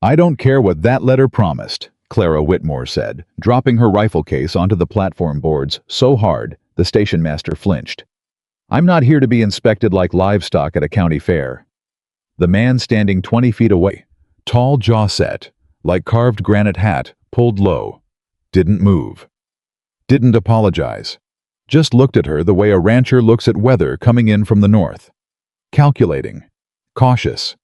"I don't care what that letter promised," Clara Whitmore said, dropping her rifle case onto the platform boards so hard the station master flinched. "I'm not here to be inspected like livestock at a county fair." The man standing 20 feet away, tall, jaw set, like carved granite hat, pulled low, didn't move, didn't apologize, just looked at her the way a rancher looks at weather coming in from the north. Calculating, cautious,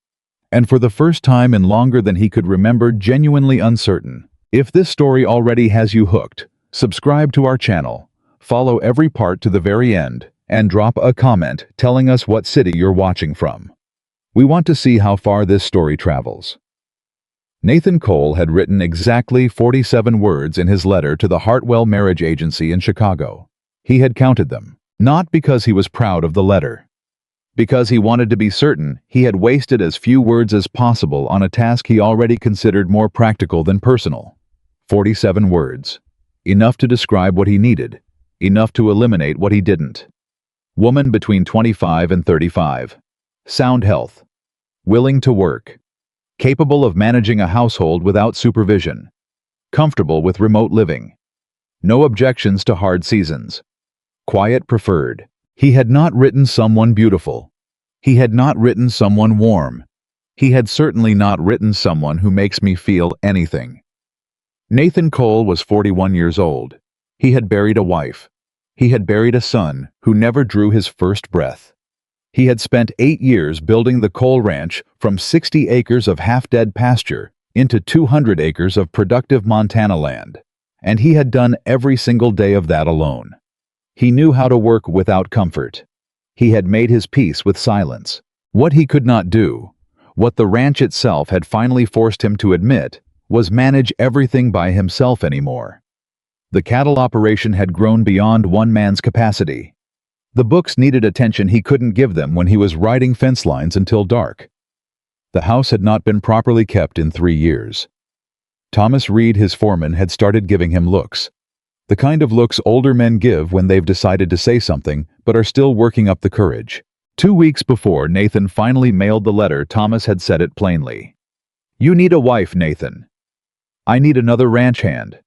and for the first time in longer than he could remember, genuinely uncertain. If this story already has you hooked, subscribe to our channel, follow every part to the very end, and drop a comment telling us what city you're watching from. We want to see how far this story travels. Nathan Cole had written exactly 47 words in his letter to the Hartwell Marriage Agency in Chicago. He had counted them, not because he was proud of the letter, because he wanted to be certain he had wasted as few words as possible on a task he already considered more practical than personal. 47 words. Enough to describe what he needed, enough to eliminate what he didn't. Woman between 25 and 35. Sound health. Willing to work. Capable of managing a household without supervision. Comfortable with remote living. No objections to hard seasons. Quiet preferred. He had not written someone beautiful. He had not written someone warm. He had certainly not written someone who makes me feel anything. Nathan Cole was 41 years old. He had buried a wife. He had buried a son who never drew his first breath. He had spent 8 years building the Cole Ranch from 60 acres of half-dead pasture into 200 acres of productive Montana land, and he had done every single day of that alone. He knew how to work without comfort. He had made his peace with silence. What he could not do, what the ranch itself had finally forced him to admit, was manage everything by himself anymore. The cattle operation had grown beyond one man's capacity. The books needed attention he couldn't give them when he was riding fence lines until dark. The house had not been properly kept in 3 years. Thomas Reed, his foreman, had started giving him looks. The kind of looks older men give when they've decided to say something but are still working up the courage. 2 weeks before Nathan finally mailed the letter, Thomas had said it plainly. "You need a wife, Nathan. I need another ranch hand.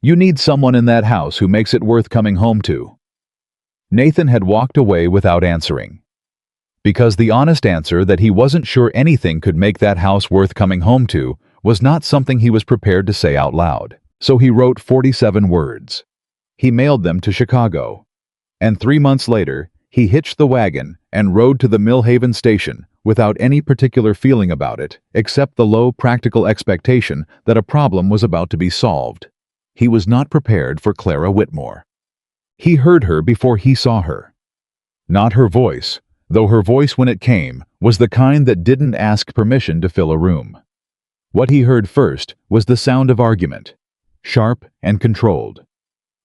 You need someone in that house who makes it worth coming home to." Nathan had walked away without answering. Because the honest answer that he wasn't sure anything could make that house worth coming home to was not something he was prepared to say out loud. So he wrote 47 words. He mailed them to Chicago. And 3 months later, he hitched the wagon and rode to the Millhaven station without any particular feeling about it, except the low practical expectation that a problem was about to be solved. He was not prepared for Clara Whitmore. He heard her before he saw her. Not her voice, though her voice when it came was the kind that didn't ask permission to fill a room. What he heard first was the sound of argument, sharp and controlled.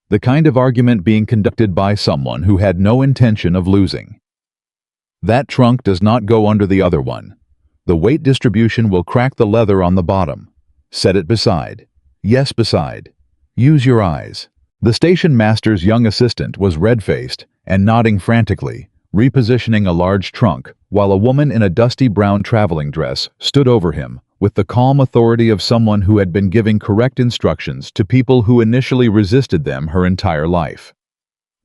The kind of argument being conducted by someone who had no intention of losing. That trunk does not go under the other one. The weight distribution will crack the leather on the bottom. Set it beside. Yes, beside. Use your eyes. The station master's young assistant was red-faced and nodding frantically, repositioning a large trunk, while a woman in a dusty brown traveling dress stood over him with the calm authority of someone who had been giving correct instructions to people who initially resisted them her entire life.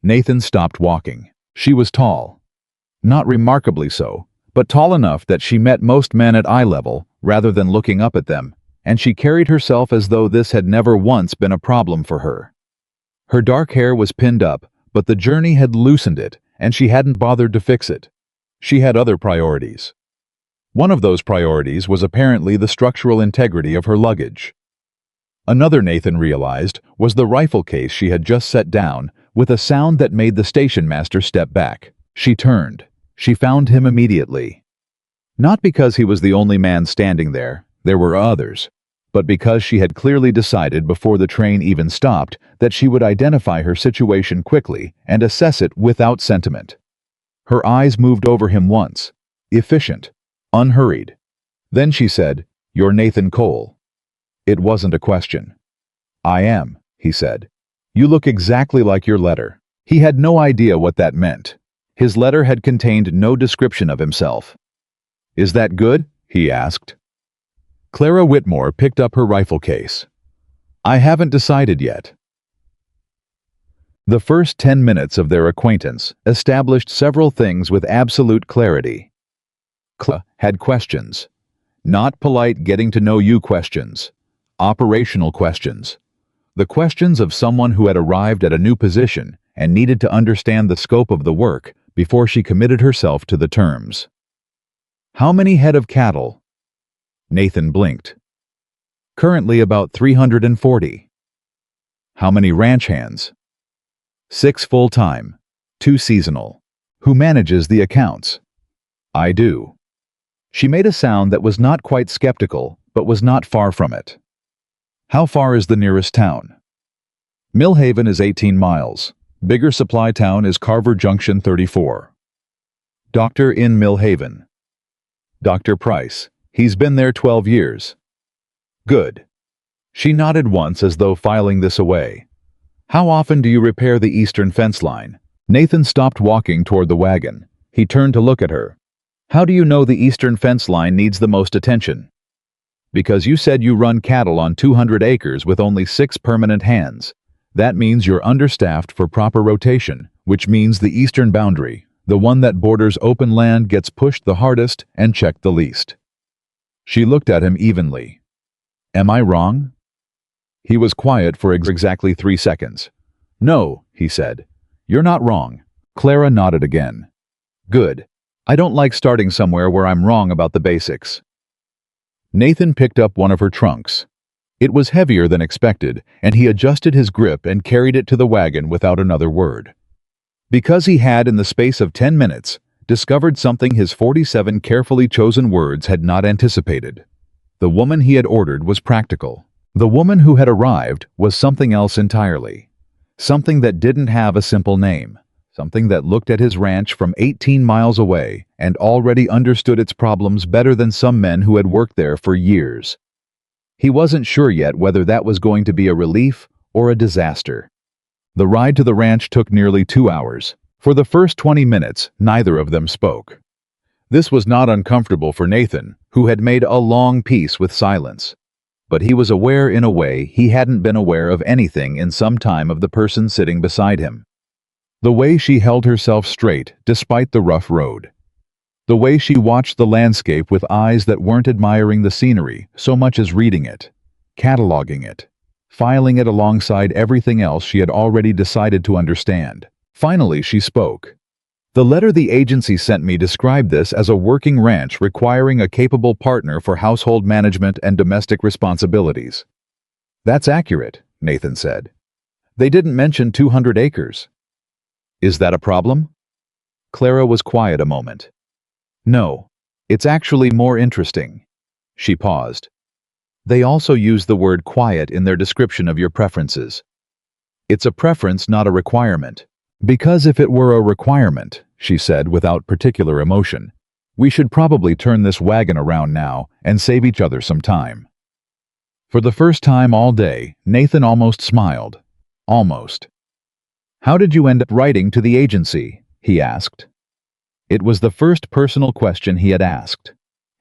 Nathan stopped walking. She was tall. Not remarkably so, but tall enough that she met most men at eye level rather than looking up at them, and she carried herself as though this had never once been a problem for her. Her dark hair was pinned up, but the journey had loosened it, and she hadn't bothered to fix it. She had other priorities. One of those priorities was apparently the structural integrity of her luggage. Another, Nathan realized, was the rifle case she had just set down, with a sound that made the station master step back. She turned. She found him immediately. Not because he was the only man standing there, there were others, but because she had clearly decided before the train even stopped that she would identify her situation quickly and assess it without sentiment. Her eyes moved over him once, efficient, unhurried. Then she said, "You're Nathan Cole." It wasn't a question. "I am," he said. "You look exactly like your letter." He had no idea what that meant. His letter had contained no description of himself. "Is that good?" he asked. Clara Whitmore picked up her rifle case. I haven't decided yet. The first 10 minutes of their acquaintance established several things with absolute clarity. Clara had questions. Not polite getting-to-know-you questions. Operational questions. The questions of someone who had arrived at a new position and needed to understand the scope of the work before she committed herself to the terms. How many head of cattle? Nathan blinked. Currently about 340. How many ranch hands? 6 full-time, 2 seasonal. Who manages the accounts? I do. She made a sound that was not quite skeptical, but was not far from it. How far is the nearest town? Millhaven is 18 miles. Bigger supply town is Carver Junction 34. Doctor in Millhaven. Dr. Price. He's been there 12 years. Good. She nodded once as though filing this away. How often do you repair the eastern fence line? Nathan stopped walking toward the wagon. He turned to look at her. How do you know the eastern fence line needs the most attention? Because you said you run cattle on 200 acres with only 6 permanent hands. That means you're understaffed for proper rotation, which means the eastern boundary, the one that borders open land, gets pushed the hardest and checked the least. She looked at him evenly. Am I wrong? He was quiet for exactly 3 seconds. No, he said. You're not wrong. Clara nodded again. Good. I don't like starting somewhere where I'm wrong about the basics. Nathan picked up one of her trunks. It was heavier than expected, and he adjusted his grip and carried it to the wagon without another word. Because he had, in the space of 10 minutes, discovered something his 47 carefully chosen words had not anticipated. The woman he had ordered was practical. The woman who had arrived was something else entirely. Something that didn't have a simple name. Something that looked at his ranch from 18 miles away and already understood its problems better than some men who had worked there for years. He wasn't sure yet whether that was going to be a relief or a disaster. The ride to the ranch took nearly 2 hours. For the first 20 minutes, neither of them spoke. This was not uncomfortable for Nathan, who had made a long peace with silence. But he was aware in a way he hadn't been aware of anything in some time of the person sitting beside him. The way she held herself straight despite the rough road. The way she watched the landscape with eyes that weren't admiring the scenery so much as reading it, cataloging it, filing it alongside everything else she had already decided to understand. Finally, she spoke. The letter the agency sent me described this as a working ranch requiring a capable partner for household management and domestic responsibilities. That's accurate, Nathan said. They didn't mention 200 acres. Is that a problem? Clara was quiet a moment. No, it's actually more interesting. She paused. They also use the word quiet in their description of your preferences. It's a preference, not a requirement. Because if it were a requirement, she said without particular emotion, we should probably turn this wagon around now and save each other some time. For the first time all day, Nathan almost smiled. Almost. How did you end up writing to the agency? He asked. It was the first personal question he had asked.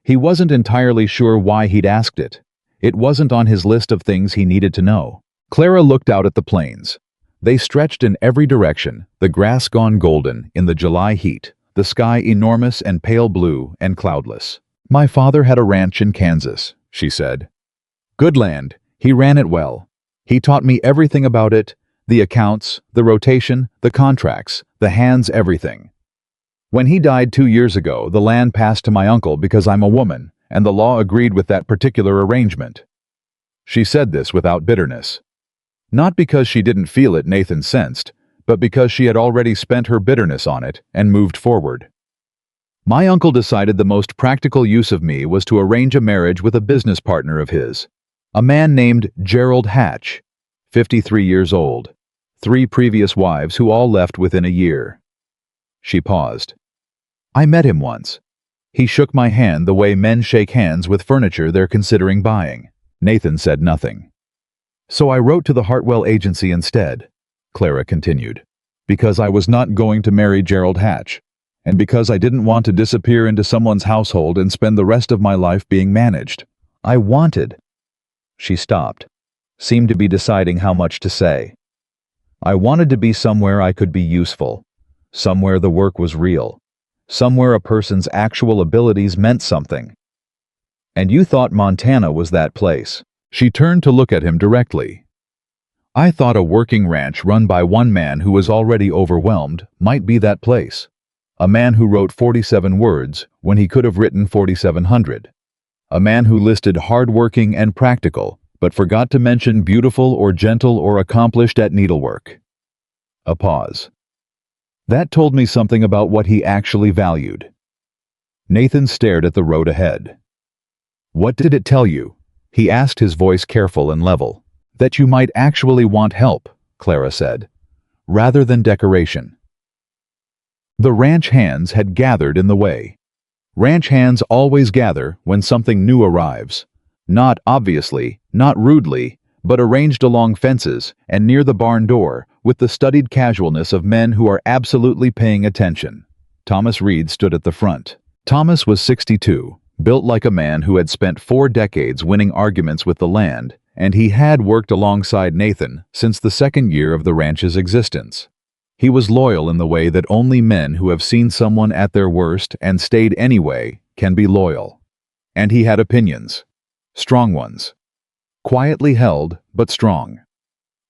He wasn't entirely sure why he'd asked it. It wasn't on his list of things he needed to know. Clara looked out at the plains. They stretched in every direction, the grass gone golden in the July heat, the sky enormous and pale blue and cloudless. My father had a ranch in Kansas, she said. Good land. He ran it well. He taught me everything about it, the accounts, the rotation, the contracts, the hands, everything. When he died 2 years ago, the land passed to my uncle because I'm a woman, and the law agreed with that particular arrangement. She said this without bitterness. Not because she didn't feel it, Nathan sensed, but because she had already spent her bitterness on it and moved forward. My uncle decided the most practical use of me was to arrange a marriage with a business partner of his, a man named Gerald Hatch, 53 years old, 3 previous wives who all left within a year. She paused. I met him once. He shook my hand the way men shake hands with furniture they're considering buying. Nathan said nothing. So I wrote to the Hartwell agency instead, Clara continued, because I was not going to marry Gerald Hatch, and because I didn't want to disappear into someone's household and spend the rest of my life being managed. I wanted. She stopped, seemed to be deciding how much to say. I wanted to be somewhere I could be useful, somewhere the work was real, somewhere a person's actual abilities meant something. And you thought Montana was that place. She turned to look at him directly. I thought a working ranch run by one man who was already overwhelmed might be that place. A man who wrote 47 words when he could have written 4,700. A man who listed hardworking and practical, but forgot to mention beautiful or gentle or accomplished at needlework. A pause. That told me something about what he actually valued. Nathan stared at the road ahead. What did it tell you? He asked, his voice careful and level. That you might actually want help, Clara said, rather than decoration. The ranch hands had gathered in the way. Ranch hands always gather when something new arrives. Not obviously, not rudely, but arranged along fences and near the barn door with the studied casualness of men who are absolutely paying attention. Thomas Reed stood at the front. Thomas was 62, built like a man who had spent 4 decades winning arguments with the land, and he had worked alongside Nathan since the 2nd year of the ranch's existence. He was loyal in the way that only men who have seen someone at their worst and stayed anyway can be loyal. And he had opinions. Strong ones. Quietly held, but strong.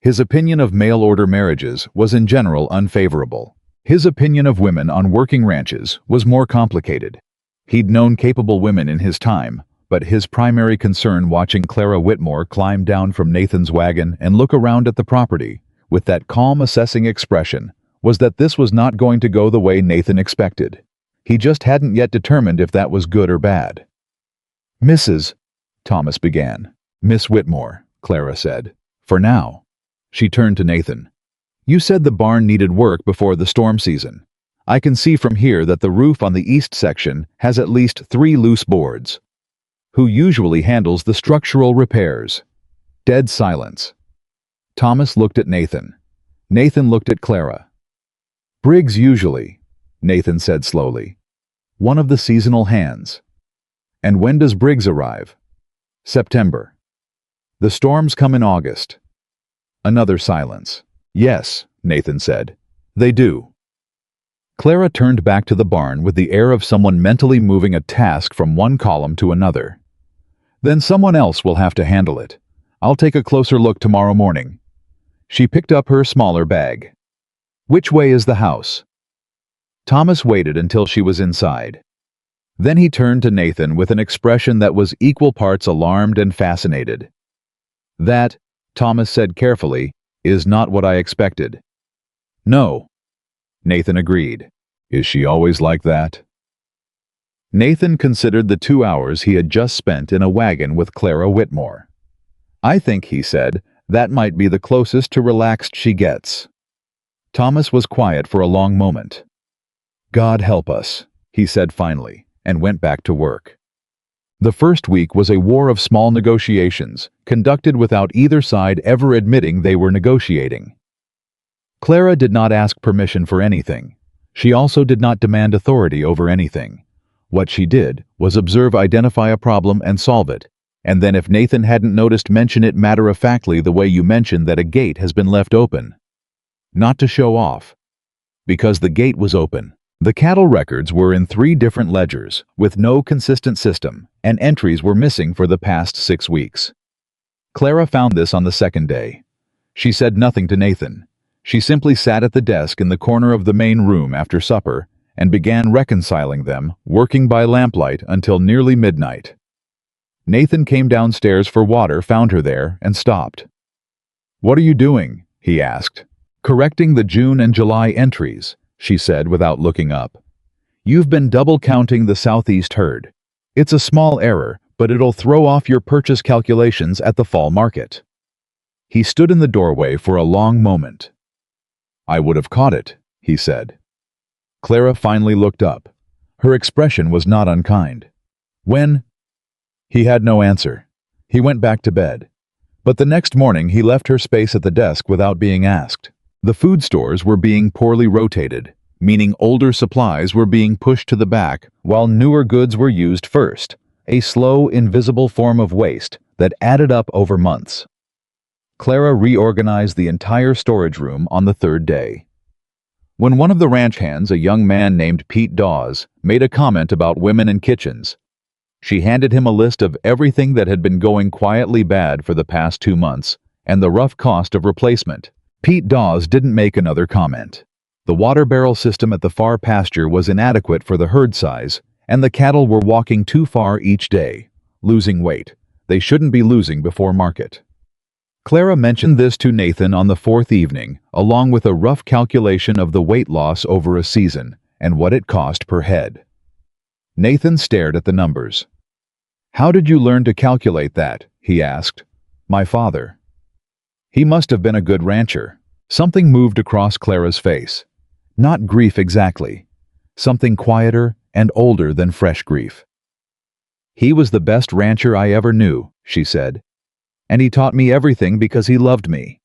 His opinion of mail-order marriages was in general unfavorable. His opinion of women on working ranches was more complicated. He'd known capable women in his time, but his primary concern watching Clara Whitmore climb down from Nathan's wagon and look around at the property, with that calm assessing expression, was that this was not going to go the way Nathan expected. He just hadn't yet determined if that was good or bad. Mrs. Thomas began. Miss Whitmore, Clara said. For now. She turned to Nathan. You said the barn needed work before the storm season. I can see from here that the roof on the east section has at least 3 loose boards. Who usually handles the structural repairs? Dead silence. Thomas looked at Nathan. Nathan looked at Clara. Briggs usually, Nathan said slowly. One of the seasonal hands. And when does Briggs arrive? September. The storms come in August. Another silence. Yes, Nathan said. They do. Clara turned back to the barn with the air of someone mentally moving a task from one column to another. Then someone else will have to handle it. I'll take a closer look tomorrow morning. She picked up her smaller bag. Which way is the house? Thomas waited until she was inside. Then he turned to Nathan with an expression that was equal parts alarmed and fascinated. That, Thomas said carefully, is not what I expected. No, Nathan agreed. Is she always like that? Nathan considered the 2 hours he had just spent in a wagon with Clara Whitmore. I think, he said, that might be the closest to relaxed she gets. Thomas was quiet for a long moment. God help us, he said finally, and went back to work. The first week was a war of small negotiations, conducted without either side ever admitting they were negotiating. Clara did not ask permission for anything. She also did not demand authority over anything. What she did was observe, identify a problem, and solve it, and then if Nathan hadn't noticed, mention it matter-of-factly the way you mentioned that a gate has been left open. Not to show off. Because the gate was open. The cattle records were in 3 different ledgers, with no consistent system, and entries were missing for the past 6 weeks. Clara found this on the 2nd day. She said nothing to Nathan. She simply sat at the desk in the corner of the main room after supper and began reconciling them, working by lamplight until nearly midnight. Nathan came downstairs for water, found her there, and stopped. What are you doing? He asked. Correcting the June and July entries, she said without looking up. You've been double counting the southeast herd. It's a small error, but it'll throw off your purchase calculations at the fall market. He stood in the doorway for a long moment. I would have caught it, he said. Clara finally looked up. Her expression was not unkind. When? He had no answer. He went back to bed. But the next morning he left her space at the desk without being asked. The food stores were being poorly rotated, meaning older supplies were being pushed to the back while newer goods were used first, a slow, invisible form of waste that added up over months. Clara reorganized the entire storage room on the third day. When one of the ranch hands, a young man named Pete Dawes, made a comment about women in kitchens, she handed him a list of everything that had been going quietly bad for the past 2 months and the rough cost of replacement. Pete Dawes didn't make another comment. The water barrel system at the far pasture was inadequate for the herd size, and the cattle were walking too far each day, losing weight they shouldn't be losing before market. Clara mentioned this to Nathan on the fourth evening, along with a rough calculation of the weight loss over a season and what it cost per head. Nathan stared at the numbers. "How did you learn to calculate that?" he asked. "My father." "He must have been a good rancher." Something moved across Clara's face. Not grief exactly. Something quieter and older than fresh grief. "He was the best rancher I ever knew," she said. "And he taught me everything because he loved me.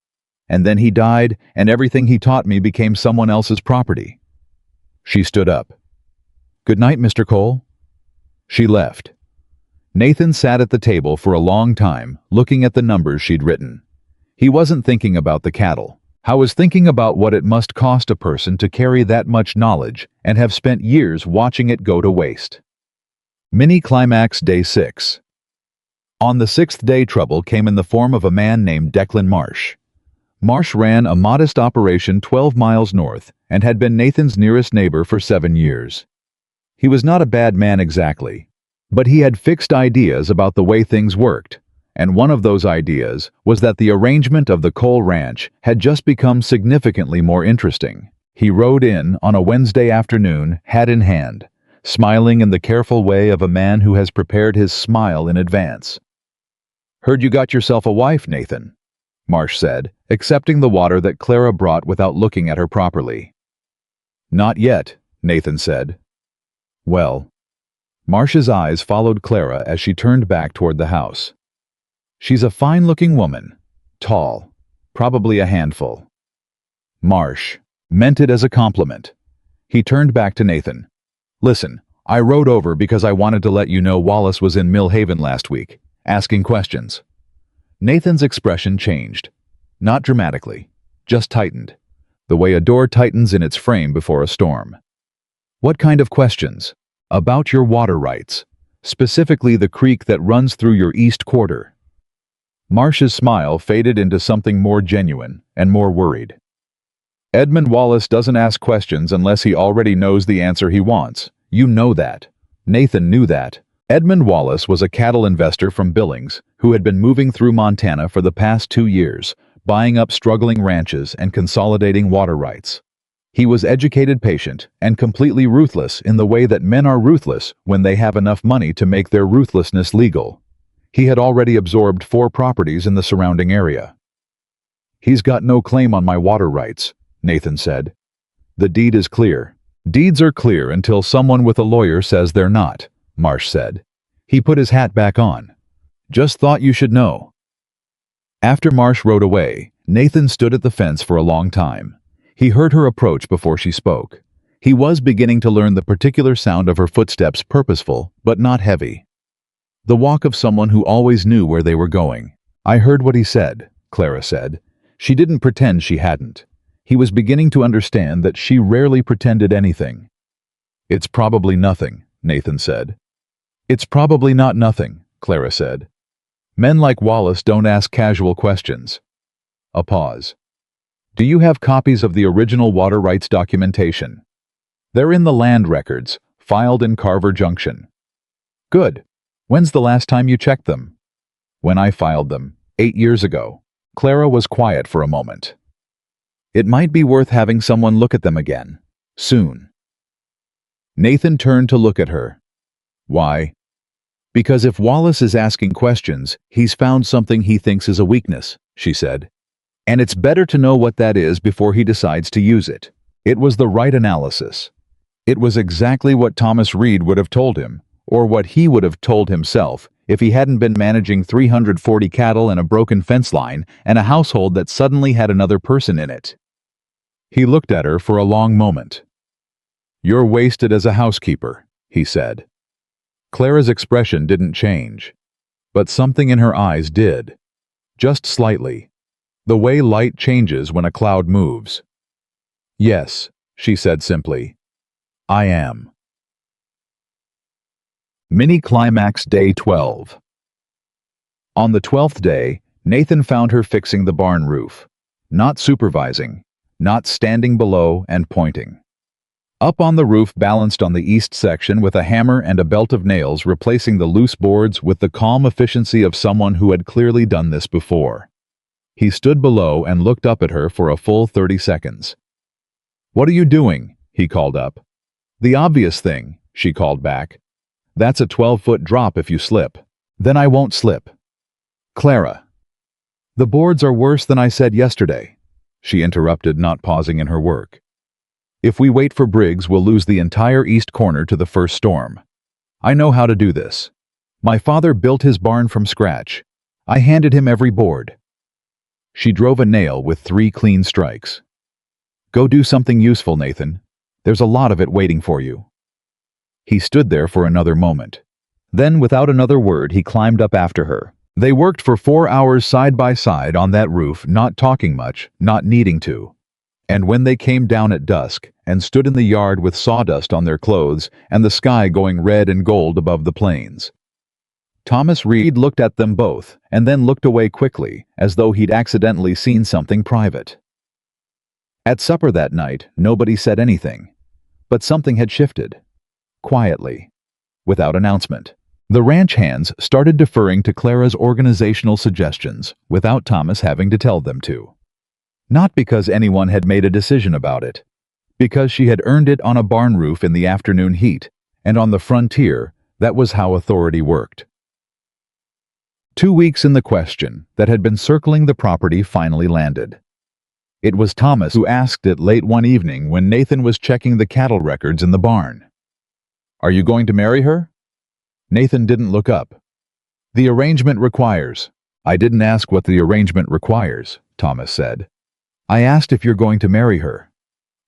And then he died, and everything he taught me became someone else's property." She stood up. "Good night, Mr. Cole." She left. Nathan sat at the table for a long time, looking at the numbers she'd written. He wasn't thinking about the cattle. He was thinking about what it must cost a person to carry that much knowledge and have spent years watching it go to waste. Mini Climax Day 6. On the sixth day, trouble came in the form of a man named Declan Marsh. Marsh ran a modest operation 12 miles north and had been Nathan's nearest neighbor for 7 years. He was not a bad man exactly, but he had fixed ideas about the way things worked, and one of those ideas was that the arrangement of the Cole Ranch had just become significantly more interesting. He rode in on a Wednesday afternoon, hat in hand, smiling in the careful way of a man who has prepared his smile in advance. "Heard you got yourself a wife, Nathan," Marsh said, accepting the water that Clara brought without looking at her properly. "Not yet," Nathan said. "Well." Marsh's eyes followed Clara as she turned back toward the house. "She's a fine-looking woman, tall, probably a handful." Marsh meant it as a compliment. He turned back to Nathan. "Listen, I rode over because I wanted to let you know Wallace was in Mill Haven last week, asking questions." Nathan's expression changed. Not dramatically, just tightened, the way a door tightens in its frame before a storm. "What kind of questions?" "About your water rights, specifically the creek that runs through your east quarter." Marsh's smile faded into something more genuine and more worried. "Edmund Wallace doesn't ask questions unless he already knows the answer he wants. You know that." Nathan knew that. Edmund Wallace was a cattle investor from Billings who had been moving through Montana for the past 2 years, buying up struggling ranches and consolidating water rights. He was educated, patient, and completely ruthless in the way that men are ruthless when they have enough money to make their ruthlessness legal. He had already absorbed 4 properties in the surrounding area. "He's got no claim on my water rights," Nathan said. "The deed is clear." "Deeds are clear until someone with a lawyer says they're not," Marsh said. He put his hat back on. "Just thought you should know." After Marsh rode away, Nathan stood at the fence for a long time. He heard her approach before she spoke. He was beginning to learn the particular sound of her footsteps, purposeful, but not heavy. The walk of someone who always knew where they were going. "I heard what he said," Clara said. She didn't pretend she hadn't. He was beginning to understand that she rarely pretended anything. "It's probably nothing," Nathan said. "It's probably not nothing," Clara said. "Men like Wallace don't ask casual questions." A pause. "Do you have copies of the original water rights documentation?" "They're in the land records, filed in Carver Junction." "Good. When's the last time you checked them?" "When I filed them, 8 years ago." Clara was quiet for a moment. "It might be worth having someone look at them again. Soon." Nathan turned to look at her. "Why?" "Because if Wallace is asking questions, he's found something he thinks is a weakness," she said. "And it's better to know what that is before he decides to use it." It was the right analysis. It was exactly what Thomas Reed would have told him, or what he would have told himself, if he hadn't been managing 340 cattle and a broken fence line and a household that suddenly had another person in it. He looked at her for a long moment. "You're wasted as a housekeeper," he said. Clara's expression didn't change, but something in her eyes did. Just slightly. The way light changes when a cloud moves. "Yes," she said simply. "I am." Mini Climax Day 12. On the 12th day, Nathan found her fixing the barn roof. Not supervising, not standing below and pointing. Up on the roof, balanced on the east section with a hammer and a belt of nails, replacing the loose boards with the calm efficiency of someone who had clearly done this before. He stood below and looked up at her for a full 30 seconds. "What are you doing?" he called up. "The obvious thing," she called back. "That's a 12-foot drop if you slip." "Then I won't slip." "Clara." "The boards are worse than I said yesterday," she interrupted, not pausing in her work. "If we wait for Briggs, we'll lose the entire east corner to the first storm. I know how to do this. My father built his barn from scratch. I handed him every board." She drove a nail with 3 clean strikes. "Go do something useful, Nathan. There's a lot of it waiting for you." He stood there for another moment. Then, without another word, he climbed up after her. They worked for 4 hours side by side on that roof, not talking much, not needing to. And when they came down at dusk and stood in the yard with sawdust on their clothes and the sky going red and gold above the plains, Thomas Reed looked at them both and then looked away quickly, as though he'd accidentally seen something private. At supper that night, nobody said anything, but something had shifted. Quietly, without announcement. The ranch hands started deferring to Clara's organizational suggestions without Thomas having to tell them to. Not because anyone had made a decision about it, because she had earned it on a barn roof in the afternoon heat, and on the frontier, that was how authority worked. 2 weeks in the question that had been circling the property finally landed. It was Thomas who asked it late one evening when Nathan was checking the cattle records in the barn. "Are you going to marry her?" Nathan didn't look up. "The arrangement requires." "I didn't ask what the arrangement requires," Thomas said. "I asked if you're going to marry her."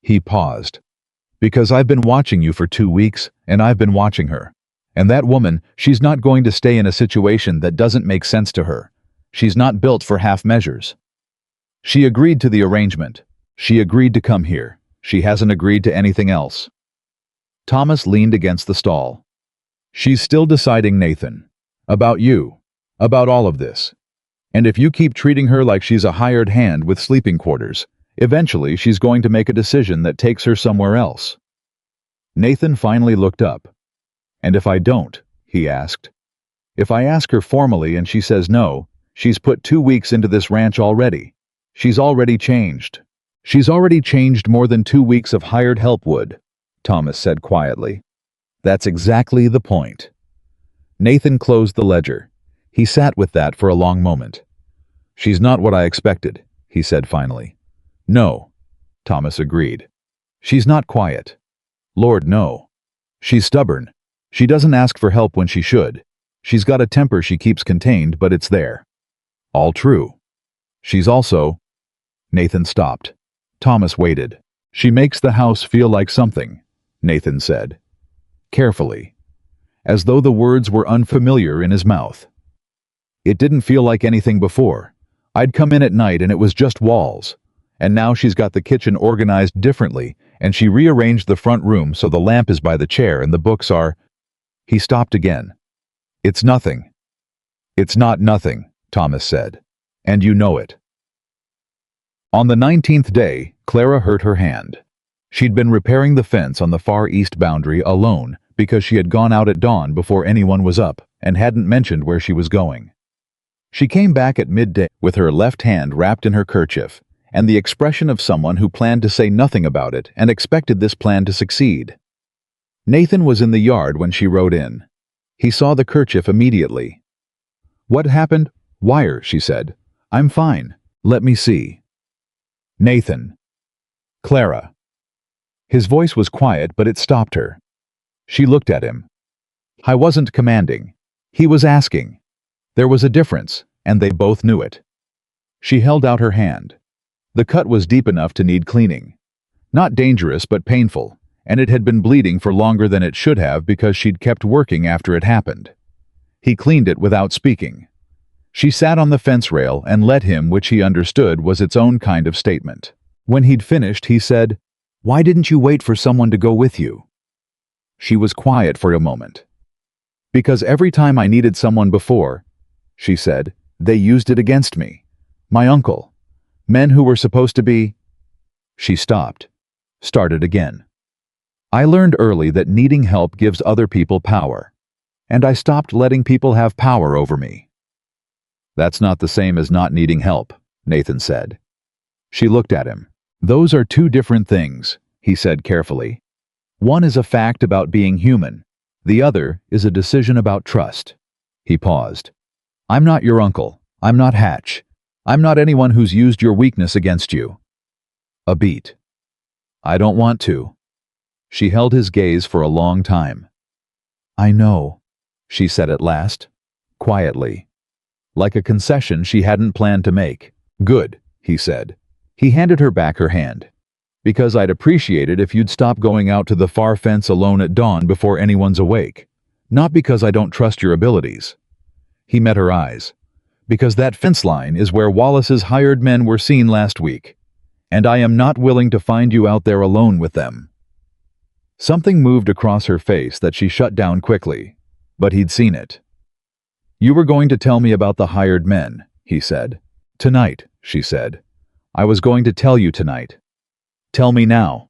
He paused. "Because I've been watching you for 2 weeks, and I've been watching her. And that woman, she's not going to stay in a situation that doesn't make sense to her. She's not built for half measures. She agreed to the arrangement. She agreed to come here. She hasn't agreed to anything else." Thomas leaned against the stall. "She's still deciding, Nathan. About you. About all of this. And if you keep treating her like she's a hired hand with sleeping quarters, eventually she's going to make a decision that takes her somewhere else." Nathan finally looked up. "And if I don't?" he asked. "If I ask her formally and she says no, she's put 2 weeks into this ranch already. She's already changed. She's already changed more than 2 weeks of hired help would," Thomas said quietly. "That's exactly the point." Nathan closed the ledger. He sat with that for a long moment. "She's not what I expected," he said finally. "No," Thomas agreed. "She's not quiet. Lord, no. She's stubborn. She doesn't ask for help when she should. She's got a temper she keeps contained, but it's there." "All true. She's also—" Nathan stopped. Thomas waited. "She makes the house feel like something," Nathan said. Carefully, as though the words were unfamiliar in his mouth. "It didn't feel like anything before. I'd come in at night and it was just walls. And now she's got the kitchen organized differently, and she rearranged the front room so the lamp is by the chair and the books are—" He stopped again. "It's nothing." "It's not nothing," Thomas said. "And you know it." On the 19th day, Clara hurt her hand. She'd been repairing the fence on the far east boundary alone because she had gone out at dawn before anyone was up and hadn't mentioned where she was going. She came back at midday with her left hand wrapped in her kerchief and the expression of someone who planned to say nothing about it and expected this plan to succeed. Nathan was in the yard when she rode in. He saw the kerchief immediately. "What happened?" "Wire," she said. "I'm fine. Let me see." "Nathan." "Clara." His voice was quiet, but it stopped her. She looked at him. I wasn't commanding. He was asking. There was a difference, and they both knew it. She held out her hand. The cut was deep enough to need cleaning. Not dangerous, but painful, and it had been bleeding for longer than it should have because she'd kept working after it happened. He cleaned it without speaking. She sat on the fence rail and let him, which he understood was its own kind of statement. When he'd finished, he said, "Why didn't you wait for someone to go with you?" She was quiet for a moment. "Because every time I needed someone before," she said, "they used it against me. My uncle. Men who were supposed to be—" She stopped. Started again. "I learned early that needing help gives other people power, and I stopped letting people have power over me." "That's not the same as not needing help," Nathan said. She looked at him. "Those are two different things," he said carefully. "One is a fact about being human. The other is a decision about trust." He paused. "I'm not your uncle. I'm not Hatch. I'm not anyone who's used your weakness against you." A beat. "I don't want to." She held his gaze for a long time. "I know," she said at last, quietly, like a concession she hadn't planned to make. "Good," he said. He handed her back her hand. "Because I'd appreciate it if you'd stop going out to the far fence alone at dawn before anyone's awake. Not because I don't trust your abilities." He met her eyes. "Because that fence line is where Wallace's hired men were seen last week, and I am not willing to find you out there alone with them." Something moved across her face that she shut down quickly, but he'd seen it. "You were going to tell me about the hired men," he said. "Tonight," she said. "I was going to tell you tonight." "Tell me now."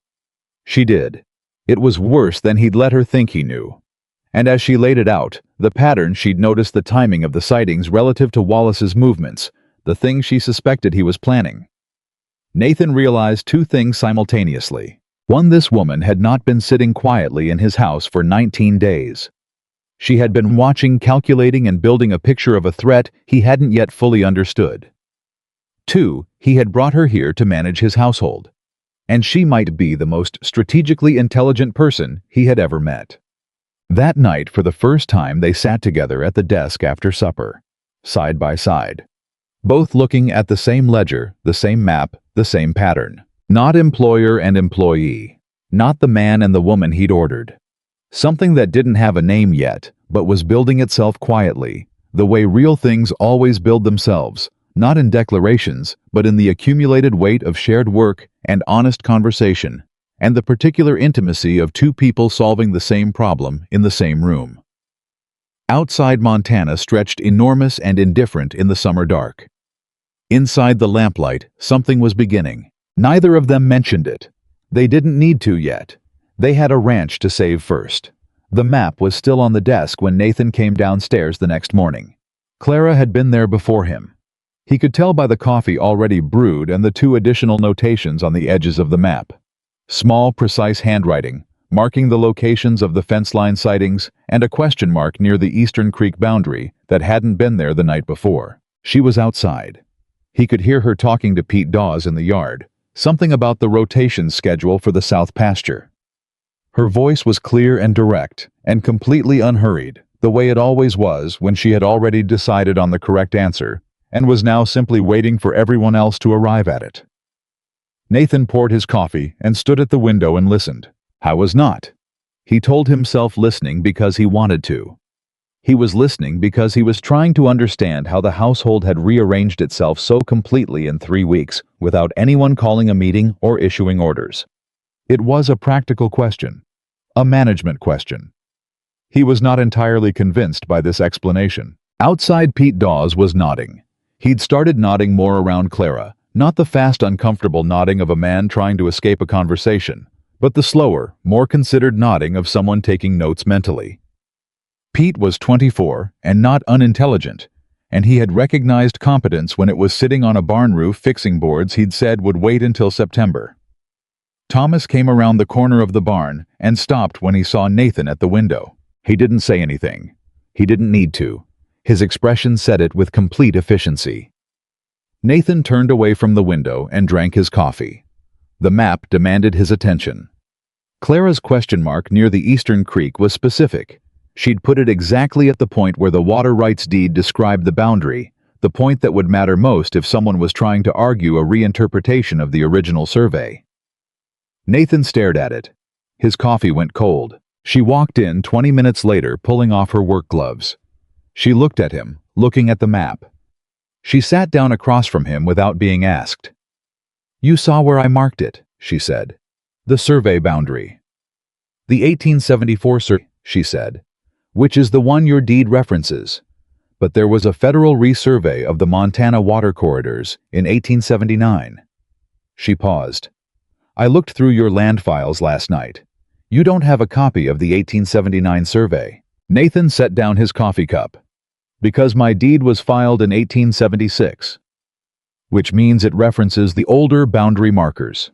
She did. It was worse than he'd let her think he knew. And as she laid it out, the pattern she'd noticed, the timing of the sightings relative to Wallace's movements, the things she suspected he was planning. Nathan realized two things simultaneously. One, this woman had not been sitting quietly in his house for 19 days. She had been watching, calculating, and building a picture of a threat he hadn't yet fully understood. Two, he had brought her here to manage his household. And she might be the most strategically intelligent person he had ever met. That night, for the first time, they sat together at the desk after supper, side by side, both looking at the same ledger, the same map, the same pattern. Not employer and employee, not the man and the woman he'd ordered. Something that didn't have a name yet, but was building itself quietly, the way real things always build themselves, not in declarations, but in the accumulated weight of shared work and honest conversation, and the particular intimacy of two people solving the same problem in the same room. Outside, Montana stretched enormous and indifferent in the summer dark. Inside the lamplight, something was beginning. Neither of them mentioned it. They didn't need to yet. They had a ranch to save first. The map was still on the desk when Nathan came downstairs the next morning. Clara had been there before him. He could tell by the coffee already brewed and the two additional notations on the edges of the map. Small, precise handwriting, marking the locations of the fence line sightings, and a question mark near the Eastern Creek boundary that hadn't been there the night before. She was outside. He could hear her talking to Pete Dawes in the yard. Something about the rotation schedule for the south pasture. Her voice was clear and direct, and completely unhurried, the way it always was when she had already decided on the correct answer, and was now simply waiting for everyone else to arrive at it. Nathan poured his coffee and stood at the window and listened. How was not? He told himself, listening because he wanted to. He was listening because he was trying to understand how the household had rearranged itself so completely in 3 weeks without anyone calling a meeting or issuing orders. It was a practical question, a management question. He was not entirely convinced by this explanation. Outside, Pete Dawes was nodding. He'd started nodding more around Clara, not the fast, uncomfortable nodding of a man trying to escape a conversation, but the slower, more considered nodding of someone taking notes mentally. Pete was 24 and not unintelligent, and he had recognized competence when it was sitting on a barn roof fixing boards he'd said would wait until September. Thomas came around the corner of the barn and stopped when he saw Nathan at the window. He didn't say anything. He didn't need to. His expression said it with complete efficiency. Nathan turned away from the window and drank his coffee. The map demanded his attention. Clara's question mark near the Eastern Creek was specific. She'd put it exactly at the point where the water rights deed described the boundary, the point that would matter most if someone was trying to argue a reinterpretation of the original survey. Nathan stared at it. His coffee went cold. She walked in 20 minutes later, pulling off her work gloves. She looked at him, looking at the map. She sat down across from him without being asked. "You saw where I marked it," she said. "The survey boundary." "The 1874 survey," she said, "which is the one your deed references. But there was a federal resurvey of the Montana water corridors in 1879. She paused. "I looked through your land files last night. You don't have a copy of the 1879 survey." Nathan set down his coffee cup. "Because my deed was filed in 1876, which means it references the older boundary markers."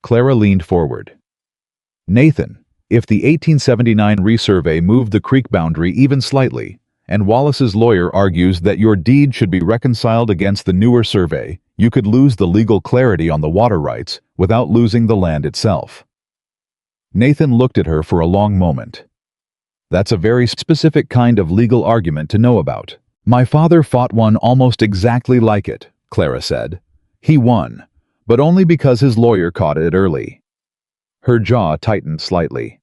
Clara leaned forward. "Nathan, if the 1879 resurvey moved the creek boundary even slightly, and Wallace's lawyer argues that your deed should be reconciled against the newer survey, you could lose the legal clarity on the water rights without losing the land itself." Nathan looked at her for a long moment. "That's a very specific kind of legal argument to know about." "My father fought one almost exactly like it," Clara said. "He won, but only because his lawyer caught it early." Her jaw tightened slightly.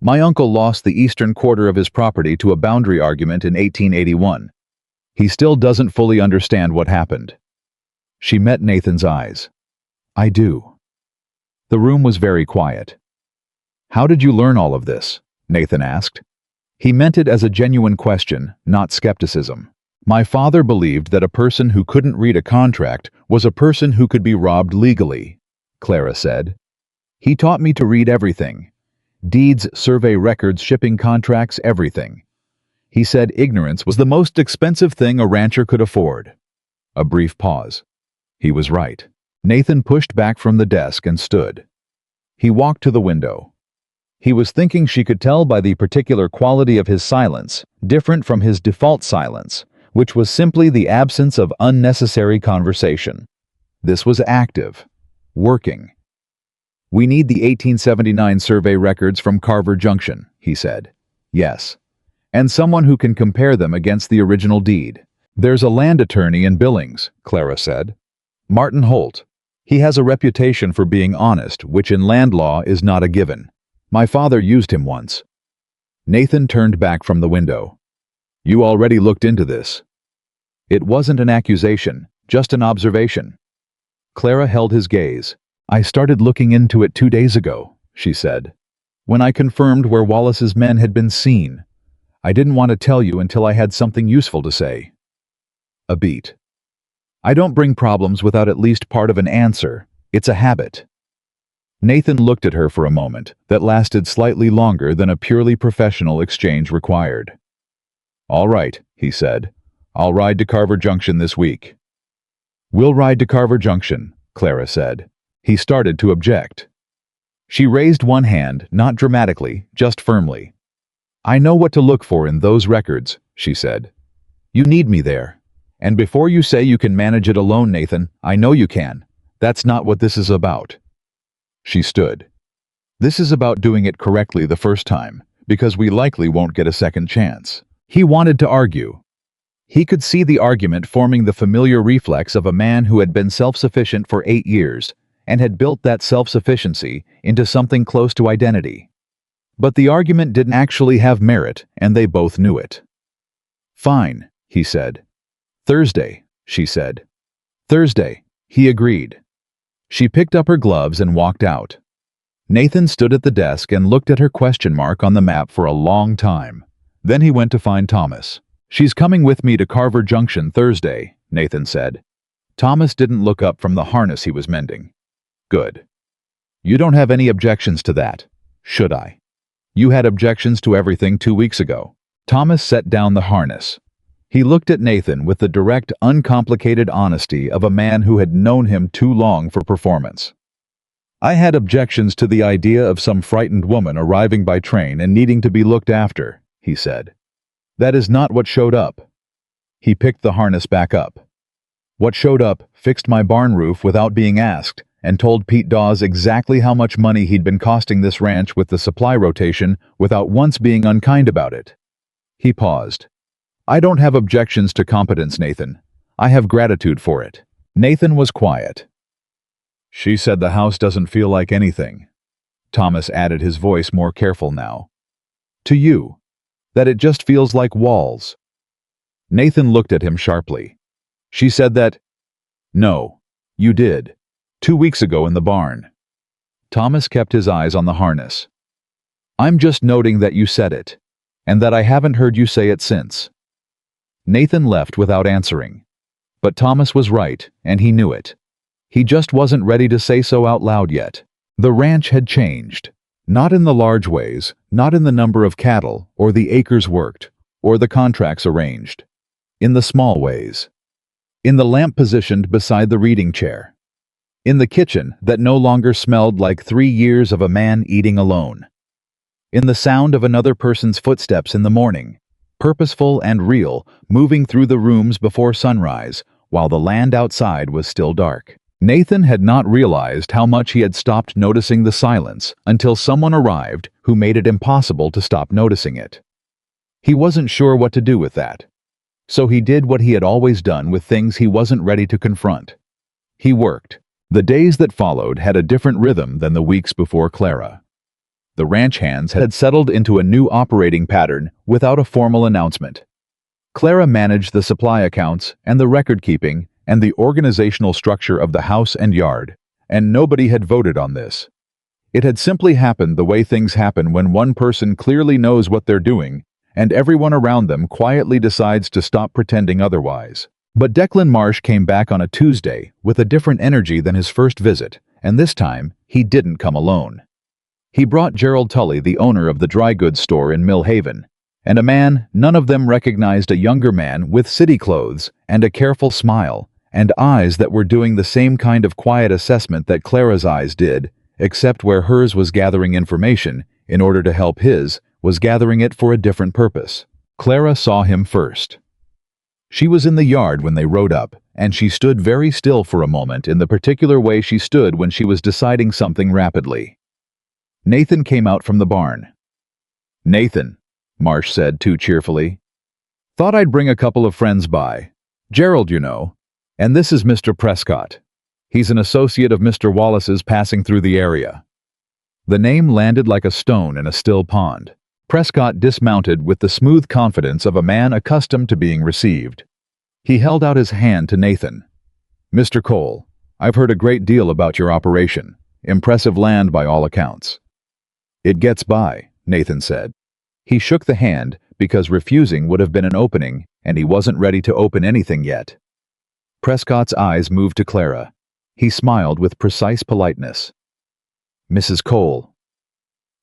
"My uncle lost the eastern quarter of his property to a boundary argument in 1881. He still doesn't fully understand what happened." She met Nathan's eyes. "I do." The room was very quiet. "How did you learn all of this?" Nathan asked. He meant it as a genuine question, not skepticism. "My father believed that a person who couldn't read a contract was a person who could be robbed legally," Clara said. "He taught me to read everything. Deeds, survey records, shipping contracts, everything. He said ignorance was the most expensive thing a rancher could afford." A brief pause. He was right. Nathan pushed back from the desk and stood. He walked to the window. He was thinking she could tell by the particular quality of his silence, different from his default silence, which was simply the absence of unnecessary conversation. This was active, working. "We need the 1879 survey records from Carver Junction," he said. "Yes. And someone who can compare them against the original deed." "There's a land attorney in Billings," Clara said. "Martin Holt. He has a reputation for being honest, which in land law is not a given. My father used him once." Nathan turned back from the window. "You already looked into this." It wasn't an accusation, just an observation. Clara held his gaze. "I started looking into it 2 days ago," she said. "When I confirmed where Wallace's men had been seen. I didn't want to tell you until I had something useful to say." A beat. "I don't bring problems without at least part of an answer. It's a habit." Nathan looked at her for a moment that lasted slightly longer than a purely professional exchange required. "All right," he said. "I'll ride to Carver Junction this week." "We'll ride to Carver Junction," Clara said. He started to object. She raised one hand, not dramatically, just firmly. "I know what to look for in those records," she said. "You need me there. And before you say you can manage it alone, Nathan, I know you can. That's not what this is about." She stood. "This is about doing it correctly the first time, because we likely won't get a second chance." He wanted to argue. He could see the argument forming the familiar reflex of a man who had been self-sufficient for 8 years, and had built that self-sufficiency into something close to identity. But the argument didn't actually have merit, and they both knew it. "Fine," he said. "Thursday," she said. "Thursday," he agreed. She picked up her gloves and walked out. Nathan stood at the desk and looked at her question mark on the map for a long time. Then he went to find Thomas. "She's coming with me to Carver Junction Thursday," Nathan said. Thomas didn't look up from the harness he was mending. "Good. You don't have any objections to that, should I? You had objections to everything 2 weeks ago." Thomas set down the harness. He looked at Nathan with the direct, uncomplicated honesty of a man who had known him too long for performance. "I had objections to the idea of some frightened woman arriving by train and needing to be looked after," he said. "That is not what showed up." He picked the harness back up. "What showed up fixed my barn roof without being asked, and told Pete Dawes exactly how much money he'd been costing this ranch with the supply rotation without once being unkind about it." He paused. "I don't have objections to competence, Nathan. I have gratitude for it." Nathan was quiet. "She said the house doesn't feel like anything." Thomas added, his voice more careful now. To you. That it just feels like walls. Nathan looked at him sharply. She said that. No. You did. 2 weeks ago in the barn. Thomas kept his eyes on the harness. I'm just noting that you said it, and that I haven't heard you say it since. Nathan left without answering. But Thomas was right, and he knew it. He just wasn't ready to say so out loud yet. The ranch had changed. Not in the large ways, not in the number of cattle, or the acres worked, or the contracts arranged. In the small ways. In the lamp positioned beside the reading chair. In the kitchen that no longer smelled like 3 years of a man eating alone. In the sound of another person's footsteps in the morning, purposeful and real, moving through the rooms before sunrise, while the land outside was still dark. Nathan had not realized how much he had stopped noticing the silence until someone arrived who made it impossible to stop noticing it. He wasn't sure what to do with that. So he did what he had always done with things he wasn't ready to confront. He worked. The days that followed had a different rhythm than the weeks before Clara. The ranch hands had settled into a new operating pattern without a formal announcement. Clara managed the supply accounts and the record-keeping and the organizational structure of the house and yard, and nobody had voted on this. It had simply happened the way things happen when one person clearly knows what they're doing, and everyone around them quietly decides to stop pretending otherwise. But Declan Marsh came back on a Tuesday with a different energy than his first visit, and this time he didn't come alone. He brought Gerald Tully, the owner of the dry goods store in Mill Haven, and a man none of them recognized, a younger man with city clothes and a careful smile, and eyes that were doing the same kind of quiet assessment that Clara's eyes did, except where hers was gathering information in order to help, his was gathering it for a different purpose. Clara saw him first. She was in the yard when they rode up, and she stood very still for a moment in the particular way she stood when she was deciding something rapidly. Nathan came out from the barn. Nathan, Marsh said too cheerfully. Thought I'd bring a couple of friends by. Gerald, you know. And this is Mr. Prescott. He's an associate of Mr. Wallace's passing through the area. The name landed like a stone in a still pond. Prescott dismounted with the smooth confidence of a man accustomed to being received. He held out his hand to Nathan. Mr. Cole, I've heard a great deal about your operation. Impressive land by all accounts. It gets by, Nathan said. He shook the hand because refusing would have been an opening, and he wasn't ready to open anything yet. Prescott's eyes moved to Clara. He smiled with precise politeness. Mrs. Cole.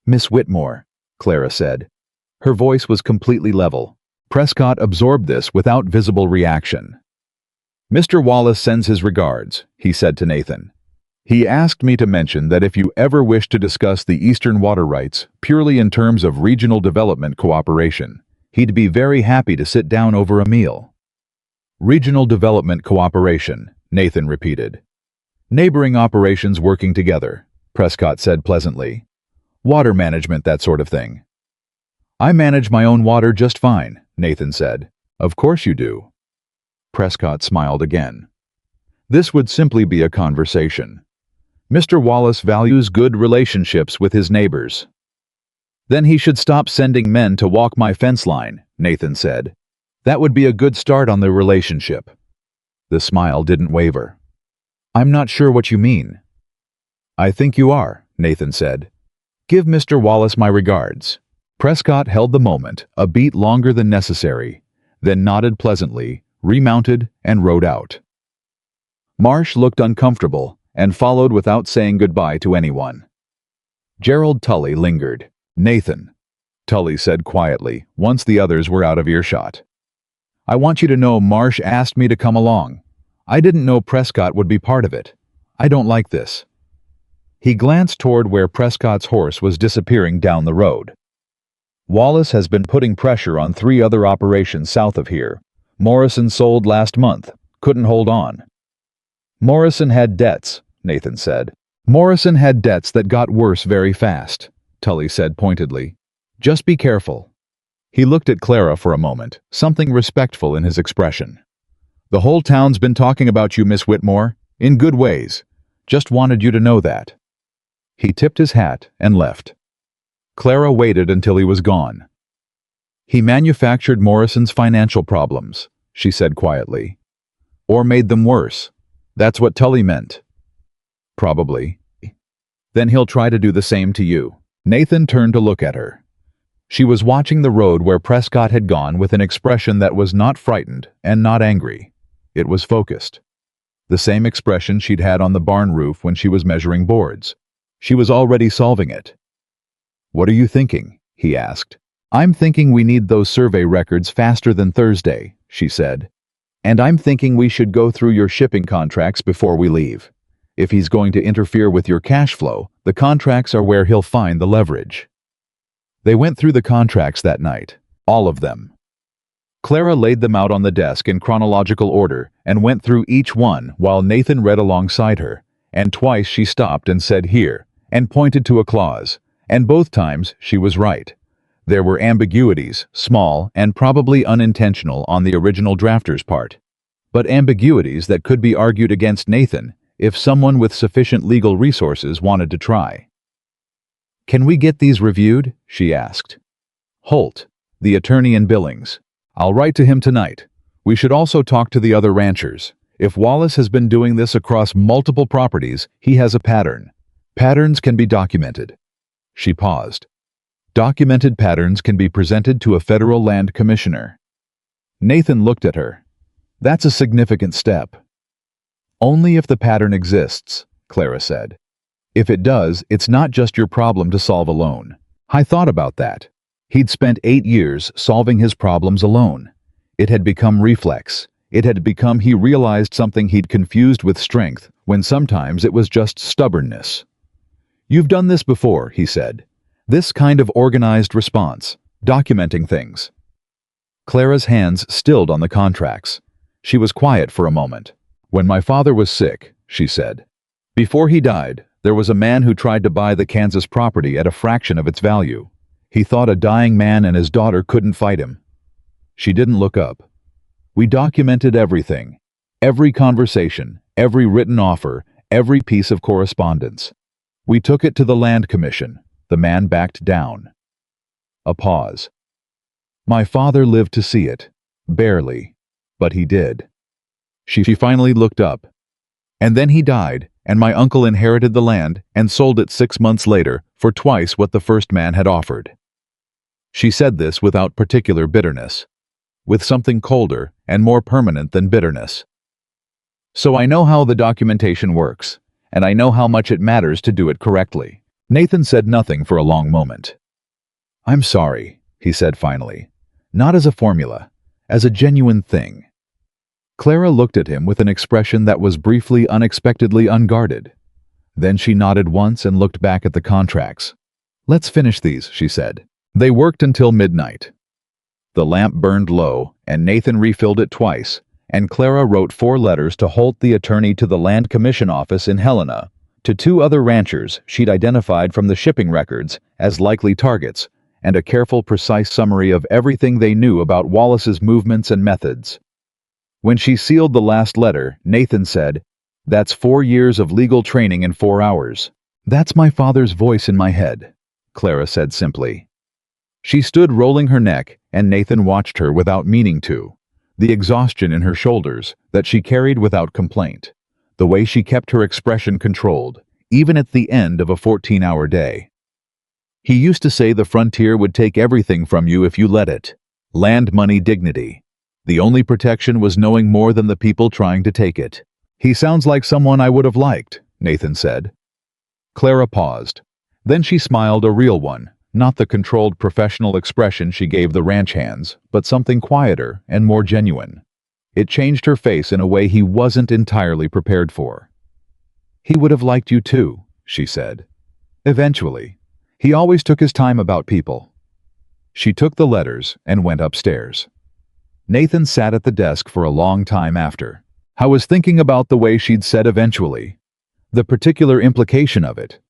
Miss Whitmore, Clara said. Her voice was completely level. Prescott absorbed this without visible reaction. Mr. Wallace sends his regards, he said to Nathan. He asked me to mention that if you ever wish to discuss the Eastern water rights purely in terms of regional development cooperation, he'd be very happy to sit down over a meal. Regional development cooperation, Nathan repeated. Neighboring operations working together, Prescott said pleasantly. Water management, that sort of thing. I manage my own water just fine, Nathan said. Of course you do. Prescott smiled again. This would simply be a conversation. Mr. Wallace values good relationships with his neighbors. Then he should stop sending men to walk my fence line, Nathan said. That would be a good start on the relationship. The smile didn't waver. I'm not sure what you mean. I think you are, Nathan said. Give Mr. Wallace my regards. Prescott held the moment a beat longer than necessary, then nodded pleasantly, remounted, and rode out. Marsh looked uncomfortable and followed without saying goodbye to anyone. Gerald Tully lingered. Nathan, Tully said quietly, once the others were out of earshot. I want you to know Marsh asked me to come along. I didn't know Prescott would be part of it. I don't like this. He glanced toward where Prescott's horse was disappearing down the road. Wallace has been putting pressure on 3 other operations south of here. Morrison sold last month. Couldn't hold on. Morrison had debts, Nathan said. Morrison had debts that got worse very fast, Tully said pointedly. Just be careful. He looked at Clara for a moment, something respectful in his expression. The whole town's been talking about you, Miss Whitmore, in good ways. Just wanted you to know that. He tipped his hat and left. Clara waited until he was gone. He manufactured Morrison's financial problems, she said quietly. Or made them worse. That's what Tully meant. Probably. Then he'll try to do the same to you. Nathan turned to look at her. She was watching the road where Prescott had gone with an expression that was not frightened and not angry. It was focused. The same expression she'd had on the barn roof when she was measuring boards. She was already solving it. "What are you thinking?" he asked. "I'm thinking we need those survey records faster than Thursday," she said. "And I'm thinking we should go through your shipping contracts before we leave. If he's going to interfere with your cash flow, the contracts are where he'll find the leverage." They went through the contracts that night, all of them. Clara laid them out on the desk in chronological order and went through each one while Nathan read alongside her, and twice she stopped and said "here," and pointed to a clause, and both times she was right. There were ambiguities, small and probably unintentional on the original drafter's part, but ambiguities that could be argued against Nathan if someone with sufficient legal resources wanted to try. "Can we get these reviewed?" she asked. "Holt, the attorney in Billings. I'll write to him tonight. We should also talk to the other ranchers. If Wallace has been doing this across multiple properties, he has a pattern. Patterns can be documented." She paused. "Documented patterns can be presented to a federal land commissioner." Nathan looked at her. "That's a significant step." "Only if the pattern exists," Clara said. "If it does, it's not just your problem to solve alone." I thought about that. He'd spent 8 years solving his problems alone. It had become reflex. It had become he realized something he'd confused with strength, when sometimes it was just stubbornness. "You've done this before," he said. "This kind of organized response, documenting things." Clara's hands stilled on the contracts. She was quiet for a moment. "When my father was sick," she said. "Before he died, there was a man who tried to buy the Kansas property at a fraction of its value. He thought a dying man and his daughter couldn't fight him." She didn't look up. "We documented everything. Every conversation, every written offer, every piece of correspondence. We took it to the Land Commission." The man backed down. A pause. "My father lived to see it. Barely. But he did." She finally looked up. "And then he died, and my uncle inherited the land and sold it 6 months later for twice what the first man had offered." She said this without particular bitterness, with something colder and more permanent than bitterness. "So I know how the documentation works, and I know how much it matters to do it correctly." Nathan said nothing for a long moment. "I'm sorry," he said finally. "Not as a formula, as a genuine thing." Clara looked at him with an expression that was briefly unexpectedly unguarded. Then she nodded once and looked back at the contracts. "Let's finish these," she said. They worked until midnight. The lamp burned low, and Nathan refilled it twice, and Clara wrote 4 letters to Holt, the attorney, to the Land Commission office in Helena, to 2 other ranchers she'd identified from the shipping records as likely targets, and a careful, precise summary of everything they knew about Wallace's movements and methods. When she sealed the last letter, Nathan said, "That's 4 years of legal training in 4 hours." "That's my father's voice in my head," Clara said simply. She stood rolling her neck, and Nathan watched her without meaning to. The exhaustion in her shoulders that she carried without complaint. The way she kept her expression controlled, even at the end of a 14-hour day. "He used to say the frontier would take everything from you if you let it. Land, money, dignity. The only protection was knowing more than the people trying to take it." "He sounds like someone I would have liked," Nathan said. Clara paused. Then she smiled, a real one, not the controlled professional expression she gave the ranch hands, but something quieter and more genuine. It changed her face in a way he wasn't entirely prepared for. "He would have liked you too," she said. "Eventually. He always took his time about people." She took the letters and went upstairs. Nathan sat at the desk for a long time after. I was thinking about the way she'd said eventually. The particular implication of it.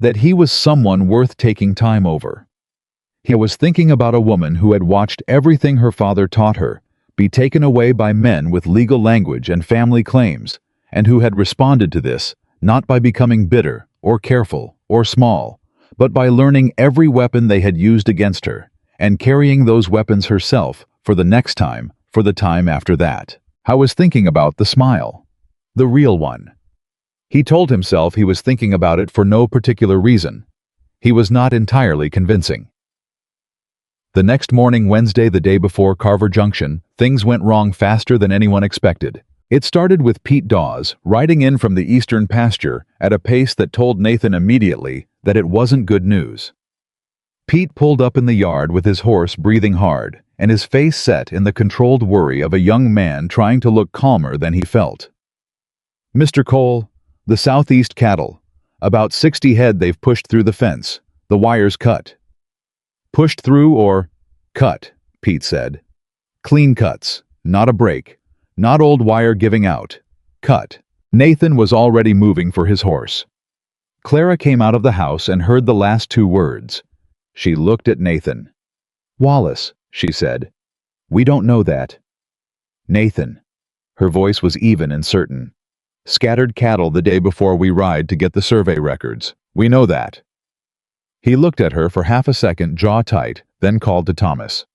That he was someone worth taking time over. He was thinking about a woman who had watched everything her father taught her be taken away by men with legal language and family claims, and who had responded to this, not by becoming bitter or careful or small, but by learning every weapon they had used against her, and carrying those weapons herself for the next time, for the time after that. I was thinking about the smile. The real one. He told himself he was thinking about it for no particular reason. He was not entirely convincing. The next morning, Wednesday, the day before Carver Junction, things went wrong faster than anyone expected. It started with Pete Dawes riding in from the eastern pasture at a pace that told Nathan immediately that it wasn't good news. Pete pulled up in the yard with his horse breathing hard, and his face set in the controlled worry of a young man trying to look calmer than he felt. "Mr. Cole, the southeast cattle. About 60 head they've pushed through the fence. The wire's cut." "Pushed through or cut," Pete said. "Clean cuts, not a break. Not old wire giving out. Cut." Nathan was already moving for his horse. Clara came out of the house and heard the last two words. She looked at Nathan. "Wallace," she said. "We don't know that." "Nathan." Her voice was even and certain. "Scattered cattle the day before we ride to get the survey records. We know that." He looked at her for half a second, jaw tight, then called to Thomas.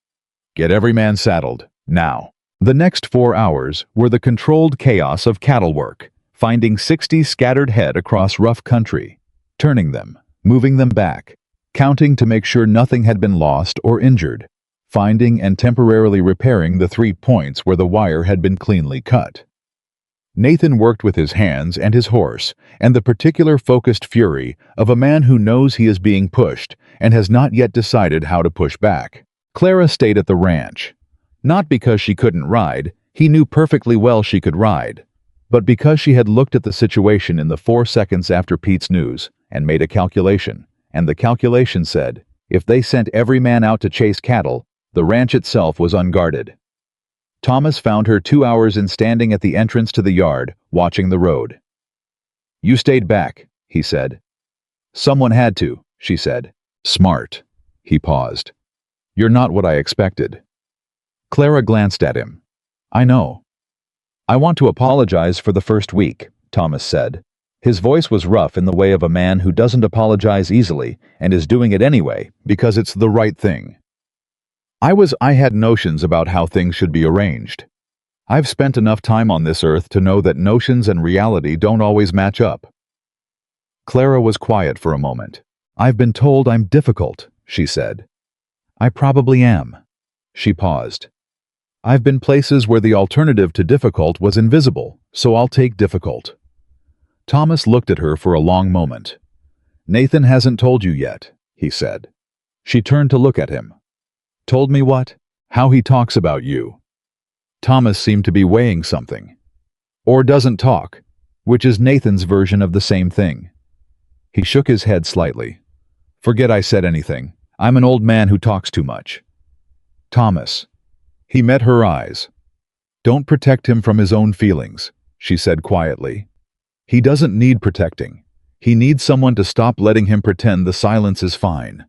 "Get every man saddled, now." The next 4 hours were the controlled chaos of cattle work, finding 60 scattered head across rough country, turning them, moving them back, counting to make sure nothing had been lost or injured, finding and temporarily repairing the 3 points where the wire had been cleanly cut. Nathan worked with his hands and his horse, and the particular focused fury of a man who knows he is being pushed and has not yet decided how to push back. Clara stayed at the ranch. Not because she couldn't ride, he knew perfectly well she could ride, but because she had looked at the situation in the 4 seconds after Pete's news and made a calculation, and the calculation said, if they sent every man out to chase cattle, the ranch itself was unguarded. Thomas found her 2 hours in standing at the entrance to the yard, watching the road. "You stayed back," he said. "Someone had to," she said. "Smart." He paused. "You're not what I expected." Clara glanced at him. "I know." "I want to apologize for the first week," Thomas said. His voice was rough in the way of a man who doesn't apologize easily and is doing it anyway because it's the right thing. I had notions about how things should be arranged. I've spent enough time on this earth to know that notions and reality don't always match up." Clara was quiet for a moment. "I've been told I'm difficult," she said. "I probably am." She paused. "I've been places where the alternative to difficult was invisible, so I'll take difficult." Thomas looked at her for a long moment. "Nathan hasn't told you yet," he said. She turned to look at him. "Told me what? How he talks about you." Thomas seemed to be weighing something. "Or doesn't talk," which is Nathan's version of the same thing. He shook his head slightly. "Forget I said anything. I'm an old man who talks too much." "Thomas." He met her eyes. "Don't protect him from his own feelings," she said quietly. "He doesn't need protecting. He needs someone to stop letting him pretend the silence is fine."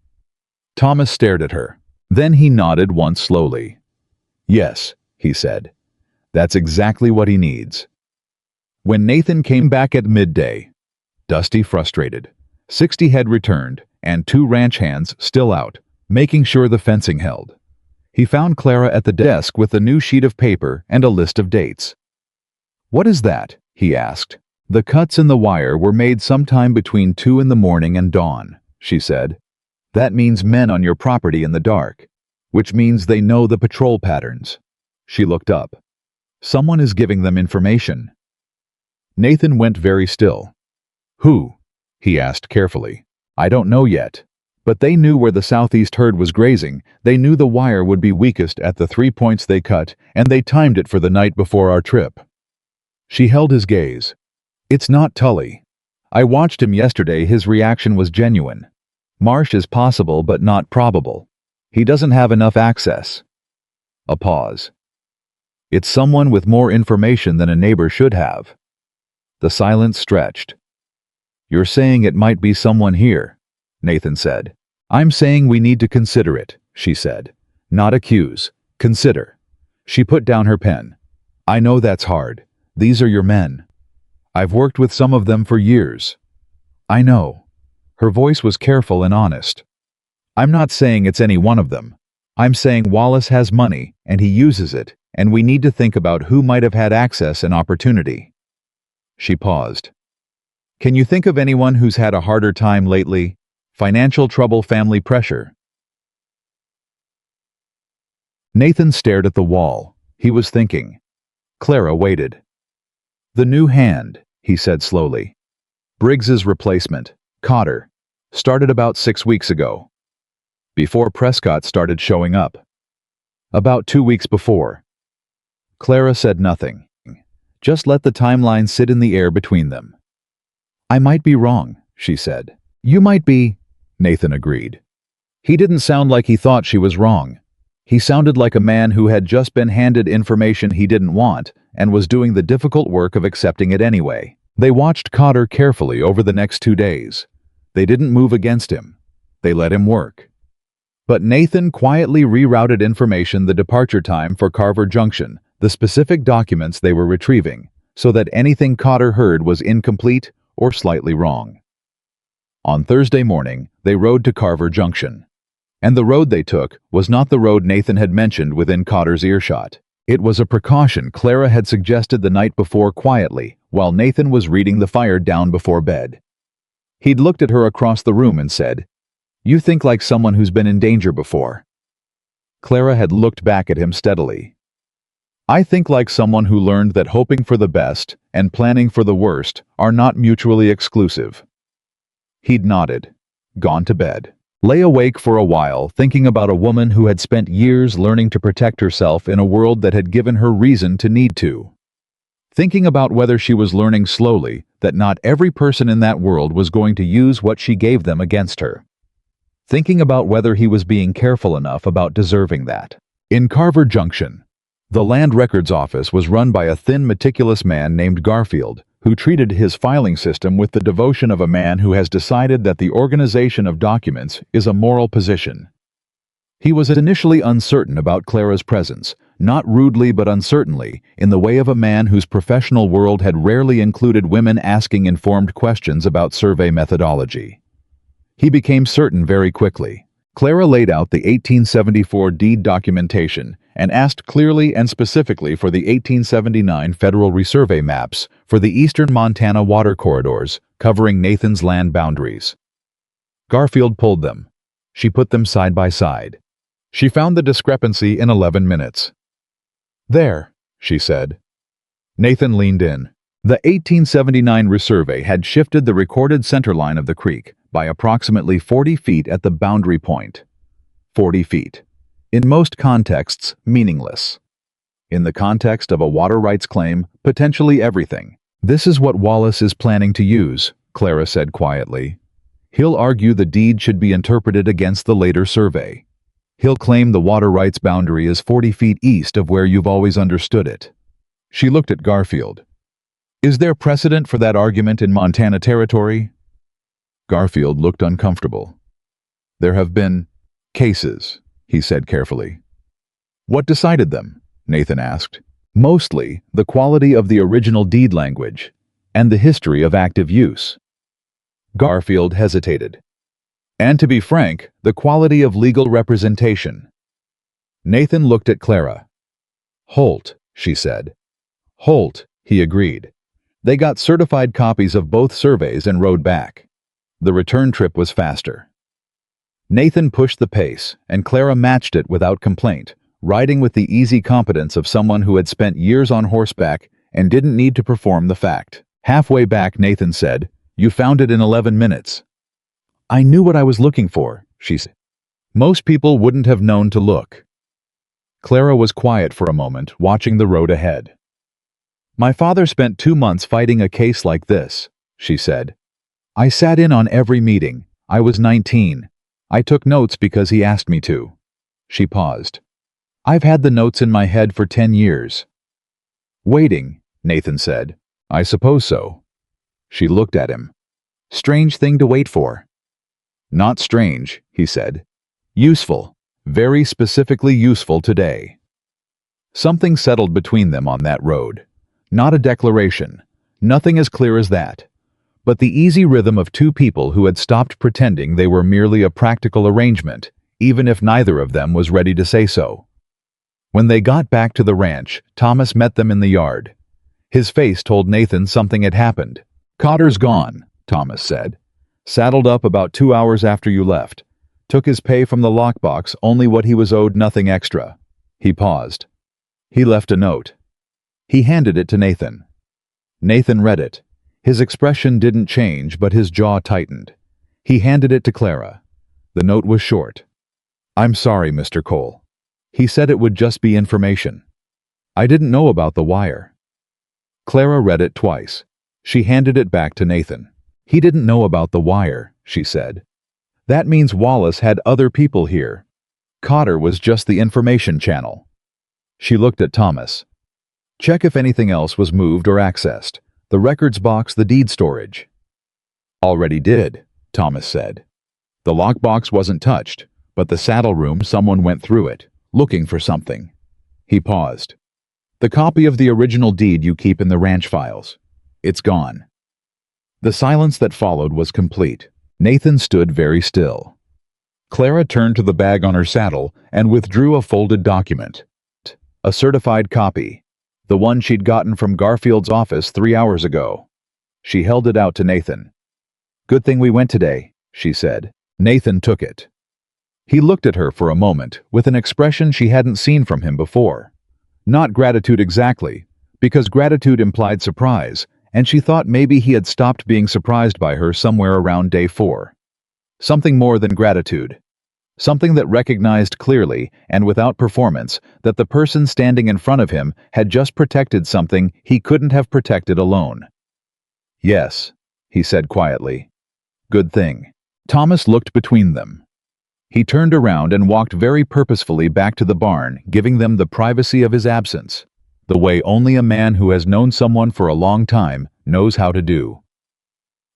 Thomas stared at her. Then he nodded once slowly. "Yes," he said. "That's exactly what he needs." When Nathan came back at midday, dusty, frustrated, 60 head returned, and 2 ranch hands still out, making sure the fencing held. He found Clara at the desk with a new sheet of paper and a list of dates. "What is that?" he asked. "The cuts in the wire were made sometime between 2 in the morning and dawn," she said. "That means men on your property in the dark, which means they know the patrol patterns." She looked up. "Someone is giving them information." Nathan went very still. "Who?" he asked carefully. "I don't know yet. But they knew where the southeast herd was grazing. They knew the wire would be weakest at the 3 points they cut, and they timed it for the night before our trip." She held his gaze. "It's not Tully. I watched him yesterday. His reaction was genuine. Marsh is possible but not probable. He doesn't have enough access." A pause. "It's someone with more information than a neighbor should have." The silence stretched. "You're saying it might be someone here," Nathan said. "I'm saying we need to consider it," she said. "Not accuse. Consider." She put down her pen. "I know that's hard. These are your men. I've worked with some of them for years. I know. Her voice was careful and honest. "I'm not saying it's any one of them. I'm saying Wallace has money, and he uses it, and we need to think about who might have had access and opportunity." She paused. "Can you think of anyone who's had a harder time lately? Financial trouble, family pressure?" Nathan stared at the wall. He was thinking. Clara waited. "The new hand," he said slowly. "Briggs's replacement, Cotter, started about 6 weeks ago. Before Prescott started showing up. About 2 weeks before." Clara said nothing. Just let the timeline sit in the air between them. "I might be wrong," she said. "You might be," Nathan agreed. He didn't sound like he thought she was wrong. He sounded like a man who had just been handed information he didn't want and was doing the difficult work of accepting it anyway. They watched Cotter carefully over the next 2 days. They didn't move against him. They let him work. But Nathan quietly rerouted information, the departure time for Carver Junction, the specific documents they were retrieving, so that anything Cotter heard was incomplete or slightly wrong. On Thursday morning, they rode to Carver Junction. And the road they took was not the road Nathan had mentioned within Cotter's earshot. It was a precaution Clara had suggested the night before quietly, while Nathan was reading the fire down before bed. He'd looked at her across the room and said, "You think like someone who's been in danger before." Clara had looked back at him steadily. "I think like someone who learned that hoping for the best and planning for the worst are not mutually exclusive." He'd nodded, gone to bed. Lay awake for a while, thinking about a woman who had spent years learning to protect herself in a world that had given her reason to need to. Thinking about whether she was learning slowly that not every person in that world was going to use what she gave them against her. Thinking about whether he was being careful enough about deserving that. In Carver Junction, the Land Records Office was run by a thin, meticulous man named Garfield, who treated his filing system with the devotion of a man who has decided that the organization of documents is a moral position. He was initially uncertain about Clara's presence, not rudely but uncertainly, in the way of a man whose professional world had rarely included women asking informed questions about survey methodology. He became certain very quickly. Clara laid out the 1874 deed documentation and asked clearly and specifically for the 1879 Federal Resurvey maps for the eastern Montana water corridors covering Nathan's land boundaries. Garfield pulled them. She put them side by side. She found the discrepancy in 11 minutes. "There," she said. Nathan leaned in. The 1879 resurvey had shifted the recorded centerline of the creek by approximately 40 feet at the boundary point. 40 feet. In most contexts, meaningless. In the context of a water rights claim, potentially everything. "This is what Wallace is planning to use," Clara said quietly. "He'll argue the deed should be interpreted against the later survey. He'll claim the water rights boundary is 40 feet east of where you've always understood it." She looked at Garfield. "Is there precedent for that argument in Montana territory?" Garfield looked uncomfortable. "There have been cases," he said carefully. "What decided them?" Nathan asked. "Mostly the quality of the original deed language and the history of active use." Garfield hesitated. "And to be frank, the quality of legal representation." Nathan looked at Clara. "Holt," she said. "Holt," he agreed. They got certified copies of both surveys and rode back. The return trip was faster. Nathan pushed the pace, and Clara matched it without complaint, riding with the easy competence of someone who had spent years on horseback and didn't need to perform the fact. Halfway back, Nathan said, "You found it in 11 minutes." "I knew what I was looking for," she said. "Most people wouldn't have known to look." Clara was quiet for a moment, watching the road ahead. "My father spent 2 months fighting a case like this," she said. "I sat in on every meeting. I was 19. I took notes because he asked me to." She paused. "I've had the notes in my head for 10 years. "Waiting," Nathan said. "I suppose so." She looked at him. "Strange thing to wait for." "Not strange," he said. "Useful. Very specifically useful today." Something settled between them on that road. Not a declaration. Nothing as clear as that. but the easy rhythm of two people who had stopped pretending they were merely a practical arrangement, even if neither of them was ready to say so. When they got back to the ranch, Thomas met them in the yard. His face told Nathan something had happened. "Cotter's gone," Thomas said. "Saddled up about 2 hours after you left. Took his pay from the lockbox, only what he was owed, nothing extra." He paused. "He left a note." He handed it to Nathan. Nathan read it. His expression didn't change, but his jaw tightened. He handed it to Clara. The note was short. "I'm sorry, Mr. Cole. He said it would just be information. I didn't know about the wire." Clara read it twice. She handed it back to Nathan. "He didn't know about the wire," she said. "That means Wallace had other people here. Cotter was just the information channel." She looked at Thomas. "Check if anything else was moved or accessed. The records box, the deed storage." "Already did," Thomas said. "The lockbox wasn't touched, but the saddle room, someone went through it, looking for something." He paused. "The copy of the original deed you keep in the ranch files. It's gone." The silence that followed was complete. Nathan stood very still. Clara turned to the bag on her saddle and withdrew a folded document. A certified copy. The one she'd gotten from Garfield's office 3 hours ago. She held it out to Nathan. "Good thing we went today," she said. Nathan took it. He looked at her for a moment with an expression she hadn't seen from him before. Not gratitude exactly, because gratitude implied surprise, and she thought maybe he had stopped being surprised by her somewhere around day 4. Something more than gratitude. Something that recognized clearly, and without performance, that the person standing in front of him had just protected something he couldn't have protected alone. "Yes," he said quietly. "Good thing." Thomas looked between them. He turned around and walked very purposefully back to the barn, giving them the privacy of his absence, the way only a man who has known someone for a long time knows how to do.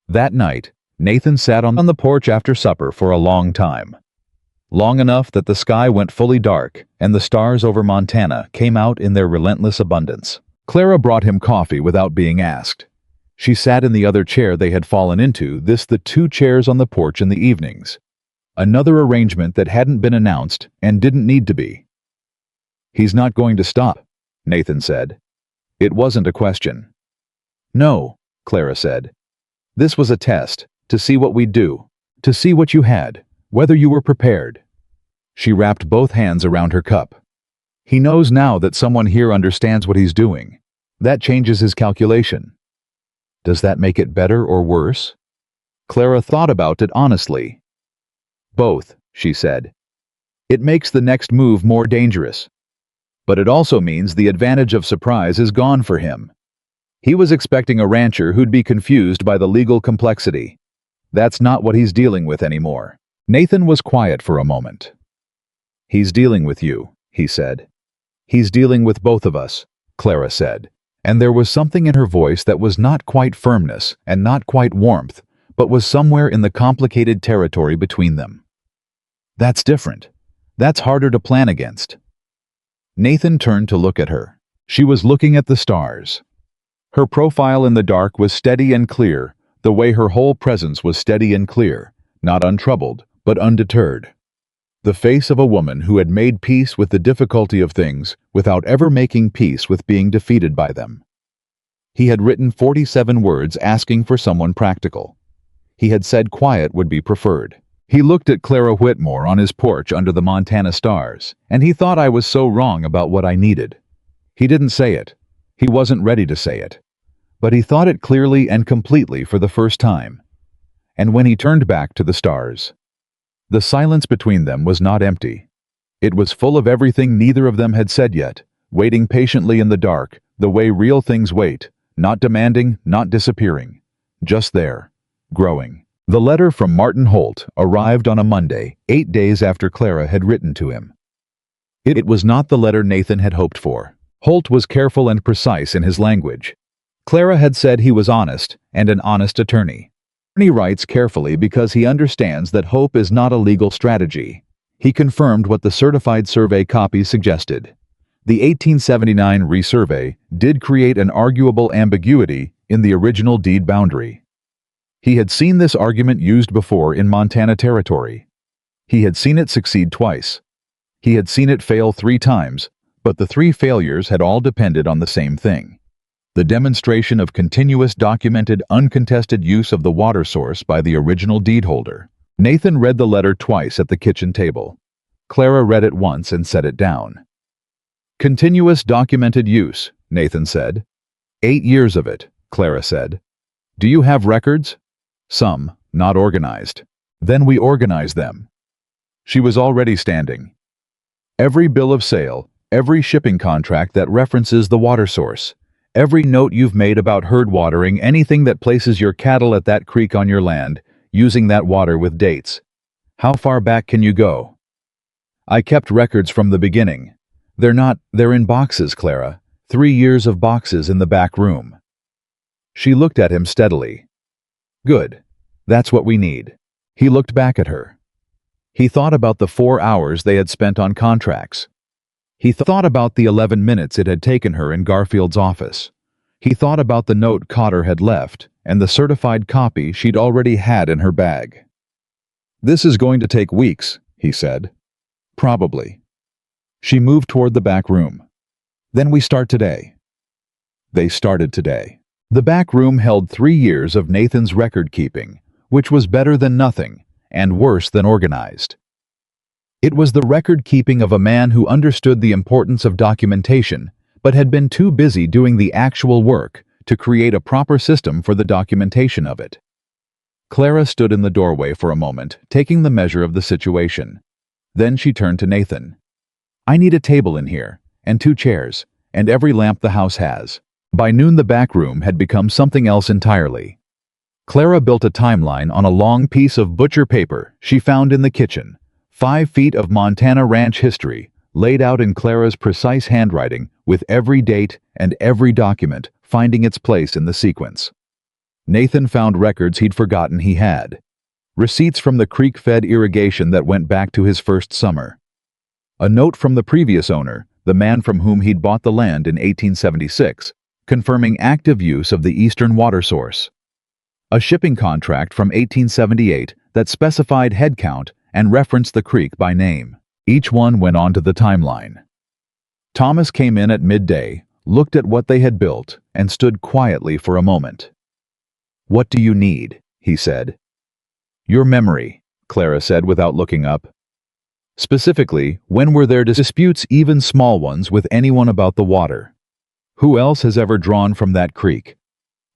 That night, Nathan sat on the porch after supper for a long time. Long enough that the sky went fully dark and the stars over Montana came out in their relentless abundance. Clara brought him coffee without being asked. She sat in the other chair they had fallen into, the 2 chairs on the porch in the evenings. Another arrangement that hadn't been announced and didn't need to be. "He's not going to stop," Nathan said. It wasn't a question. "No," Clara said. "This was a test, to see what we'd do, to see what you had, whether you were prepared." She wrapped both hands around her cup. "He knows now that someone here understands what he's doing. That changes his calculation." "Does that make it better or worse?" Clara thought about it honestly. "Both," she said. "It makes the next move more dangerous. But it also means the advantage of surprise is gone for him. He was expecting a rancher who'd be confused by the legal complexity. That's not what he's dealing with anymore." Nathan was quiet for a moment. "He's dealing with you," he said. "He's dealing with both of us," Clara said, and there was something in her voice that was not quite firmness and not quite warmth, but was somewhere in the complicated territory between them. "That's different. That's harder to plan against." Nathan turned to look at her. She was looking at the stars. Her profile in the dark was steady and clear, the way her whole presence was steady and clear, not untroubled, but undeterred. The face of a woman who had made peace with the difficulty of things without ever making peace with being defeated by them. He had written 47 words asking for someone practical. He had said quiet would be preferred. He looked at Clara Whitmore on his porch under the Montana stars, and he thought I was so wrong about what I needed. He didn't say it. He wasn't ready to say it. But he thought it clearly and completely for the first time. And when he turned back to the stars, the silence between them was not empty. It was full of everything neither of them had said yet, waiting patiently in the dark, the way real things wait, not demanding, not disappearing. Just there, growing. The letter from Martin Holt arrived on a Monday, 8 days after Clara had written to him. It was not the letter Nathan had hoped for. Holt was careful and precise in his language. Clara had said he was honest and an honest attorney. He writes carefully because he understands that hope is not a legal strategy. He confirmed what the certified survey copy suggested. The 1879 resurvey did create an arguable ambiguity in the original deed boundary. He had seen this argument used before in Montana territory. He had seen it succeed twice. He had seen it fail 3 times, but the 3 failures had all depended on the same thing: the demonstration of continuous documented uncontested use of the water source by the original deed holder. Nathan read the letter twice at the kitchen table. Clara read it once and set it down. Continuous documented use, Nathan said. 8 years of it, Clara said. Do you have records? Some, not organized. Then we organize them. She was already standing. Every bill of sale, every shipping contract that references the water source, every note you've made about herd watering, anything that places your cattle at that creek on your land, using that water with dates. How far back can you go? I kept records from the beginning. They're in boxes, Clara. 3 years of boxes in the back room. She looked at him steadily. Good. That's what we need. He looked back at her. He thought about the 4 hours they had spent on contracts. He thought about the 11 minutes it had taken her in Garfield's office. He thought about the note Cotter had left and the certified copy she'd already had in her bag. This is going to take weeks, he said. Probably. She moved toward the back room. Then we start today. They started today. The back room held 3 years of Nathan's record keeping, which was better than nothing and worse than organized. It was the record keeping of a man who understood the importance of documentation, but had been too busy doing the actual work to create a proper system for the documentation of it. Clara stood in the doorway for a moment, taking the measure of the situation. Then she turned to Nathan. I need a table in here, and 2 chairs, and every lamp the house has. By noon the back room had become something else entirely. Clara built a timeline on a long piece of butcher paper she found in the kitchen, 5 feet of Montana ranch history, laid out in Clara's precise handwriting with every date and every document finding its place in the sequence. Nathan found records he'd forgotten he had. Receipts from the creek-fed irrigation that went back to his first summer. A note from the previous owner, the man from whom he'd bought the land in 1876, confirming active use of the eastern water source. A shipping contract from 1878 that specified head count and referenced the creek by name. Each one went onto the timeline. Thomas came in at midday, looked at what they had built, and stood quietly for a moment. What do you need? He said. Your memory, Clara said without looking up. Specifically, when were there disputes, even small ones, with anyone about the water? Who else has ever drawn from that creek?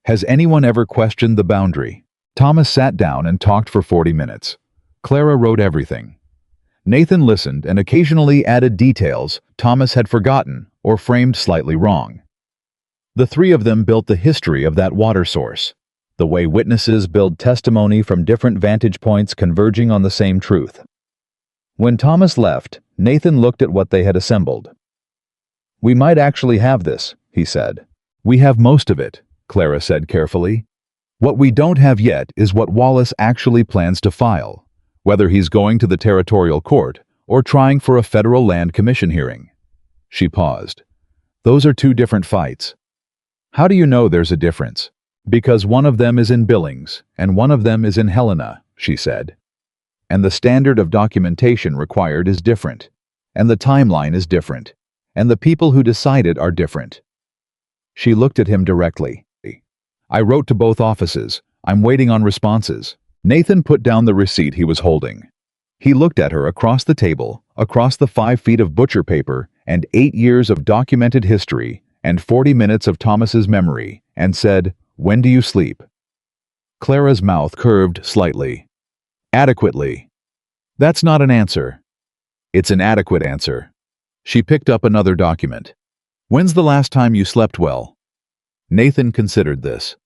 Has anyone ever questioned the boundary? Thomas sat down and talked for 40 minutes. Clara wrote everything. Nathan listened and occasionally added details Thomas had forgotten or framed slightly wrong. The 3 of them built the history of that water source, the way witnesses build testimony from different vantage points converging on the same truth. When Thomas left, Nathan looked at what they had assembled. We might actually have this, he said. We have most of it, Clara said carefully. What we don't have yet is what Wallace actually plans to file, whether he's going to the territorial court or trying for a federal land commission hearing. She paused. Those are 2 different fights. How do you know there's a difference? Because one of them is in Billings and one of them is in Helena, she said. And the standard of documentation required is different, and the timeline is different, and the people who decide it are different. She looked at him directly. I wrote to both offices. I'm waiting on responses. Nathan put down the receipt he was holding. He looked at her across the table, across the 5 feet of butcher paper and 8 years of documented history and 40 minutes of Thomas's memory, and said, When do you sleep? Clara's mouth curved slightly. Adequately. That's not an answer. It's an adequate answer. She picked up another document. When's the last time you slept well? Nathan considered this.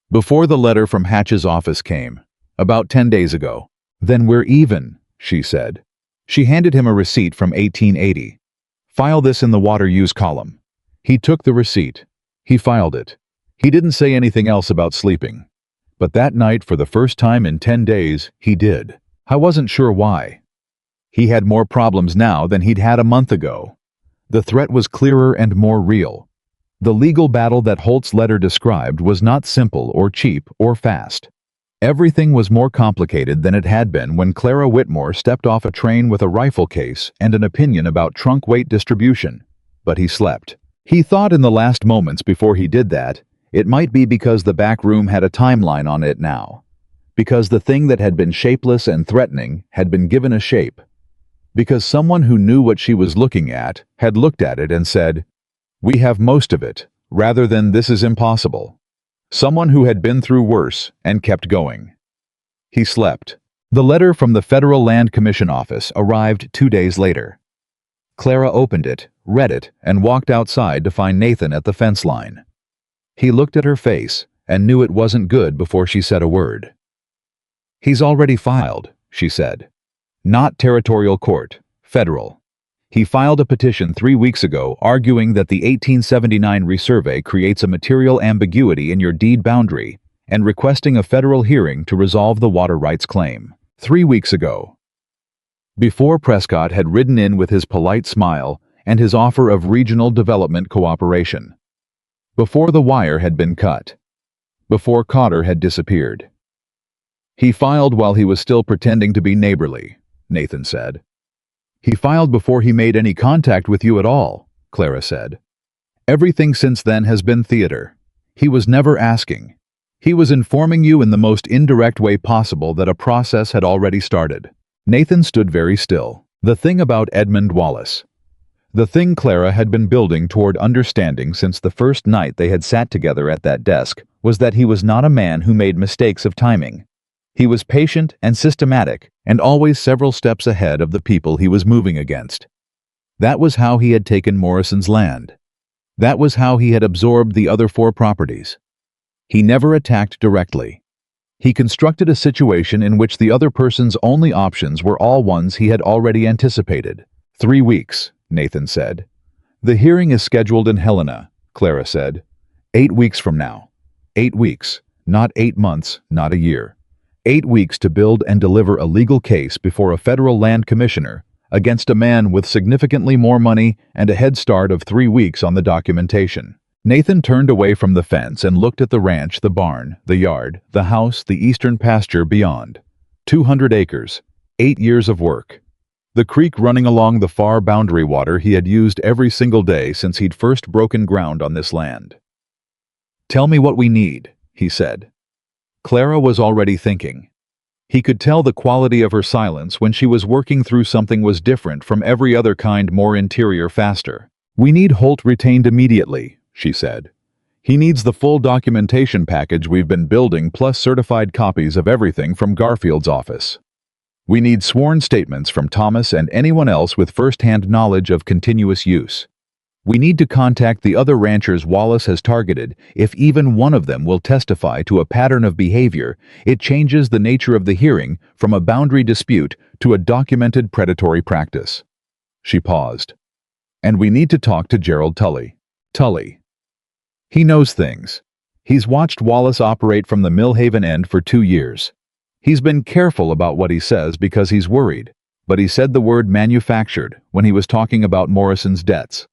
Before the letter from Hatch's office came. About 10 days ago. Then we're even, she said. She handed him a receipt from 1880. File this in the water use column. He took the receipt. He filed it. He didn't say anything else about sleeping. But that night, for the first time in 10 days, he did. I wasn't sure why. He had more problems now than he'd had a month ago. The threat was clearer and more real. The legal battle that Holt's letter described was not simple or cheap or fast. Everything was more complicated than it had been when Clara Whitmore stepped off a train with a rifle case and an opinion about trunk weight distribution. But he slept. He thought in the last moments before he did that, it might be because the back room had a timeline on it now. Because the thing that had been shapeless and threatening had been given a shape. Because someone who knew what she was looking at had looked at it and said, "We have most of it," rather than "This is impossible." Someone who had been through worse and kept going. He slept. The letter from the Federal Land Commission office arrived 2 days later. Clara opened it, read it, and walked outside to find Nathan at the fence line. He looked at her face and knew it wasn't good before she said a word. "He's already filed," she said. "Not territorial court, federal. He filed a petition 3 weeks ago arguing that the 1879 resurvey creates a material ambiguity in your deed boundary and requesting a federal hearing to resolve the water rights claim. 3 weeks ago." Before Prescott had ridden in with his polite smile and his offer of regional development cooperation. Before the wire had been cut. Before Cotter had disappeared. "He filed while he was still pretending to be neighborly," Nathan said. "He filed before he made any contact with you at all," Clara said. "Everything since then has been theater. He was never asking. He was informing you in the most indirect way possible that a process had already started." Nathan stood very still. The thing about Edmund Wallace. The thing Clara had been building toward understanding since the first night they had sat together at that desk was that he was not a man who made mistakes of timing. He was patient and systematic, and always several steps ahead of the people he was moving against. That was how he had taken Morrison's land. That was how he had absorbed the other 4 properties. He never attacked directly. He constructed a situation in which the other person's only options were all ones he had already anticipated. 3 weeks, Nathan said. "The hearing is scheduled in Helena," Clara said. 8 weeks from now. 8 weeks, not 8 months, not a year. 8 weeks to build and deliver a legal case before a federal land commissioner against a man with significantly more money and a head start of 3 weeks on the documentation. Nathan turned away from the fence and looked at the ranch, the barn, the yard, the house, the eastern pasture beyond. 200 acres, 8 years of work. The creek running along the far boundary water he had used every single day since he'd first broken ground on this land. "Tell me what we need," he said. Clara was already thinking. He could tell the quality of her silence when she was working through something was different from every other kind, more interior, faster. "We need Holt retained immediately," she said. "He needs the full documentation package we've been building plus certified copies of everything from Garfield's office. We need sworn statements from Thomas and anyone else with first-hand knowledge of continuous use. We need to contact the other ranchers Wallace has targeted. If even one of them will testify to a pattern of behavior, it changes the nature of the hearing from a boundary dispute to a documented predatory practice." She paused. "And we need to talk to Gerald Tully." "Tully. He knows things. He's watched Wallace operate from the Millhaven end for 2 years. He's been careful about what he says because he's worried, but he said the word manufactured when he was talking about Morrison's debts.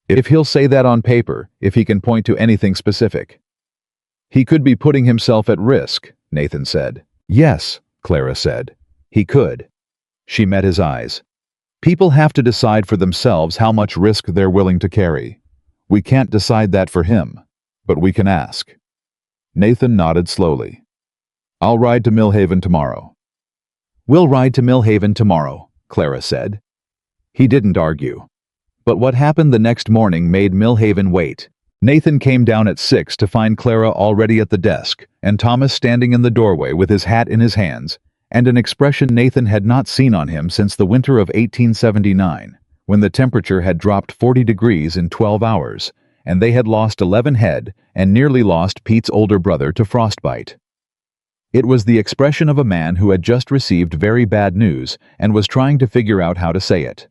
If he'll say that on paper, if he can point to anything specific." "He could be putting himself at risk," Nathan said. "Yes," Clara said. "He could." She met his eyes. "People have to decide for themselves how much risk they're willing to carry. We can't decide that for him, but we can ask." Nathan nodded slowly. "I'll ride to Millhaven tomorrow." "We'll ride to Millhaven tomorrow," Clara said. He didn't argue. But what happened the next morning made Millhaven wait. Nathan came down at 6 to find Clara already at the desk, and Thomas standing in the doorway with his hat in his hands, and an expression Nathan had not seen on him since the winter of 1879, when the temperature had dropped 40 degrees in 12 hours, and they had lost 11 head and nearly lost Pete's older brother to frostbite. It was the expression of a man who had just received very bad news and was trying to figure out how to say it.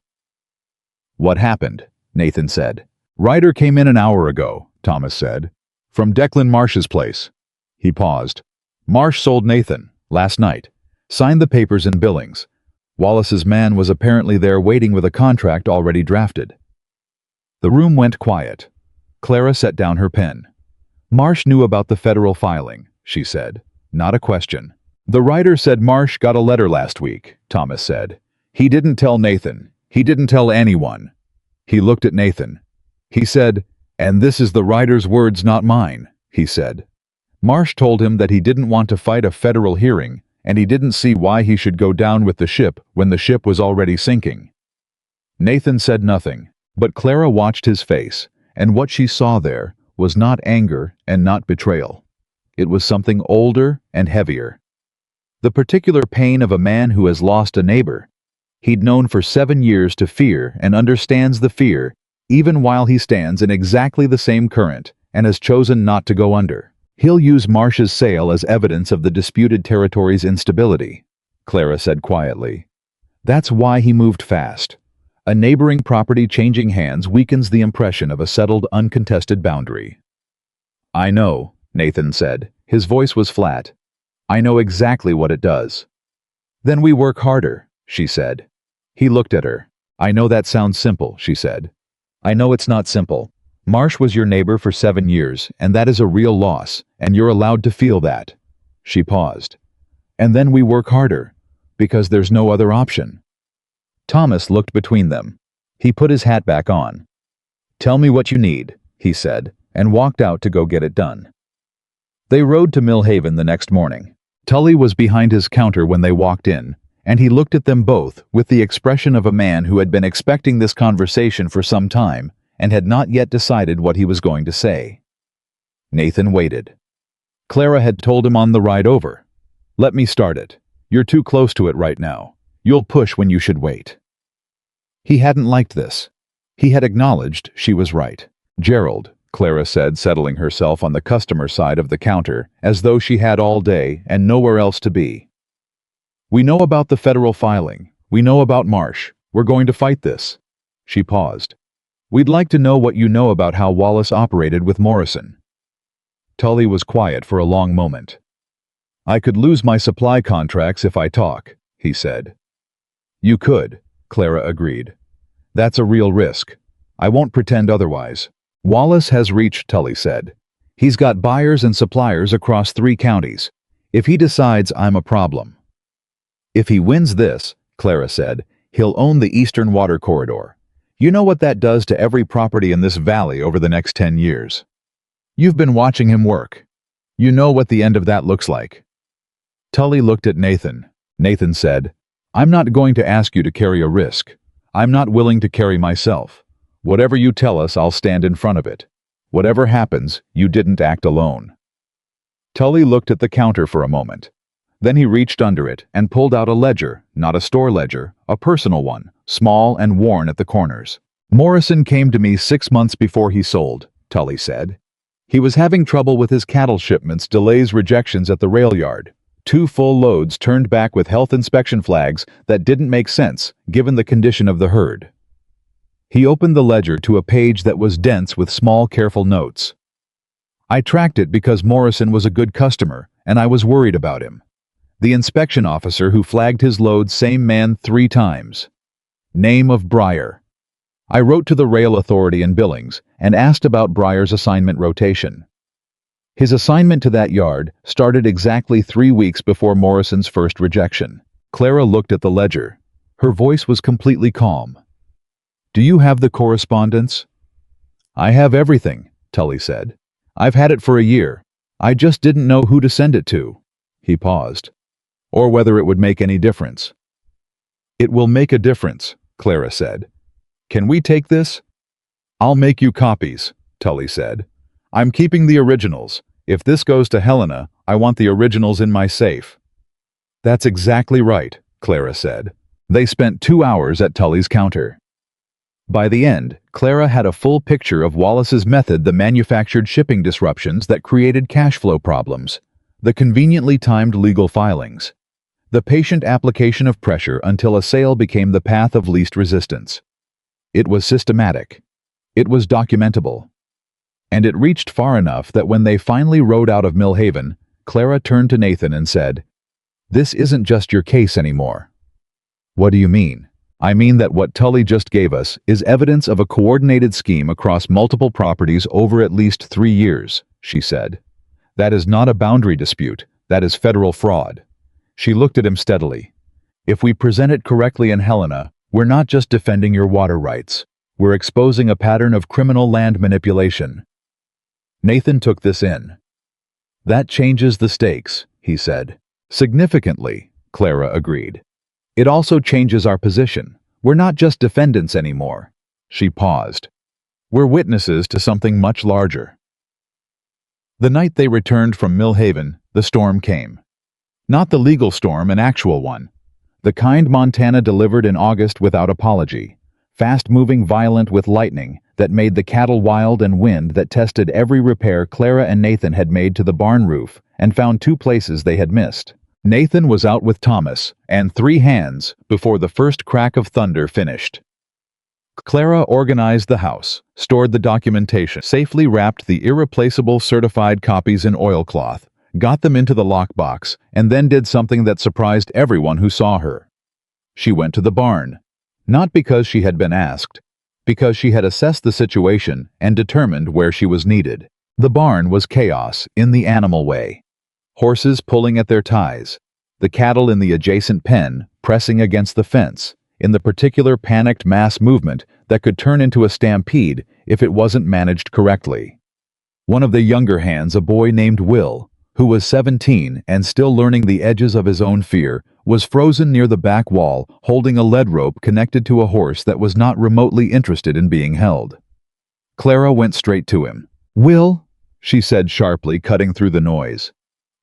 "What happened?" Nathan said. "Ryder came in an hour ago," Thomas said. "From Declan Marsh's place." He paused. "Marsh sold Nathan, last night. Signed the papers in Billings. Wallace's man was apparently there waiting with a contract already drafted." The room went quiet. Clara set down her pen. "Marsh knew about the federal filing," she said. not a question. The writer said Marsh got a letter last week, Thomas said. He didn't tell Nathan. He didn't tell anyone. He looked at Nathan. He said, "And this is the writer's words, not mine," he said. Marsh told him that he didn't want to fight a federal hearing, and he didn't see why he should go down with the ship when the ship was already sinking. Nathan said nothing, but Clara watched his face, and what she saw there was not anger and not betrayal. It was something older and heavier. The particular pain of a man who has lost a neighbor. He'd known for 7 years to fear and understands the fear, even while he stands in exactly the same current and has chosen not to go under. He'll use Marsh's sail as evidence of the disputed territory's instability, Clara said quietly. That's why he moved fast. A neighboring property changing hands weakens the impression of a settled, uncontested boundary. I know, Nathan said. His voice was flat. I know exactly what it does. Then we work harder, she said. He looked at her. I know that sounds simple, she said. I know it's not simple. Marsh was your neighbor for 7 years, and that is a real loss, and you're allowed to feel that. She paused. And then we work harder, because there's no other option. Thomas looked between them. He put his hat back on. Tell me what you need, he said, and walked out to go get it done. They rode to Millhaven the next morning. Tully was behind his counter when they walked in, and he looked at them both with the expression of a man who had been expecting this conversation for some time and had not yet decided what he was going to say. Nathan waited. Clara had told him on the ride over, "Let me start it. You're too close to it right now. You'll push when you should wait." He hadn't liked this. He had acknowledged she was right. "Gerald," Clara said, settling herself on the customer side of the counter, as though she had all day and nowhere else to be. "We know about the federal filing. We know about Marsh. We're going to fight this." She paused. "We'd like to know what you know about how Wallace operated with Morrison." Tully was quiet for a long moment. "I could lose my supply contracts if I talk," he said. "You could," Clara agreed. "That's a real risk. I won't pretend otherwise." "Wallace has reached," Tully said. "He's got buyers and suppliers across 3 counties. If he decides I'm a problem." "If he wins this," Clara said, "he'll own the Eastern Water Corridor. You know what that does to every property in this valley over the next 10 years. You've been watching him work. You know what the end of that looks like." Tully looked at Nathan. Nathan said, "I'm not going to ask you to carry a risk. I'm not willing to carry myself. Whatever you tell us, I'll stand in front of it. Whatever happens, you didn't act alone." Tully looked at the counter for a moment. Then he reached under it and pulled out a ledger, not a store ledger, a personal one, small and worn at the corners. "Morrison came to me 6 months before he sold," Tully said. "He was having trouble with his cattle shipments, delays, rejections at the rail yard. 2 full loads turned back with health inspection flags that didn't make sense, given the condition of the herd." He opened the ledger to a page that was dense with small, careful notes. "I tracked it because Morrison was a good customer, and I was worried about him. The inspection officer who flagged his load, same man 3 times. Name of Breyer. I wrote to the rail authority in Billings and asked about Breyer's assignment rotation. His assignment to that yard started exactly 3 weeks before Morrison's first rejection." Clara looked at the ledger. Her voice was completely calm. "Do you have the correspondence?" "I have everything," Tully said. "I've had it for a year. I just didn't know who to send it to." He paused. "Or whether it would make any difference." "It will make a difference," Clara said. "Can we take this?" "I'll make you copies," Tully said. "I'm keeping the originals. If this goes to Helena, I want the originals in my safe." "That's exactly right," Clara said. They spent 2 hours at Tully's counter. By the end, Clara had a full picture of Wallace's method that manufactured shipping disruptions that created cash flow problems, the conveniently timed legal filings, the patient application of pressure until a sale became the path of least resistance. It was systematic. It was documentable. And it reached far enough that when they finally rode out of Millhaven, Clara turned to Nathan and said, "This isn't just your case anymore." "What do you mean?" "I mean that what Tully just gave us is evidence of a coordinated scheme across multiple properties over at least 3 years," she said. "That is not a boundary dispute. That is federal fraud. She looked at him steadily. If we present it correctly in Helena, we're not just defending your water rights. We're exposing a pattern of criminal land manipulation. Nathan took this in. That changes the stakes, he said. Significantly, Clara agreed. It also changes our position. We're not just defendants anymore. She paused. We're witnesses to something much larger. The night they returned from Mill Haven, the storm came. Not the legal storm, an actual one. The kind Montana delivered in August without apology. Fast-moving, violent with lightning that made the cattle wild, and wind that tested every repair Clara and Nathan had made to the barn roof and found two places they had missed. Nathan was out with Thomas and 3 hands before the first crack of thunder finished. Clara organized the house, stored the documentation, safely wrapped the irreplaceable certified copies in oilcloth, got them into the lockbox, and then did something that surprised everyone who saw her. She went to the barn. Not because she had been asked, because she had assessed the situation and determined where she was needed. The barn was chaos in the animal way. Horses pulling at their ties, the cattle in the adjacent pen pressing against the fence, in the particular panicked mass movement that could turn into a stampede if it wasn't managed correctly. One of the younger hands, a boy named Will, who was 17 and still learning the edges of his own fear, was frozen near the back wall, holding a lead rope connected to a horse that was not remotely interested in being held. Clara went straight to him. "Will?" she said sharply, cutting through the noise.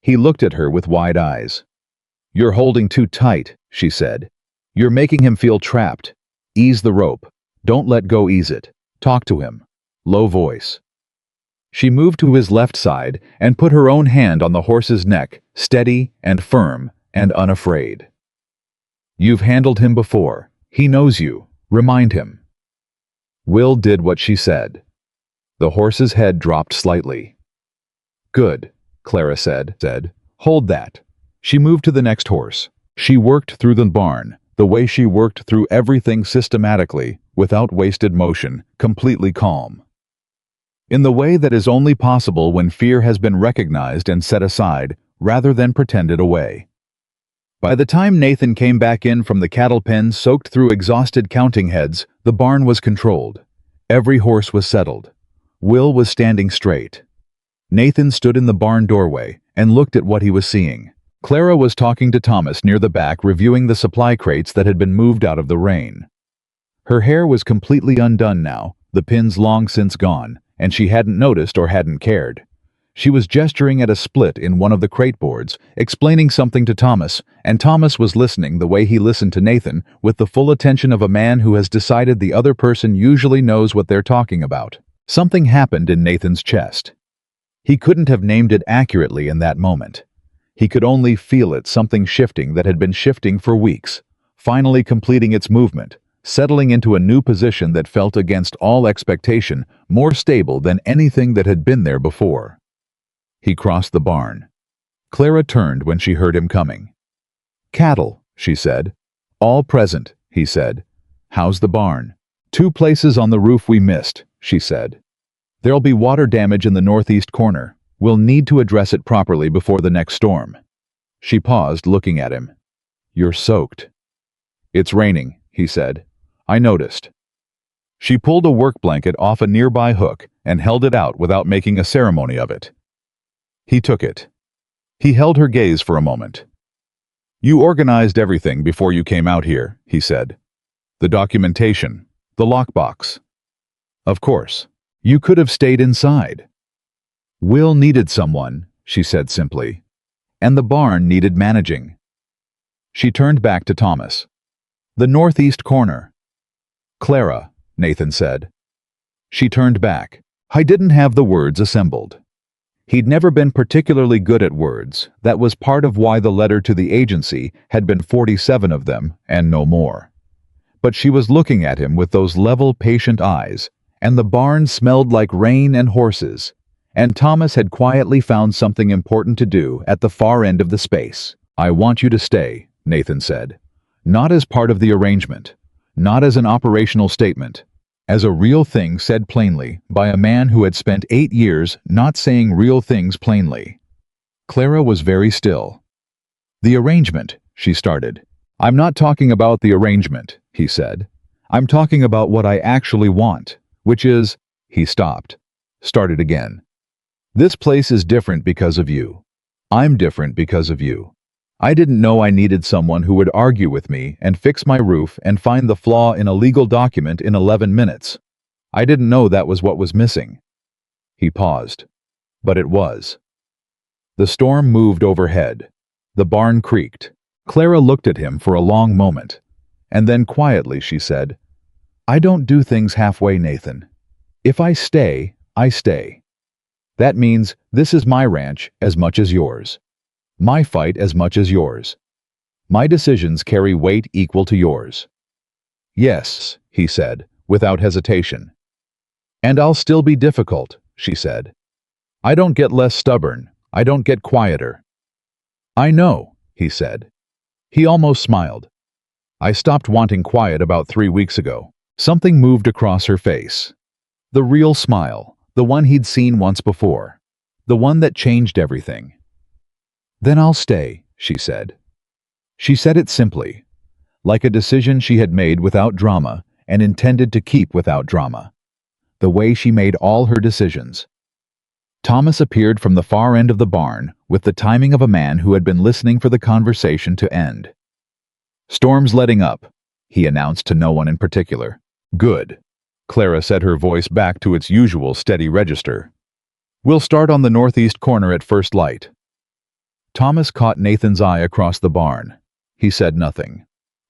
He looked at her with wide eyes. "You're holding too tight," she said. "You're making him feel trapped. Ease the rope. Don't let go, ease it. Talk to him." Low voice. She moved to his left side and put her own hand on the horse's neck, steady and firm and unafraid. "You've handled him before. He knows you. Remind him." Will did what she said. The horse's head dropped slightly. "Good," Clara said. "Hold that." She moved to the next horse. She worked through the barn, the way she worked through everything systematically, without wasted motion, completely calm. In the way that is only possible when fear has been recognized and set aside, rather than pretended away. By the time Nathan came back in from the cattle pen soaked through exhausted counting heads, the barn was controlled. Every horse was settled. Will was standing straight. Nathan stood in the barn doorway and looked at what he was seeing. Clara was talking to Thomas near the back, reviewing the supply crates that had been moved out of the rain. Her hair was completely undone now, the pins long since gone, and she hadn't noticed or hadn't cared. She was gesturing at a split in one of the crate boards, explaining something to Thomas, and Thomas was listening the way he listened to Nathan, with the full attention of a man who has decided the other person usually knows what they're talking about. Something happened in Nathan's chest. He couldn't have named it accurately in that moment. He could only feel it, something shifting that had been shifting for weeks, finally completing its movement, settling into a new position that felt against all expectation, more stable than anything that had been there before. He crossed the barn. Clara turned when she heard him coming. "Cattle," she said. "All present," he said. "How's the barn?" "2 places on the roof we missed," she said. "There'll be water damage in the northeast corner. We'll need to address it properly before the next storm." She paused, looking at him. "You're soaked." "It's raining," he said. "I noticed." She pulled a work blanket off a nearby hook and held it out without making a ceremony of it. He took it. He held her gaze for a moment. "You organized everything before you came out here," he said. "The documentation, the lockbox." "Of course. You could have stayed inside." "Will needed someone," she said simply. "And the barn needed managing." She turned back to Thomas. "The northeast corner." "Clara," Nathan said. She turned back. I didn't have the words assembled. He'd never been particularly good at words. That was part of why the letter to the agency had been 47 of them, and no more. But she was looking at him with those level, patient eyes, and the barn smelled like rain and horses, and Thomas had quietly found something important to do at the far end of the space. "I want you to stay," Nathan said. "Not as part of the arrangement, not as an operational statement, as a real thing said plainly by a man who had spent 8 years not saying real things plainly." Clara was very still. "The arrangement," she started. "I'm not talking about the arrangement," he said. "I'm talking about what I actually want, which is—" He stopped. Started again. "This place is different because of you. I'm different because of you. I didn't know I needed someone who would argue with me and fix my roof and find the flaw in a legal document in 11 minutes. I didn't know that was what was missing." He paused. But it was. The storm moved overhead. The barn creaked. Clara looked at him for a long moment, and then quietly she said, "I don't do things halfway, Nathan. If I stay, I stay. That means this is my ranch as much as yours. My fight as much as yours. My decisions carry weight equal to yours." "Yes," he said, without hesitation. "And I'll still be difficult," she said. "I don't get less stubborn. I don't get quieter." "I know," he said. He almost smiled. "I stopped wanting quiet about 3 weeks ago." Something moved across her face. The real smile, the one he'd seen once before. The one that changed everything. "Then I'll stay," she said. She said it simply, like a decision she had made without drama and intended to keep without drama. The way she made all her decisions. Thomas appeared from the far end of the barn with the timing of a man who had been listening for the conversation to end. "Storm's letting up," he announced to no one in particular. "Good." Clara set her voice back to its usual steady register. "We'll start on the northeast corner at first light." Thomas caught Nathan's eye across the barn. He said nothing.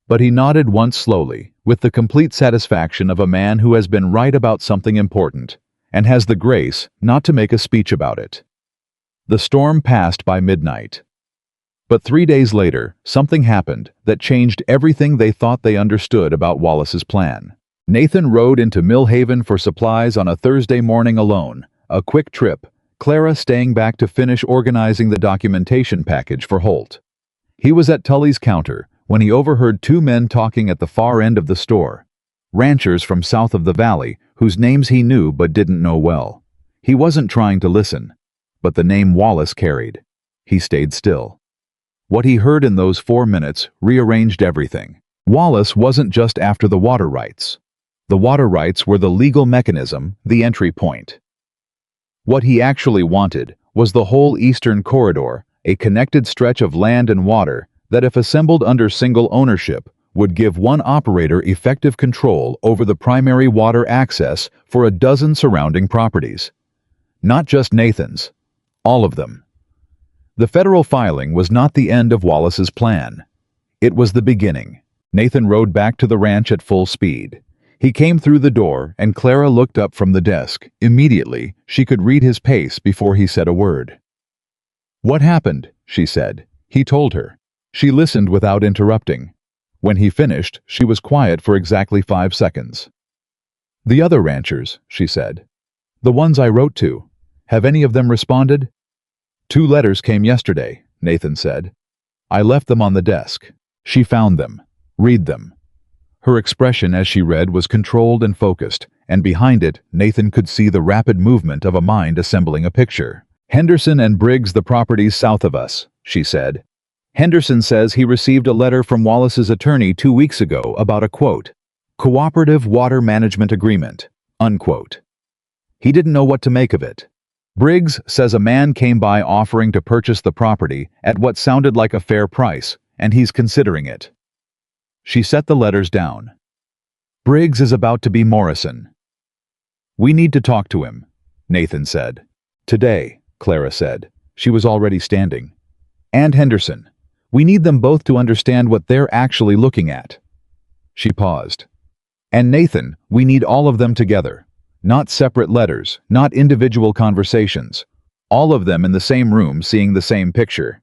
But he nodded once slowly, with the complete satisfaction of a man who has been right about something important, and has the grace not to make a speech about it. The storm passed by midnight. But 3 days later, something happened that changed everything they thought they understood about Wallace's plan. Nathan rode into Millhaven for supplies on a Thursday morning alone, a quick trip, Clara staying back to finish organizing the documentation package for Holt. He was at Tully's counter when he overheard 2 men talking at the far end of the store. Ranchers from south of the valley, whose names he knew but didn't know well. He wasn't trying to listen, but the name Wallace carried. He stayed still. What he heard in those 4 minutes rearranged everything. Wallace wasn't just after the water rights. The water rights were the legal mechanism, the entry point. What he actually wanted was the whole eastern corridor, a connected stretch of land and water that, if assembled under single ownership, would give one operator effective control over the primary water access for a dozen surrounding properties. Not just Nathan's, all of them. The federal filing was not the end of Wallace's plan. It was the beginning. Nathan rode back to the ranch at full speed. He came through the door, and Clara looked up from the desk. Immediately, she could read his pace before he said a word. "What happened?" she said. He told her. She listened without interrupting. When he finished, she was quiet for exactly 5 seconds. "The other ranchers," she said. "The ones I wrote to. Have any of them responded?" "2 letters came yesterday," Nathan said. "I left them on the desk." She found them. Read them. Her expression as she read was controlled and focused, and behind it, Nathan could see the rapid movement of a mind assembling a picture. "Henderson and Briggs, the properties south of us," she said. "Henderson says he received a letter from Wallace's attorney 2 weeks ago about a, quote, cooperative water management agreement, unquote. He didn't know what to make of it. Briggs says a man came by offering to purchase the property at what sounded like a fair price, and he's considering it." She set the letters down. "Briggs is about to be Morrison." "We need to talk to him," Nathan said. "Today," Clara said. She was already standing. "And Henderson. We need them both to understand what they're actually looking at." She paused. "And Nathan, we need all of them together. Not separate letters, not individual conversations. All of them in the same room seeing the same picture."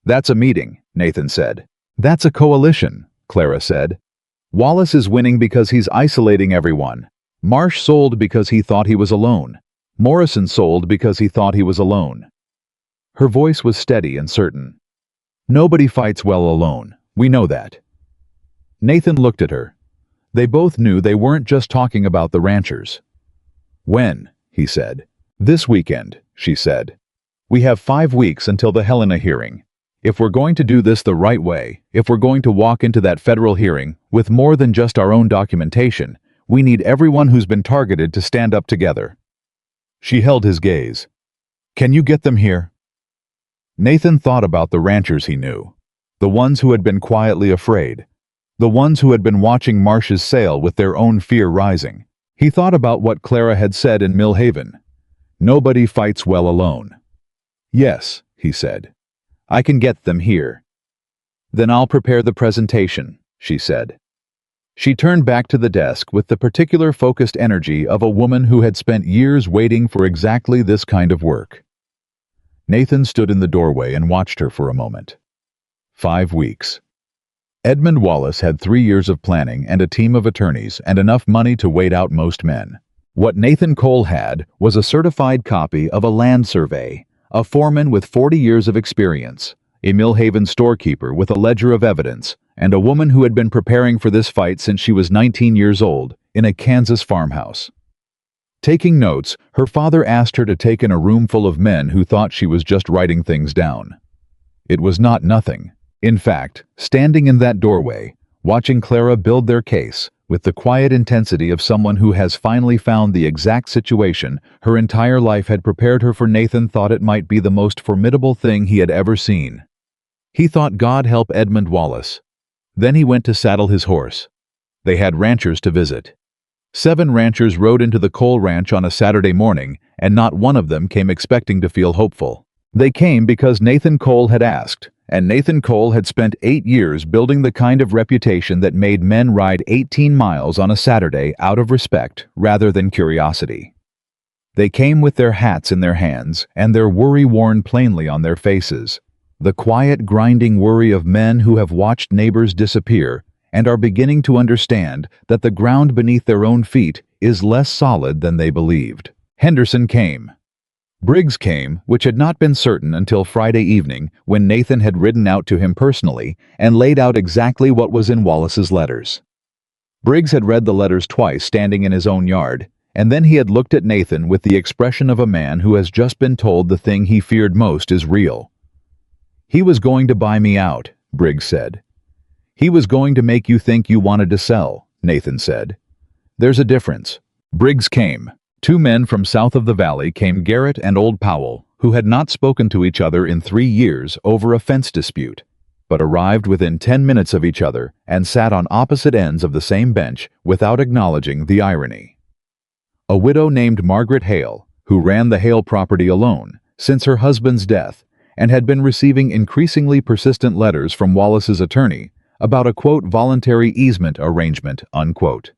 "That's a meeting," Nathan said. "That's a coalition," Clara said. "Wallace is winning because he's isolating everyone. Marsh sold because he thought he was alone. Morrison sold because he thought he was alone." Her voice was steady and certain. "Nobody fights well alone. We know that." Nathan looked at her. They both knew they weren't just talking about the ranchers. "When?" he said. "This weekend," she said. We have 5 weeks until the Helena hearing. If we're going to do this the right way, if we're going to walk into that federal hearing with more than just our own documentation, we need everyone who's been targeted to stand up together." She held his gaze. "Can you get them here?" Nathan thought about the ranchers he knew, the ones who had been quietly afraid, the ones who had been watching Marsh's sale with their own fear rising. He thought about what Clara had said in Mill Haven. "Nobody fights well alone." "Yes," he said. "I can get them here." "Then I'll prepare the presentation," she said. She turned back to the desk with the particular focused energy of a woman who had spent years waiting for exactly this kind of work. Nathan stood in the doorway and watched her for a moment. 5 weeks. Edmund Wallace had 3 years of planning and a team of attorneys and enough money to wait out most men. What Nathan Cole had was a certified copy of a land survey, a foreman with 40 years of experience, a Mill Haven storekeeper with a ledger of evidence, and a woman who had been preparing for this fight since she was 19 years old, in a Kansas farmhouse. Taking notes, her father asked her to take in a room full of men who thought she was just writing things down. It was not nothing. In fact, standing in that doorway, watching Clara build their case, with the quiet intensity of someone who has finally found the exact situation her entire life had prepared her for, Nathan thought it might be the most formidable thing he had ever seen. He thought, God help Edmund Wallace. Then he went to saddle his horse. They had ranchers to visit. 7 ranchers rode into the Cole Ranch on a Saturday morning, and not one of them came expecting to feel hopeful. They came because Nathan Cole had asked, and Nathan Cole had spent 8 years building the kind of reputation that made men ride 18 miles on a Saturday out of respect rather than curiosity. They came with their hats in their hands and their worry worn plainly on their faces, the quiet, grinding worry of men who have watched neighbors disappear and are beginning to understand that the ground beneath their own feet is less solid than they believed. Henderson came. Briggs came, which had not been certain until Friday evening when Nathan had ridden out to him personally and laid out exactly what was in Wallace's letters. Briggs had read the letters twice standing in his own yard, and then he had looked at Nathan with the expression of a man who has just been told the thing he feared most is real. "He was going to buy me out," Briggs said. "He was going to make you think you wanted to sell," Nathan said. "There's a difference." Briggs came. 2 men from south of the valley came, Garrett and Old Powell, who had not spoken to each other in 3 years over a fence dispute, but arrived within 10 minutes of each other and sat on opposite ends of the same bench without acknowledging the irony. A widow named Margaret Hale, who ran the Hale property alone since her husband's death and had been receiving increasingly persistent letters from Wallace's attorney about a, quote, voluntary easement arrangement, unquote.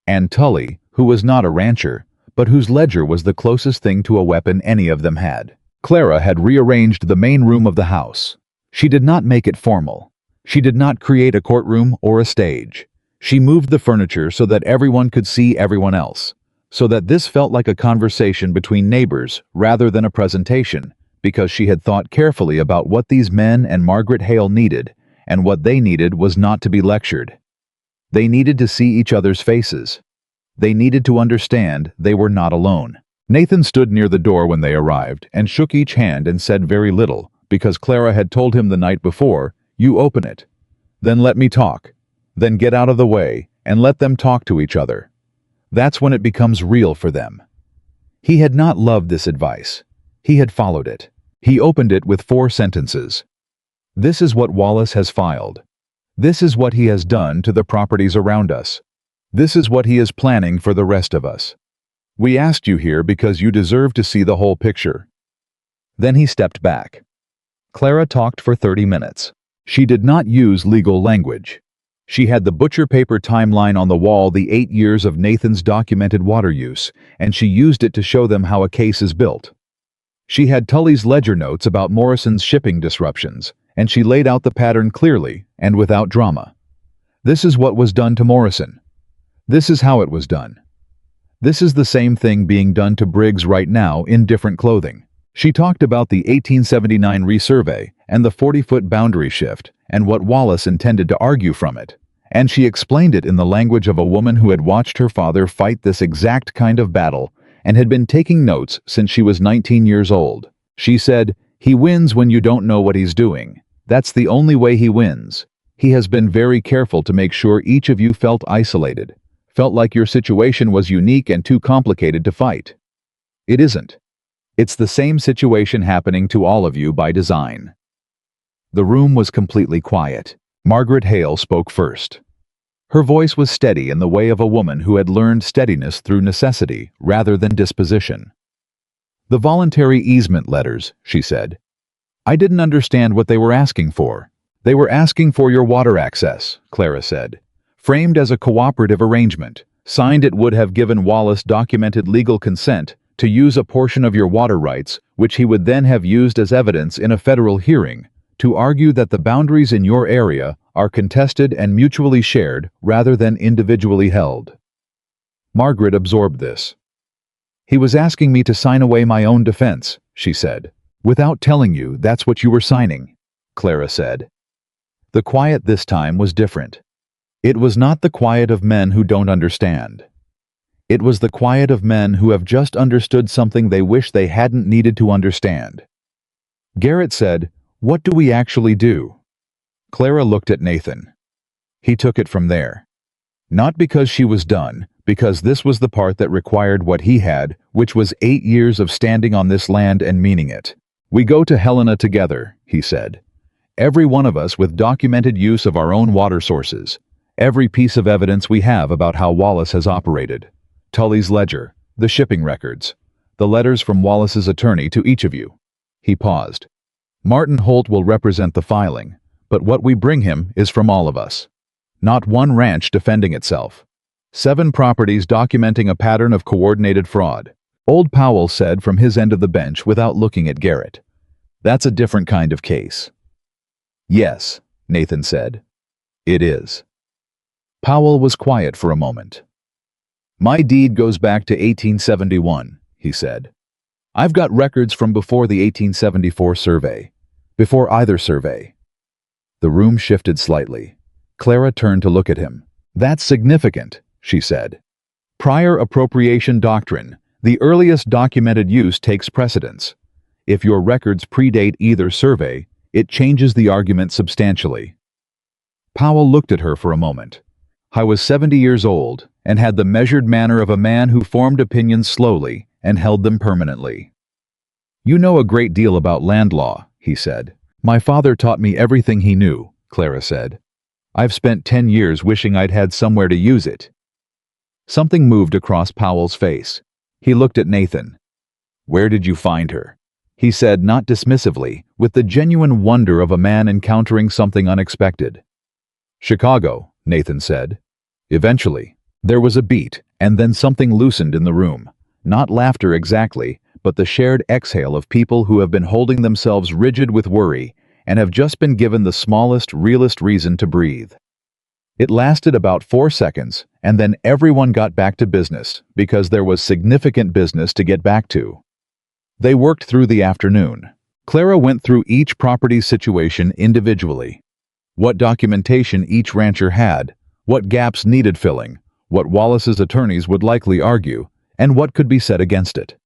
And Tully, who was not a rancher, but whose ledger was the closest thing to a weapon any of them had. Clara had rearranged the main room of the house. She did not make it formal. She did not create a courtroom or a stage. She moved the furniture so that everyone could see everyone else, so that this felt like a conversation between neighbors rather than a presentation, because she had thought carefully about what these men and Margaret Hale needed, and what they needed was not to be lectured. They needed to see each other's faces. They needed to understand they were not alone. Nathan stood near the door when they arrived and shook each hand and said very little, because Clara had told him the night before, "You open it. Then let me talk. Then get out of the way and let them talk to each other. That's when it becomes real for them." He had not loved this advice. He had followed it. He opened it with 4 sentences. "This is what Wallace has filed. This is what he has done to the properties around us. This is what he is planning for the rest of us. We asked you here because you deserve to see the whole picture." Then he stepped back. Clara talked for 30 minutes. She did not use legal language. She had the butcher paper timeline on the wall, the 8 years of Nathan's documented water use, and she used it to show them how a case is built. She had Tully's ledger notes about Morrison's shipping disruptions, and she laid out the pattern clearly and without drama. This is what was done to Morrison. This is how it was done. This is the same thing being done to Briggs right now in different clothing. She talked about the 1879 resurvey and the 40-foot boundary shift and what Wallace intended to argue from it, and she explained it in the language of a woman who had watched her father fight this exact kind of battle and had been taking notes since she was 19 years old. She said, "He wins when you don't know what he's doing. That's the only way he wins. He has been very careful to make sure each of you felt isolated, felt like your situation was unique and too complicated to fight. It isn't. It's the same situation happening to all of you by design." The room was completely quiet. Margaret Hale spoke first. Her voice was steady in the way of a woman who had learned steadiness through necessity rather than disposition. "The voluntary easement letters," she said. "I didn't understand what they were asking for." "They were asking for your water access," Clara said. "Framed as a cooperative arrangement, signed it would have given Wallace documented legal consent to use a portion of your water rights, which he would then have used as evidence in a federal hearing, to argue that the boundaries in your area are contested and mutually shared rather than individually held." Margaret absorbed this. "He was asking me to sign away my own defense," she said. "Without telling you that's what you were signing," Clara said. The quiet this time was different. It was not the quiet of men who don't understand. It was the quiet of men who have just understood something they wish they hadn't needed to understand. Garrett said, "What do we actually do?" Clara looked at Nathan. He took it from there. Not because she was done, because this was the part that required what he had, which was 8 years of standing on this land and meaning it. "We go to Helena together," he said. "Every one of us with documented use of our own water sources. Every piece of evidence we have about how Wallace has operated. Tully's ledger, the shipping records, the letters from Wallace's attorney to each of you." He paused. "Martin Holt will represent the filing, but what we bring him is from all of us. Not one ranch defending itself. 7 properties documenting a pattern of coordinated fraud." Old Powell said from his end of the bench without looking at Garrett. "That's a different kind of case." "Yes," Nathan said. "It is." Powell was quiet for a moment. "My deed goes back to 1871, he said. "I've got records from before the 1874 survey. Before either survey." The room shifted slightly. Clara turned to look at him. "That's significant," she said. "Prior appropriation doctrine, the earliest documented use takes precedence. If your records predate either survey, it changes the argument substantially." Powell looked at her for a moment. "I was 70 years old and had the measured manner of a man who formed opinions slowly and held them permanently." "You know a great deal about land law," he said. "My father taught me everything he knew," Clara said. "I've spent 10 years wishing I'd had somewhere to use it." Something moved across Powell's face. He looked at Nathan. "Where did you find her?" he said, not dismissively, with the genuine wonder of a man encountering something unexpected. "Chicago," Nathan said. "Eventually." There was a beat, and then something loosened in the room. Not laughter exactly, but the shared exhale of people who have been holding themselves rigid with worry and have just been given the smallest, realest reason to breathe. It lasted about 4 seconds, and then everyone got back to business, because there was significant business to get back to. They worked through the afternoon. Clara went through each property's situation individually. What documentation each rancher had, what gaps needed filling, what Wallace's attorneys would likely argue, and what could be said against it.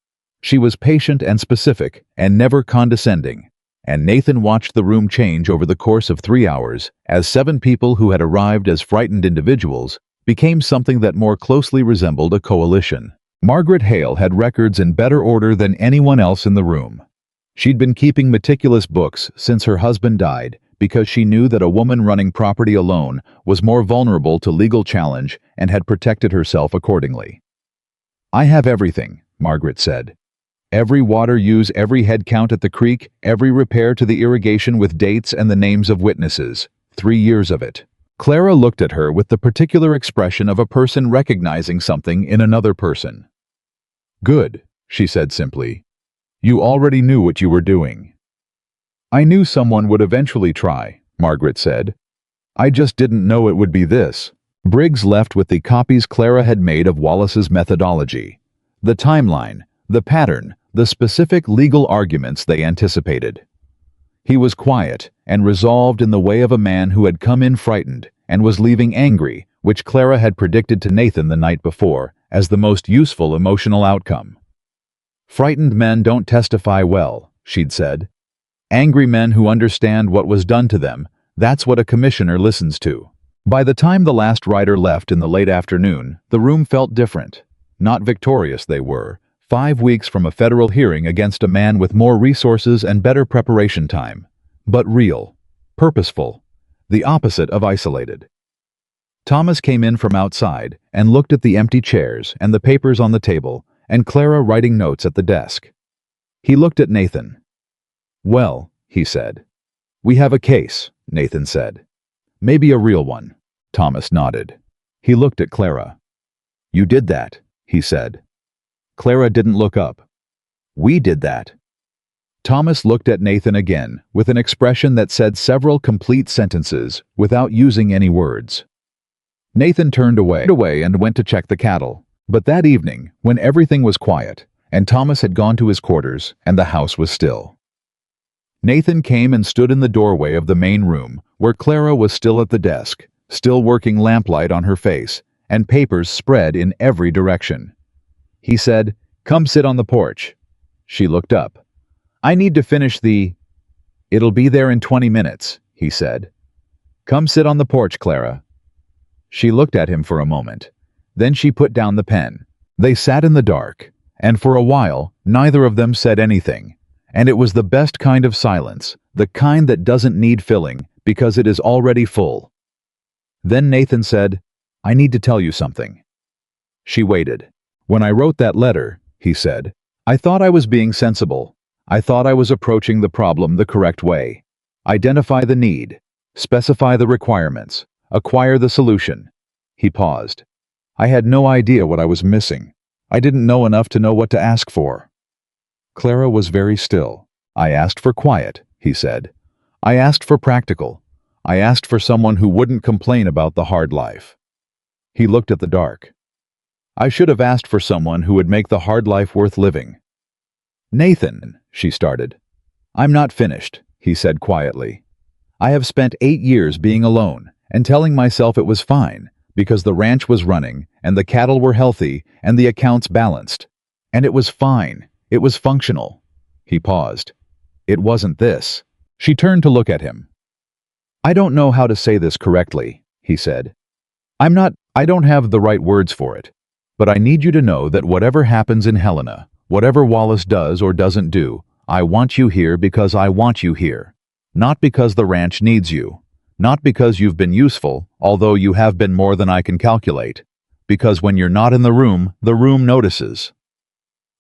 She was patient and specific, and never condescending, and Nathan watched the room change over the course of 3 hours as 7 people who had arrived as frightened individuals became something that more closely resembled a coalition. Margaret Hale had records in better order than anyone else in the room. She'd been keeping meticulous books since her husband died because she knew that a woman running property alone was more vulnerable to legal challenge and had protected herself accordingly. "I have everything," Margaret said. "Every water use, every head count at the creek, every repair to the irrigation with dates and the names of witnesses. 3 years of it." Clara looked at her with the particular expression of a person recognizing something in another person. "Good," she said simply. "You already knew what you were doing." "I knew someone would eventually try," Margaret said. "I just didn't know it would be this." Briggs left with the copies Clara had made of Wallace's methodology, the timeline, the pattern, the specific legal arguments they anticipated. He was quiet and resolved in the way of a man who had come in frightened and was leaving angry, which Clara had predicted to Nathan the night before as the most useful emotional outcome. "Frightened men don't testify well," she'd said. Angry men who understand what was done to them, that's what a commissioner listens to. By the time the last rider left in the late afternoon, the room felt different. Not victorious they were, 5 weeks from a federal hearing against a man with more resources and better preparation time. But real, purposeful, the opposite of isolated. Thomas came in from outside and looked at the empty chairs and the papers on the table and Clara writing notes at the desk. He looked at Nathan. "Well," he said. "We have a case," Nathan said. "Maybe a real one." Thomas nodded. He looked at Clara. "You did that," he said. Clara didn't look up. "We did that." Thomas looked at Nathan again with an expression that said several complete sentences without using any words. Nathan turned away and went to check the cattle. But that evening, when everything was quiet, and Thomas had gone to his quarters and the house was still, Nathan came and stood in the doorway of the main room, where Clara was still at the desk, still working lamplight on her face, and papers spread in every direction. He said, "Come sit on the porch." She looked up. "I need to finish the—" "It'll be there in 20 minutes, he said. "Come sit on the porch, Clara." She looked at him for a moment. Then she put down the pen. They sat in the dark, and for a while, neither of them said anything. And it was the best kind of silence, the kind that doesn't need filling because it is already full. Then Nathan said, "I need to tell you something." She waited. "When I wrote that letter," he said, "I thought I was being sensible. I thought I was approaching the problem the correct way. Identify the need, specify the requirements, acquire the solution." He paused. "I had no idea what I was missing. I didn't know enough to know what to ask for." Clara was very still. "I asked for quiet," he said. "I asked for practical. I asked for someone who wouldn't complain about the hard life." He looked at the dark. "I should have asked for someone who would make the hard life worth living." "Nathan," she started. "I'm not finished," he said quietly. "I have spent 8 years being alone and telling myself it was fine because the ranch was running and the cattle were healthy and the accounts balanced. And it was fine. It was functional." He paused. "It wasn't this." She turned to look at him. "I don't know how to say this correctly," he said. I don't have the right words for it. But I need you to know that whatever happens in Helena, whatever Wallace does or doesn't do, I want you here because I want you here. Not because the ranch needs you. Not because you've been useful, although you have been more than I can calculate. Because when you're not in the room notices."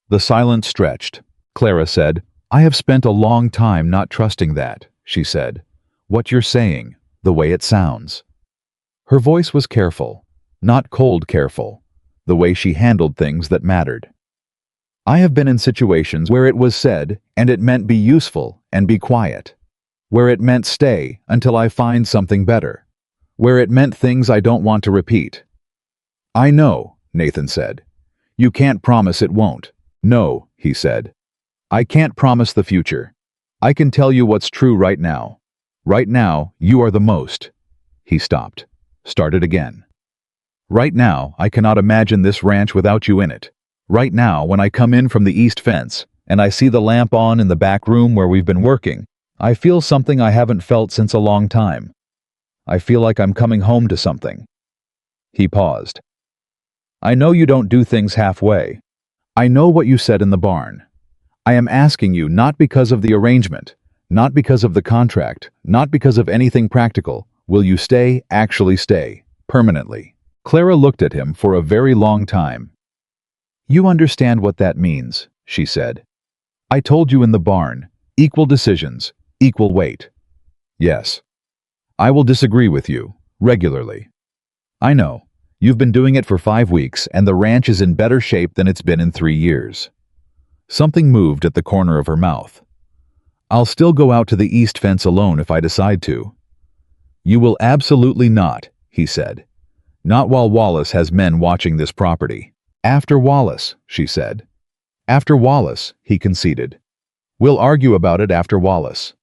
The silence stretched. Clara said, "I have spent a long time not trusting that," she said. "What you're saying, the way it sounds." Her voice was careful, not cold careful, the way she handled things that mattered. "I have been in situations where it was said, and it meant be useful and be quiet. Where it meant stay until I find something better. Where it meant things I don't want to repeat." "I know," Nathan said. "You can't promise it won't." "No," he said. "I can't promise the future. I can tell you what's true right now. Right now, you are the most." He stopped. Started again. "Right now, I cannot imagine this ranch without you in it. Right now, when I come in from the east fence, and I see the lamp on in the back room where we've been working, I feel something I haven't felt since a long time. I feel like I'm coming home to something." He paused. "I know you don't do things halfway. I know what you said in the barn. I am asking you not because of the arrangement, not because of the contract, not because of anything practical. Will you stay, actually stay, permanently?" Clara looked at him for a very long time. "You understand what that means," she said. "I told you in the barn, equal decisions, equal weight." "Yes. I will disagree with you, regularly. I know. You've been doing it for 5 weeks, and the ranch is in better shape than it's been in 3 years. Something moved at the corner of her mouth. "I'll still go out to the east fence alone if I decide to." "You will absolutely not," he said. "Not while Wallace has men watching this property." "After Wallace," she said. "After Wallace," he conceded. "We'll argue about it after Wallace."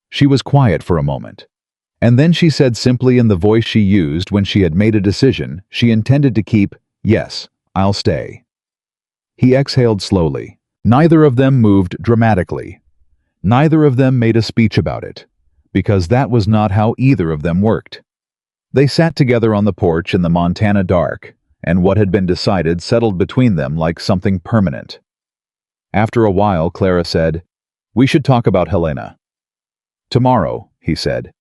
She was quiet for a moment. And then she said simply in the voice she used when she had made a decision she intended to keep, "Yes, I'll stay." He exhaled slowly. Neither of them moved dramatically. Neither of them made a speech about it, because that was not how either of them worked. They sat together on the porch in the Montana dark, and what had been decided settled between them like something permanent. After a while, Clara said, "We should talk about Helena." "Tomorrow," he said.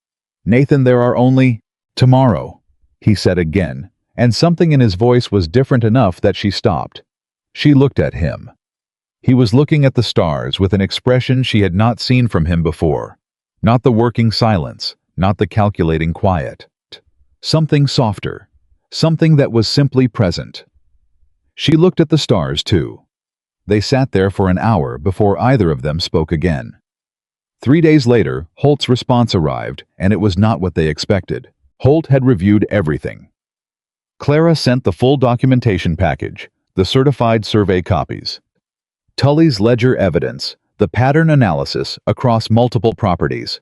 "Nathan, there are only—" "Tomorrow," he said again, and something in his voice was different enough that she stopped. She looked at him. He was looking at the stars with an expression she had not seen from him before. Not the working silence, not the calculating quiet. Something softer, something that was simply present. She looked at the stars, too. They sat there for an hour before either of them spoke again. 3 days later, Holt's response arrived, and it was not what they expected. Holt had reviewed everything. Clara sent the full documentation package, the certified survey copies, Tully's ledger evidence, the pattern analysis across multiple properties.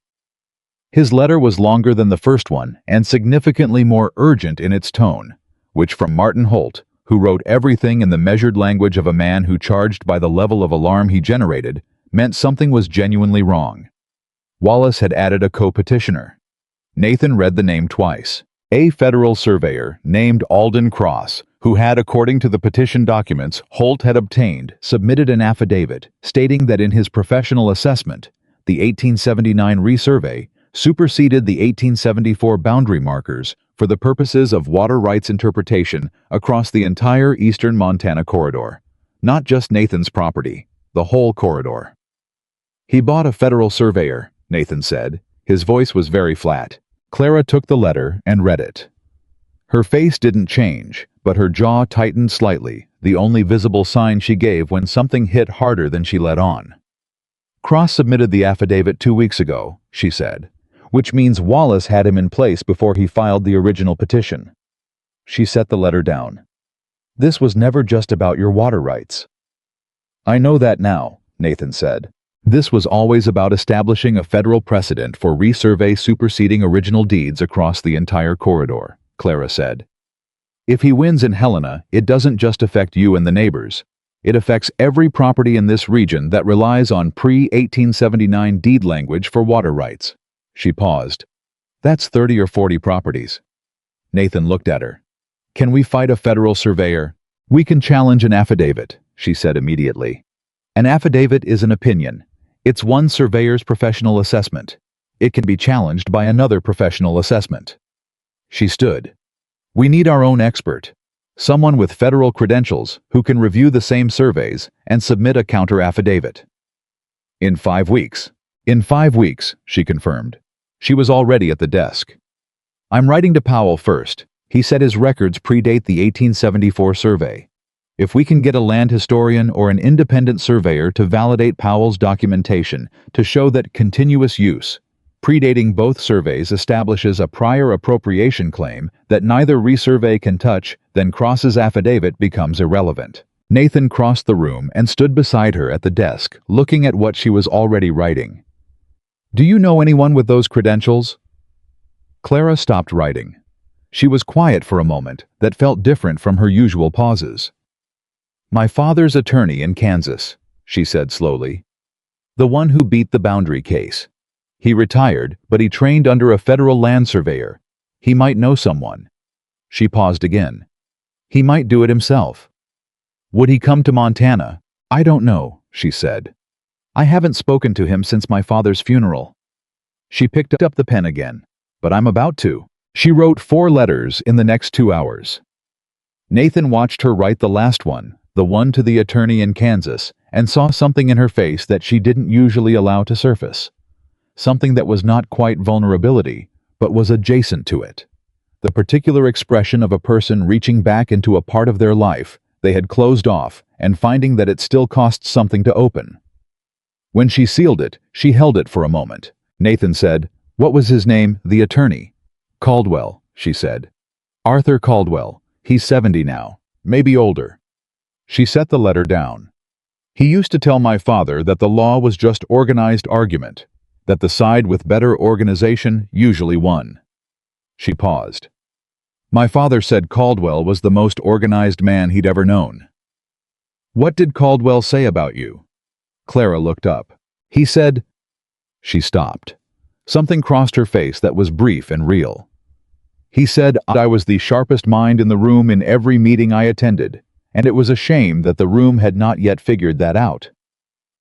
His letter was longer than the first one and significantly more urgent in its tone, which from Martin Holt, who wrote everything in the measured language of a man who charged by the level of alarm he generated, meant something was genuinely wrong. Wallace had added a co-petitioner. Nathan read the name twice. A federal surveyor named Alden Cross, who had, according to the petition documents Holt had obtained, submitted an affidavit stating that in his professional assessment, the 1879 resurvey superseded the 1874 boundary markers for the purposes of water rights interpretation across the entire eastern Montana corridor. Not just Nathan's property, the whole corridor. "He bought a federal surveyor," Nathan said. His voice was very flat. Clara took the letter and read it. Her face didn't change, but her jaw tightened slightly, the only visible sign she gave when something hit harder than she let on. "Cross submitted the affidavit 2 weeks ago," she said, "which means Wallace had him in place before he filed the original petition." She set the letter down. "This was never just about your water rights." "I know that now," Nathan said. "This was always about establishing a federal precedent for resurvey superseding original deeds across the entire corridor," Clara said. "If he wins in Helena, it doesn't just affect you and the neighbors. It affects every property in this region that relies on pre-1879 deed language for water rights." She paused. "That's 30 or 40 properties." Nathan looked at her. "Can we fight a federal surveyor?" "We can challenge an affidavit," she said immediately. "An affidavit is an opinion. It's one surveyor's professional assessment. It can be challenged by another professional assessment." She stood. "We need our own expert. Someone with federal credentials who can review the same surveys and submit a counter-affidavit." "In 5 weeks." "In 5 weeks," she confirmed. She was already at the desk. "I'm writing to Powell first. He said his records predate the 1874 survey. If we can get a land historian or an independent surveyor to validate Powell's documentation to show that continuous use, predating both surveys, establishes a prior appropriation claim that neither resurvey can touch, then Cross's affidavit becomes irrelevant." Nathan crossed the room and stood beside her at the desk, looking at what she was already writing. "Do you know anyone with those credentials?" Clara stopped writing. She was quiet for a moment that felt different from her usual pauses. "My father's attorney in Kansas," she said slowly. "The one who beat the boundary case. He retired, but he trained under a federal land surveyor. He might know someone." She paused again. "He might do it himself." "Would he come to Montana?" "I don't know," she said. "I haven't spoken to him since my father's funeral." She picked up the pen again. "But I'm about to." She wrote 4 letters in the next 2 hours. Nathan watched her write the last one, the one to the attorney in Kansas, and saw something in her face that she didn't usually allow to surface. Something that was not quite vulnerability, but was adjacent to it. The particular expression of a person reaching back into a part of their life they had closed off and finding that it still cost something to open. When she sealed it, she held it for a moment. Nathan said, "What was his name, the attorney?" "Caldwell," she said. "Arthur Caldwell. He's 70 now, maybe older." She set the letter down. "He used to tell my father that the law was just organized argument, that the side with better organization usually won." She paused. "My father said Caldwell was the most organized man he'd ever known." "What did Caldwell say about you?" Clara looked up. "He said, She stopped. Something crossed her face that was brief and real. He said, I was the sharpest mind in the room in every meeting I attended, and it was a shame that the room had not yet figured that out.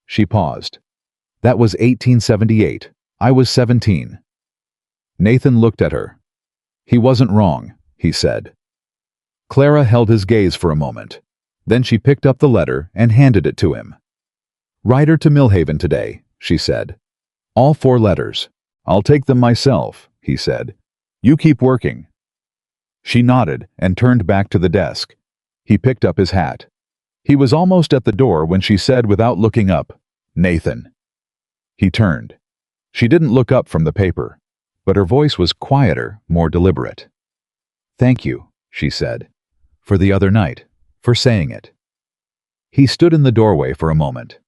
She paused. That was 1878. I was 17. Nathan looked at her. He wasn't wrong, he said. Clara held his gaze for a moment. Then she picked up the letter and handed it to him. Write her to Millhaven today, she said. All 4 letters. I'll take them myself, he said. You keep working. She nodded and turned back to the desk. He picked up his hat. He was almost at the door when she said without looking up, Nathan. He turned. She didn't look up from the paper, but her voice was quieter, more deliberate. Thank you, she said, for the other night, for saying it. He stood in the doorway for a moment.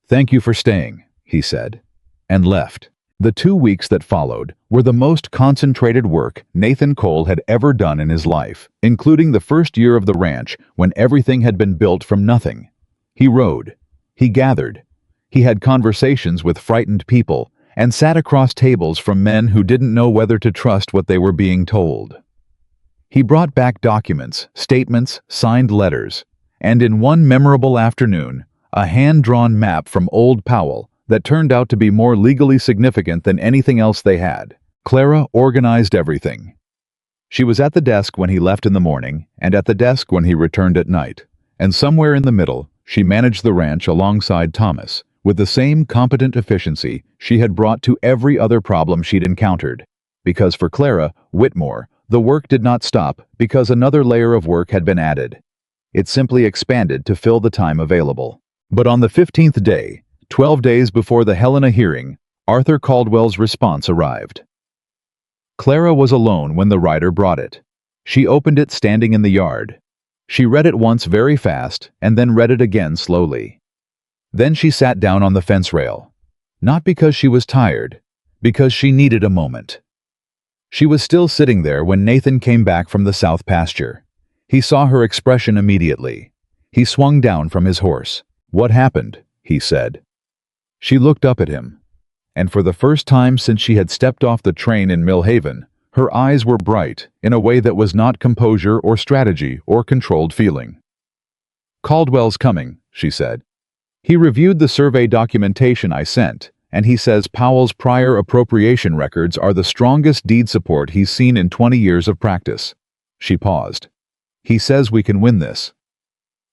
Thank you for staying, he said, and left. The 2 weeks that followed were the most concentrated work Nathan Cole had ever done in his life, including the first year of the ranch when everything had been built from nothing. He rode. He gathered. He had conversations with frightened people and sat across tables from men who didn't know whether to trust what they were being told. He brought back documents, statements, signed letters, and in one memorable afternoon, a hand-drawn map from Old Powell that turned out to be more legally significant than anything else they had. Clara organized everything. She was at the desk when he left in the morning and at the desk when he returned at night, and somewhere in the middle, she managed the ranch alongside Thomas, with the same competent efficiency she had brought to every other problem she'd encountered. Because for Clara Whitmore, the work did not stop because another layer of work had been added. It simply expanded to fill the time available. But on the 15th day, 12 days before the Helena hearing, Arthur Caldwell's response arrived. Clara was alone when the writer brought it. She opened it standing in the yard. She read it once very fast and then read it again slowly. Then she sat down on the fence rail. Not because she was tired, because she needed a moment. She was still sitting there when Nathan came back from the south pasture. He saw her expression immediately. He swung down from his horse. What happened? He said. She looked up at him, and for the first time since she had stepped off the train in Millhaven, her eyes were bright in a way that was not composure or strategy or controlled feeling. Caldwell's coming, she said. He reviewed the survey documentation I sent, and he says Powell's prior appropriation records are the strongest deed support he's seen in 20 years of practice. She paused. He says we can win this.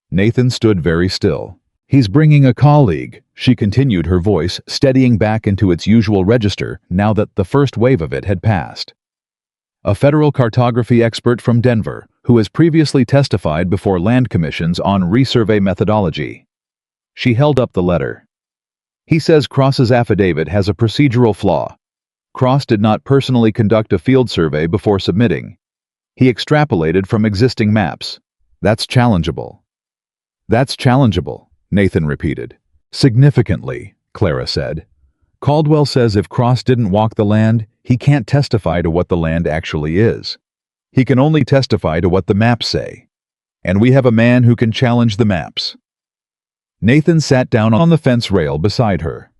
Nathan stood very still. He's bringing a colleague, she continued, her voice steadying back into its usual register now that the first wave of it had passed. A federal cartography expert from Denver who has previously testified before land commissions on resurvey methodology. She held up the letter. He says Cross's affidavit has a procedural flaw. Cross did not personally conduct a field survey before submitting. He extrapolated from existing maps. That's challengeable. That's challengeable, Nathan repeated. Significantly, Clara said. Caldwell says if Cross didn't walk the land, he can't testify to what the land actually is. He can only testify to what the maps say. And we have a man who can challenge the maps. Nathan sat down on the fence rail beside her.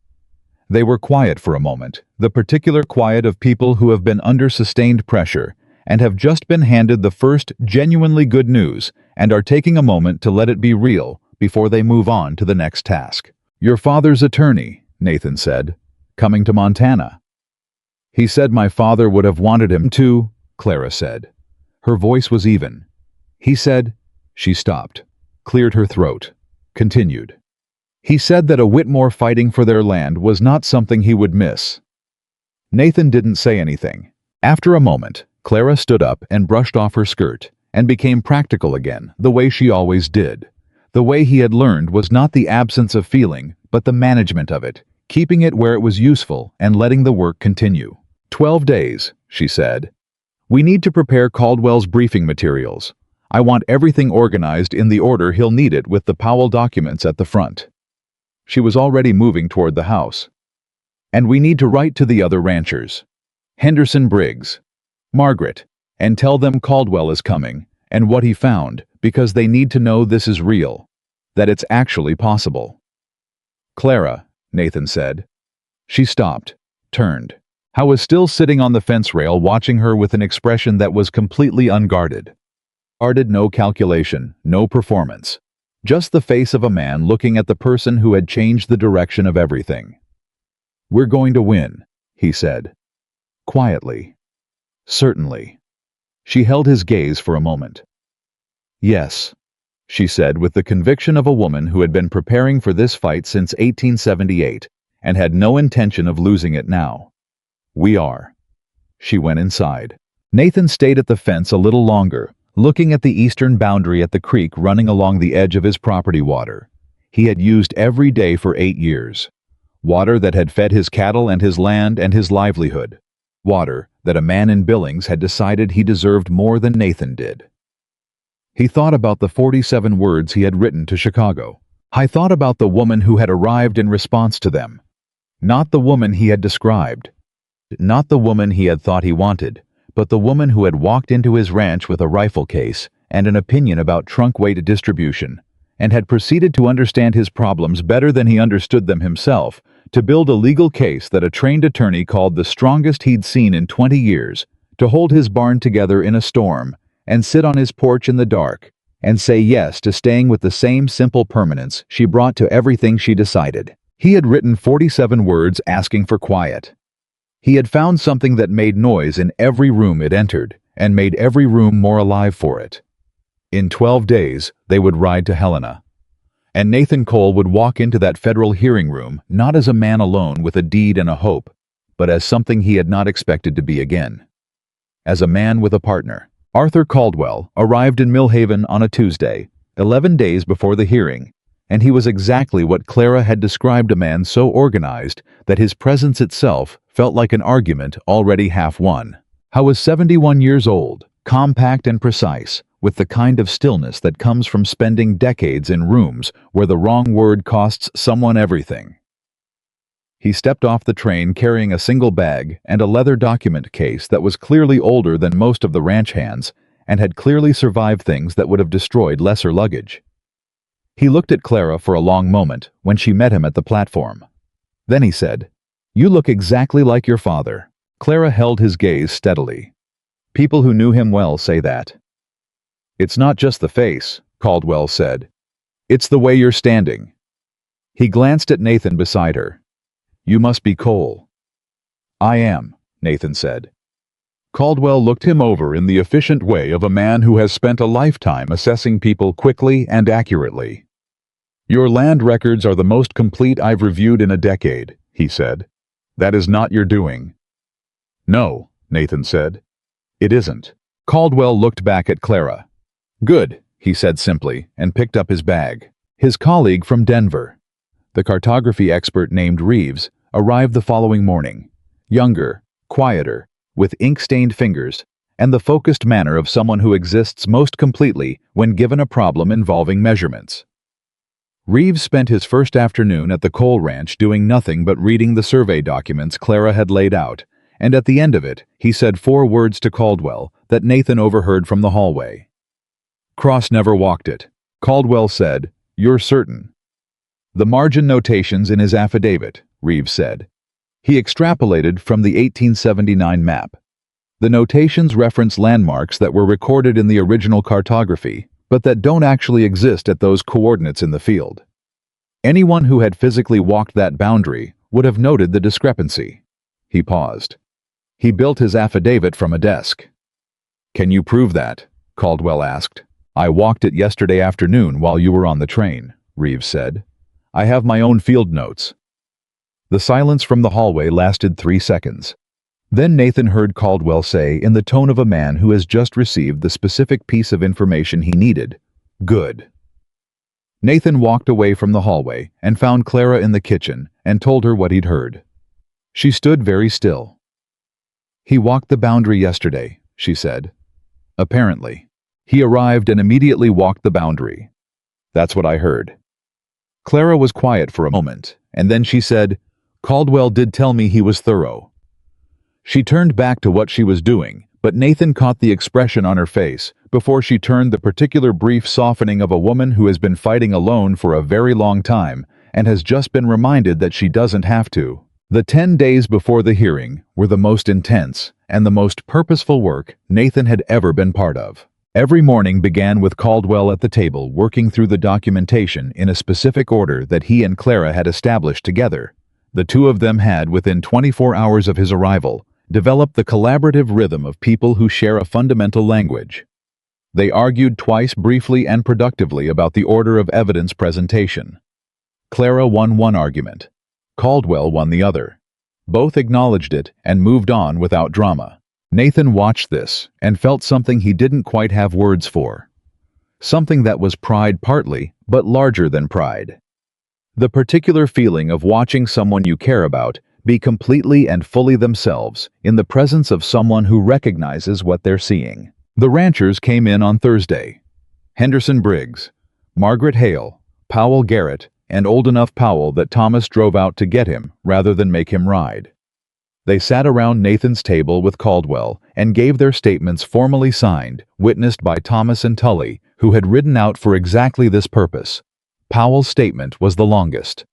They were quiet for a moment, the particular quiet of people who have been under sustained pressure and have just been handed the first genuinely good news and are taking a moment to let it be real before they move on to the next task. Your father's attorney, Nathan said, coming to Montana. He said my father would have wanted him to, Clara said. Her voice was even. He said, she stopped, cleared her throat, continued. He said that a Whitmore fighting for their land was not something he would miss. Nathan didn't say anything. After a moment, Clara stood up and brushed off her skirt and became practical again, the way she always did. The way he had learned was not the absence of feeling, but the management of it, keeping it where it was useful and letting the work continue. 12 days, she said. We need to prepare Caldwell's briefing materials. I want everything organized in the order he'll need it with the Powell documents at the front. She was already moving toward the house. And we need to write to the other ranchers. Henderson Briggs, Margaret, and tell them Caldwell is coming and what he found, because they need to know this is real, that it's actually possible. Clara, Nathan said. She stopped, turned. Howe was still sitting on the fence rail watching her with an expression that was completely unguarded. No calculation, no performance. Just the face of a man looking at the person who had changed the direction of everything. "We're going to win," he said. Quietly. Certainly. She held his gaze for a moment. "Yes," she said with the conviction of a woman who had been preparing for this fight since 1878 and had no intention of losing it now. "We are." She went inside. Nathan stayed at the fence a little longer, looking at the eastern boundary at the creek running along the edge of his property water. He had used every day for 8 years. Water that had fed his cattle and his land and his livelihood. Water that a man in Billings had decided he deserved more than Nathan did. He thought about the 47 words he had written to Chicago. He thought about the woman who had arrived in response to them. Not the woman he had described. Not the woman he had thought he wanted, but the woman who had walked into his ranch with a rifle case and an opinion about trunk weight distribution, and had proceeded to understand his problems better than he understood them himself, to build a legal case that a trained attorney called the strongest he'd seen in 20 years, to hold his barn together in a storm, and sit on his porch in the dark, and say yes to staying with the same simple permanence she brought to everything she decided. He had written 47 words asking for quiet. He had found something that made noise in every room it entered, and made every room more alive for it. In 12 days, they would ride to Helena. And Nathan Cole would walk into that federal hearing room not as a man alone with a deed and a hope, but as something he had not expected to be again. As a man with a partner. Arthur Caldwell arrived in Millhaven on a Tuesday, 11 days before the hearing, and he was exactly what Clara had described, a man so organized that his presence itself felt like an argument already half won. Howe was 71 years old, compact and precise, with the kind of stillness that comes from spending decades in rooms where the wrong word costs someone everything. He stepped off the train carrying a single bag and a leather document case that was clearly older than most of the ranch hands and had clearly survived things that would have destroyed lesser luggage. He looked at Clara for a long moment when she met him at the platform. Then he said, "You look exactly like your father." Clara held his gaze steadily. People who knew him well say that. "It's not just the face," Caldwell said. "It's the way you're standing." He glanced at Nathan beside her. "You must be Cole." "I am," Nathan said. Caldwell looked him over in the efficient way of a man who has spent a lifetime assessing people quickly and accurately. "Your land records are the most complete I've reviewed in a decade," he said. "That is not your doing." "No," Nathan said. "It isn't." Caldwell looked back at Clara. "Good," he said simply, and picked up his bag. His colleague from Denver, the cartography expert named Reeves, arrived the following morning. Younger, quieter, with ink-stained fingers, and the focused manner of someone who exists most completely when given a problem involving measurements. Reeves spent his first afternoon at the Cole Ranch doing nothing but reading the survey documents Clara had laid out, and at the end of it, he said 4 words to Caldwell that Nathan overheard from the hallway. "Cross never walked it." Caldwell said, "You're certain?" "The margin notations in his affidavit," Reeves said. He extrapolated from the 1879 map. The notations reference landmarks that were recorded in the original cartography, but that don't actually exist at those coordinates in the field. Anyone who had physically walked that boundary would have noted the discrepancy. He paused. He built his affidavit from a desk. "Can you prove that?" Caldwell asked. "I walked it yesterday afternoon while you were on the train," Reeves said. "I have my own field notes." The silence from the hallway lasted 3 seconds. Then Nathan heard Caldwell say in the tone of a man who has just received the specific piece of information he needed, "Good." Nathan walked away from the hallway and found Clara in the kitchen and told her what he'd heard. She stood very still. "He walked the boundary yesterday," she said. "Apparently. He arrived and immediately walked the boundary. That's what I heard." Clara was quiet for a moment, and then she said, "Caldwell did tell me he was thorough." She turned back to what she was doing, but Nathan caught the expression on her face before she turned, the particular brief softening of a woman who has been fighting alone for a very long time and has just been reminded that she doesn't have to. The 10 days before the hearing were the most intense and the most purposeful work Nathan had ever been part of. Every morning began with Caldwell at the table working through the documentation in a specific order that he and Clara had established together. The two of them had, within 24 hours of his arrival, developed the collaborative rhythm of people who share a fundamental language. They argued twice briefly and productively about the order of evidence presentation. Clara won one argument. Caldwell won the other. Both acknowledged it and moved on without drama. Nathan watched this and felt something he didn't quite have words for. Something that was pride partly, but larger than pride. The particular feeling of watching someone you care about be completely and fully themselves in the presence of someone who recognizes what they're seeing. The ranchers came in on Thursday. Henderson Briggs, Margaret Hale, Powell Garrett, and old enough Powell that Thomas drove out to get him rather than make him ride. They sat around Nathan's table with Caldwell and gave their statements formally signed, witnessed by Thomas and Tully, who had ridden out for exactly this purpose. Powell's statement was the longest.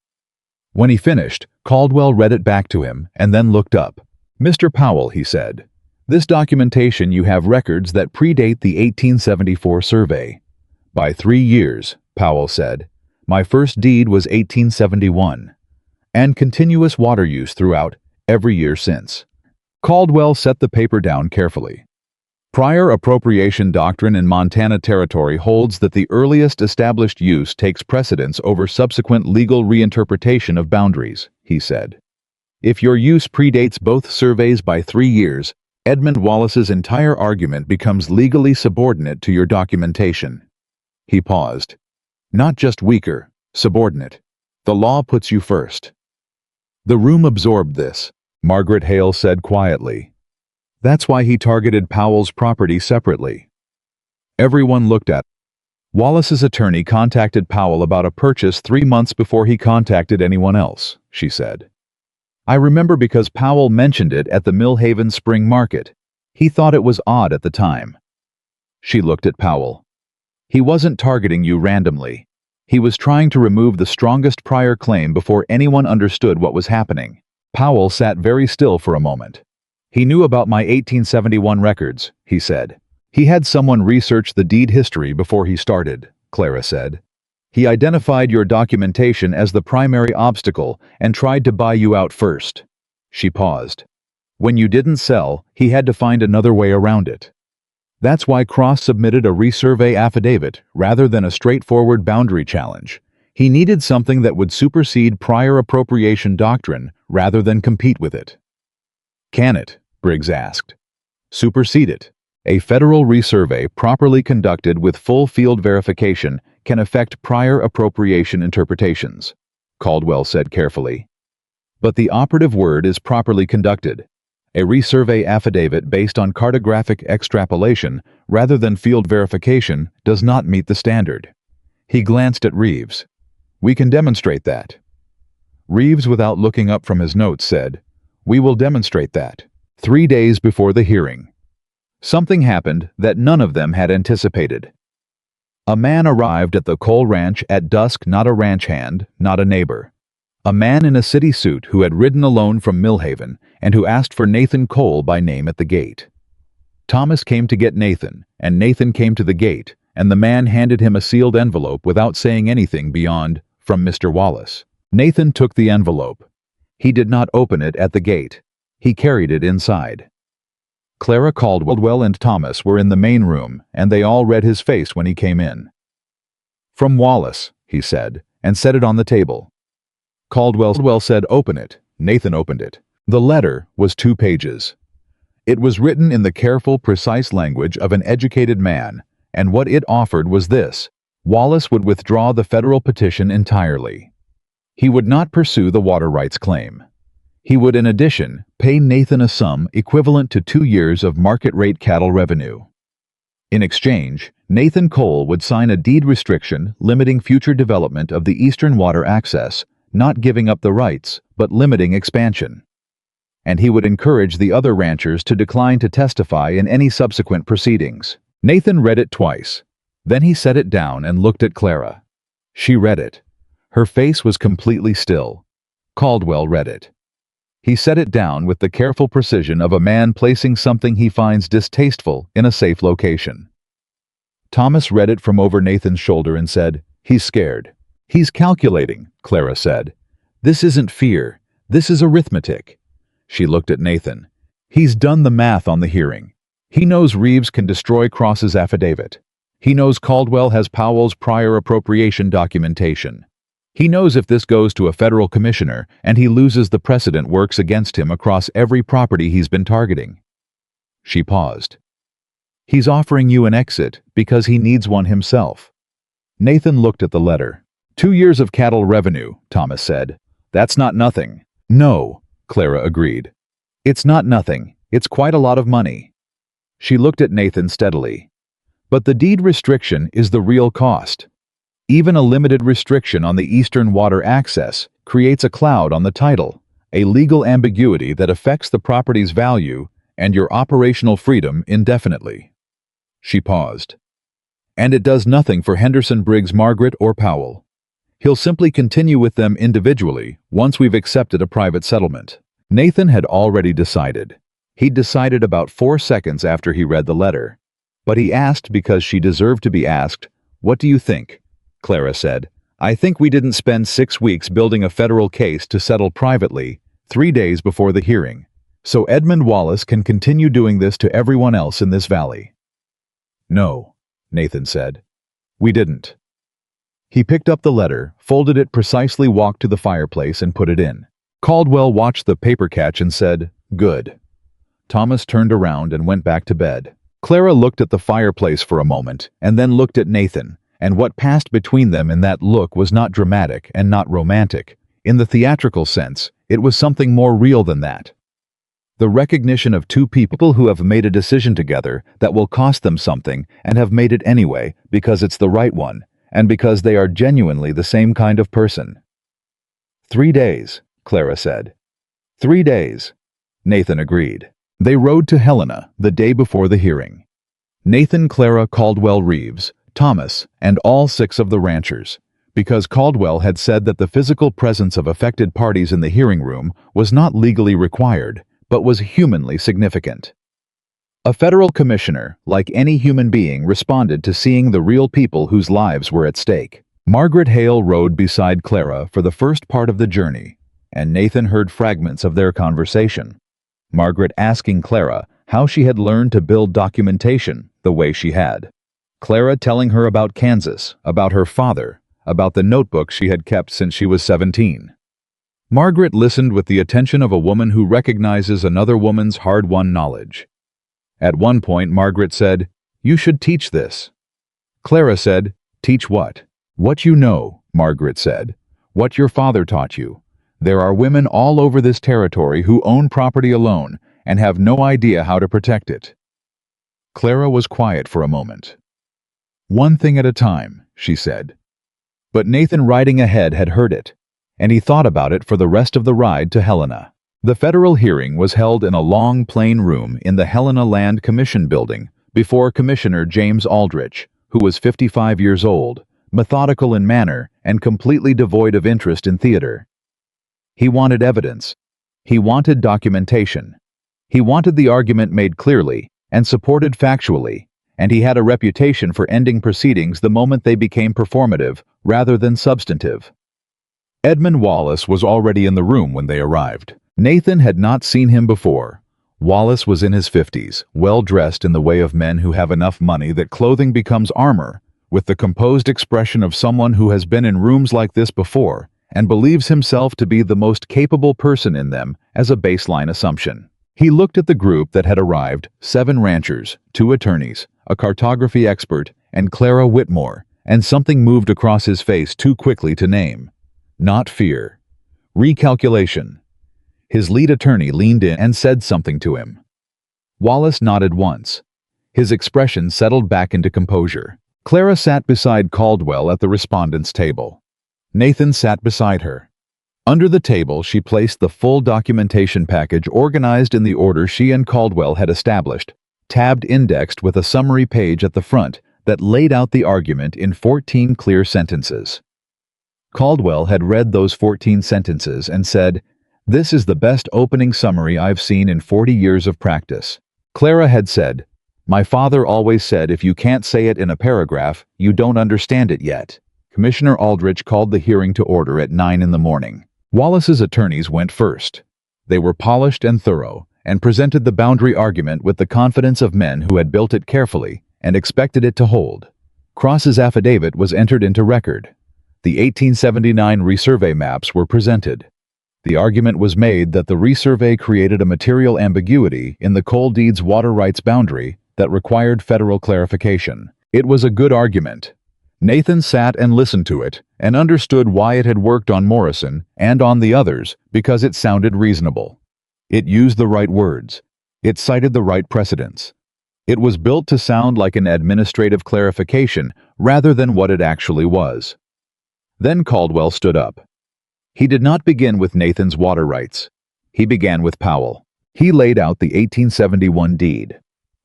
When he finished, Caldwell read it back to him and then looked up. "Mr. Powell," he said, "this documentation you have records that predate the 1874 survey." "By 3 years," Powell said. "My first deed was 1871. And continuous water use throughout, every year since." Caldwell set the paper down carefully. "Prior appropriation doctrine in Montana Territory holds that the earliest established use takes precedence over subsequent legal reinterpretation of boundaries," he said. "If your use predates both surveys by 3 years, Edmund Wallace's entire argument becomes legally subordinate to your documentation." He paused. "Not just weaker, subordinate. The law puts you first." The room absorbed this, Margaret Hale said quietly. "That's why he targeted Powell's property separately." Everyone looked at it. "Wallace's attorney contacted Powell about a purchase 3 months before he contacted anyone else," she said. "I remember because Powell mentioned it at the Millhaven Spring Market. He thought it was odd at the time." She looked at Powell. "He wasn't targeting you randomly. He was trying to remove the strongest prior claim before anyone understood what was happening." Powell sat very still for a moment. "He knew about my 1871 records," he said. "He had someone research the deed history before he started," Clara said. "He identified your documentation as the primary obstacle and tried to buy you out first." She paused. "When you didn't sell, he had to find another way around it. That's why Cross submitted a resurvey affidavit rather than a straightforward boundary challenge. He needed something that would supersede prior appropriation doctrine rather than compete with it." "Can it?" Briggs asked. "Supersede it. A federal resurvey properly conducted with full field verification can affect prior appropriation interpretations," Caldwell said carefully. "But the operative word is properly conducted. A resurvey affidavit based on cartographic extrapolation rather than field verification does not meet the standard." He glanced at Reeves. "We can demonstrate that." Reeves, without looking up from his notes, said, "We will demonstrate that." 3 days before the hearing, something happened that none of them had anticipated. A man arrived at the Cole Ranch at dusk, not a ranch hand, not a neighbor. A man in a city suit who had ridden alone from Millhaven and who asked for Nathan Cole by name at the gate. Thomas came to get Nathan, and Nathan came to the gate, and the man handed him a sealed envelope without saying anything beyond, "From Mr. Wallace." Nathan took the envelope. He did not open it at the gate. He carried it inside. Clara Caldwell and Thomas were in the main room, and they all read his face when he came in. "From Wallace," he said, and set it on the table. Caldwell said, "Open it." Nathan opened it. The letter was 2 pages. It was written in the careful, precise language of an educated man, and what it offered was this: Wallace would withdraw the federal petition entirely. He would not pursue the water rights claim. He would, in addition, pay Nathan a sum equivalent to 2 years of market-rate cattle revenue. In exchange, Nathan Cole would sign a deed restriction limiting future development of the eastern water access, not giving up the rights, but limiting expansion. And he would encourage the other ranchers to decline to testify in any subsequent proceedings. Nathan read it twice. Then he set it down and looked at Clara. She read it. Her face was completely still. Caldwell read it. He set it down with the careful precision of a man placing something he finds distasteful in a safe location. Thomas read it from over Nathan's shoulder and said, "He's scared." "He's calculating," Clara said. "This isn't fear. This is arithmetic." She looked at Nathan. "He's done the math on the hearing. He knows Reeves can destroy Cross's affidavit. He knows Caldwell has Powell's prior appropriation documentation. He knows if this goes to a federal commissioner and he loses, the precedent works against him across every property he's been targeting." She paused. "He's offering you an exit because he needs one himself." Nathan looked at the letter. 2 years of cattle revenue, Thomas said. "That's not nothing." "No," Clara agreed. "It's not nothing. It's quite a lot of money." She looked at Nathan steadily. "But the deed restriction is the real cost. Even a limited restriction on the eastern water access creates a cloud on the title, a legal ambiguity that affects the property's value and your operational freedom indefinitely." She paused. "And it does nothing for Henderson Briggs Margaret or Powell. He'll simply continue with them individually once we've accepted a private settlement." Nathan had already decided. He'd decided about 4 seconds after he read the letter. But he asked because she deserved to be asked. "What do you think?" Clara said. "I think we didn't spend 6 weeks building a federal case to settle privately 3 days before the hearing, so Edmund Wallace can continue doing this to everyone else in this valley." "No," Nathan said. "We didn't." He picked up the letter, folded it precisely, walked to the fireplace, and put it in. Caldwell watched the paper catch and said, "Good." Thomas turned around and went back to bed. Clara looked at the fireplace for a moment and then looked at Nathan, and what passed between them in that look was not dramatic and not romantic. In the theatrical sense, it was something more real than that. The recognition of two people who have made a decision together that will cost them something and have made it anyway because it's the right one, and because they are genuinely the same kind of person. 3 days, Clara said. 3 days, Nathan agreed. They rode to Helena the day before the hearing. Nathan, Clara, Caldwell, Reeves, Thomas, and all 6 of the ranchers, because Caldwell had said that the physical presence of affected parties in the hearing room was not legally required, but was humanly significant. A federal commissioner, like any human being, responded to seeing the real people whose lives were at stake. Margaret Hale rode beside Clara for the first part of the journey, and Nathan heard fragments of their conversation. Margaret asking Clara how she had learned to build documentation the way she had. Clara telling her about Kansas, about her father, about the notebook she had kept since she was 17. Margaret listened with the attention of a woman who recognizes another woman's hard-won knowledge. At one point, Margaret said, "You should teach this." Clara said, "Teach what?" "What you know," Margaret said. "What your father taught you. There are women all over this territory who own property alone and have no idea how to protect it." Clara was quiet for a moment. "One thing at a time," she said. But Nathan riding ahead had heard it, and he thought about it for the rest of the ride to Helena. The federal hearing was held in a long, plain room in the Helena Land Commission building before Commissioner James Aldrich, who was 55 years old, methodical in manner, and completely devoid of interest in theater. He wanted evidence. He wanted documentation. He wanted the argument made clearly and supported factually, and he had a reputation for ending proceedings the moment they became performative rather than substantive. Edmund Wallace was already in the room when they arrived. Nathan had not seen him before. Wallace was in his 50s, well-dressed in the way of men who have enough money that clothing becomes armor, with the composed expression of someone who has been in rooms like this before and believes himself to be the most capable person in them as a baseline assumption. He looked at the group that had arrived, 7 ranchers, 2 attorneys, a cartography expert, and Clara Whitmore, and something moved across his face too quickly to name. Not fear. Recalculation. His lead attorney leaned in and said something to him. Wallace nodded once. His expression settled back into composure. Clara sat beside Caldwell at the respondents' table. Nathan sat beside her. Under the table, she placed the full documentation package organized in the order she and Caldwell had established, tabbed indexed with a summary page at the front that laid out the argument in 14 clear sentences. Caldwell had read those 14 sentences and said, This is the best opening summary I've seen in 40 years of practice. Clara had said, "My father always said if you can't say it in a paragraph, you don't understand it yet." Commissioner Aldrich called the hearing to order at 9 in the morning. Wallace's attorneys went first. They were polished and thorough, and presented the boundary argument with the confidence of men who had built it carefully and expected it to hold. Cross's affidavit was entered into record. The 1879 resurvey maps were presented. The argument was made that the resurvey created a material ambiguity in the coal deed's water rights boundary that required federal clarification. It was a good argument. Nathan sat and listened to it and understood why it had worked on Morrison and on the others because it sounded reasonable. It used the right words. It cited the right precedents. It was built to sound like an administrative clarification rather than what it actually was. Then Caldwell stood up. He did not begin with Nathan's water rights. He began with Powell. He laid out the 1871 deed.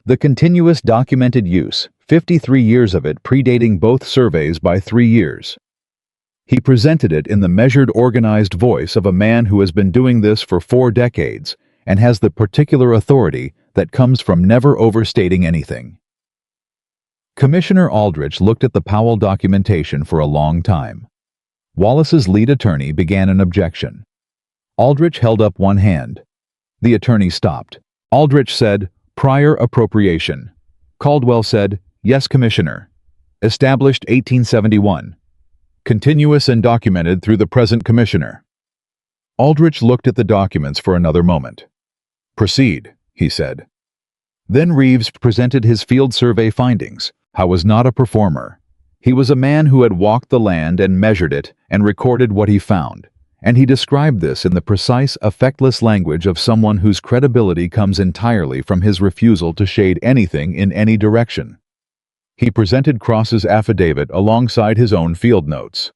The continuous documented use, 53 years of it predating both surveys by 3 years. He presented it in the measured, organized voice of a man who has been doing this for 4 decades and has the particular authority that comes from never overstating anything. Commissioner Aldrich looked at the Powell documentation for a long time. Wallace's lead attorney began an objection. Aldrich held up one hand. The attorney stopped. Aldrich said, "Prior appropriation." Caldwell said, "Yes, Commissioner. Established 1871. Continuous and documented through the present Commissioner." Aldrich looked at the documents for another moment. "Proceed," he said. Then Reeves presented his field survey findings. Howe was not a performer. He was a man who had walked the land and measured it and recorded what he found, and he described this in the precise, affectless language of someone whose credibility comes entirely from his refusal to shade anything in any direction. He presented Cross's affidavit alongside his own field notes.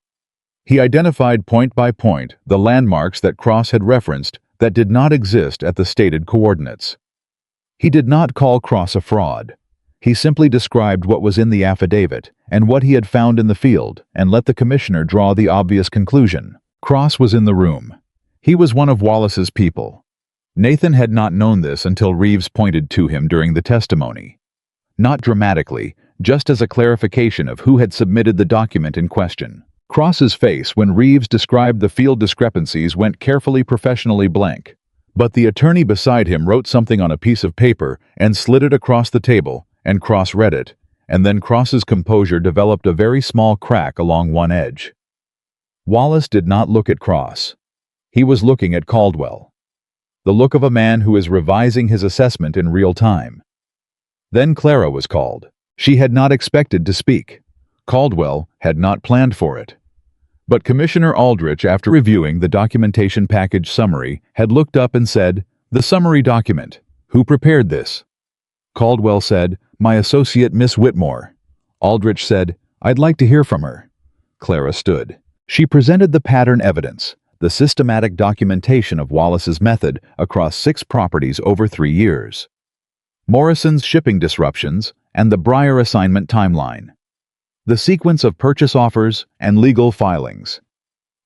He identified point by point the landmarks that Cross had referenced that did not exist at the stated coordinates. He did not call Cross a fraud. He simply described what was in the affidavit and what he had found in the field and let the commissioner draw the obvious conclusion. Cross was in the room. He was one of Wallace's people. Nathan had not known this until Reeves pointed to him during the testimony. Not dramatically, just as a clarification of who had submitted the document in question. Cross's face when Reeves described the field discrepancies went carefully professionally blank. But the attorney beside him wrote something on a piece of paper and slid it across the table, and Cross read it, and then Cross's composure developed a very small crack along one edge. Wallace did not look at Cross. He was looking at Caldwell. The look of a man who is revising his assessment in real time. Then Clara was called. She had not expected to speak. Caldwell had not planned for it. But Commissioner Aldrich, after reviewing the documentation package summary, had looked up and said, "The summary document. Who prepared this?" Caldwell said, "My associate, Miss Whitmore." Aldrich said, "I'd like to hear from her." Clara stood. She presented the pattern evidence, the systematic documentation of Wallace's method across 6 properties over 3 years. Morrison's shipping disruptions and the Breyer assignment timeline. The sequence of purchase offers and legal filings.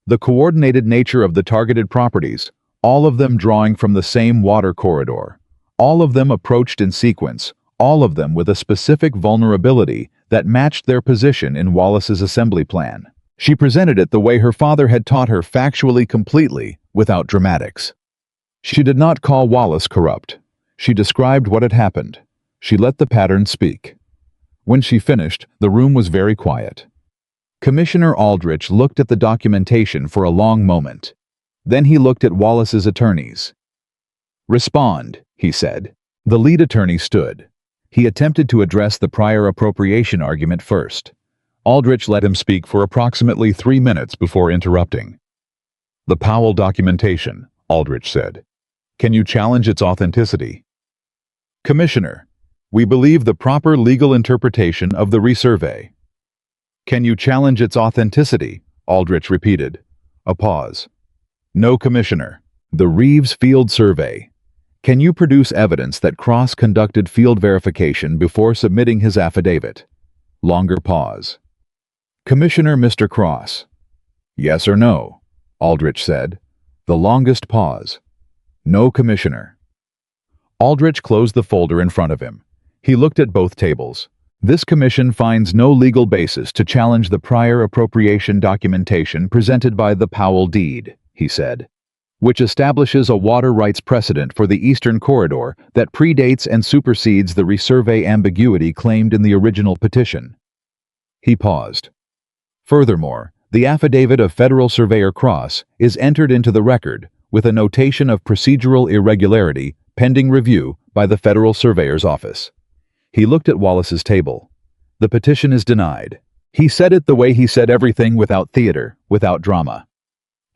The coordinated nature of the targeted properties, all of them drawing from the same water corridor. All of them approached in sequence, all of them with a specific vulnerability that matched their position in Wallace's assembly plan. She presented it the way her father had taught her, factually, completely, without dramatics. She did not call Wallace corrupt. She described what had happened. She let the pattern speak. When she finished, the room was very quiet. Commissioner Aldrich looked at the documentation for a long moment. Then he looked at Wallace's attorneys. "Respond," he said. The lead attorney stood. He attempted to address the prior appropriation argument first. Aldrich let him speak for approximately 3 minutes before interrupting. "The Powell documentation," Aldrich said. "Can you challenge its authenticity?" "Commissioner, we believe the proper legal interpretation of the resurvey." "Can you challenge its authenticity?" Aldrich repeated. A pause. "No, Commissioner. The Reeves Field Survey. Can you produce evidence that Cross conducted field verification before submitting his affidavit?" Longer pause. "Commissioner, Mr. Cross." "Yes or no?" Aldrich said. The longest pause. No commissioner. Aldrich closed the folder in front of him. He looked at both tables. This commission finds no legal basis to challenge the prior appropriation documentation presented by the Powell deed, he said, which establishes a water rights precedent for the Eastern Corridor that predates and supersedes the resurvey ambiguity claimed in the original petition. He paused. Furthermore, the affidavit of Federal Surveyor Cross is entered into the record with a notation of procedural irregularity pending review by the Federal Surveyor's Office. He looked at Wallace's table. The petition is denied. He said it the way he said everything, without theater, without drama.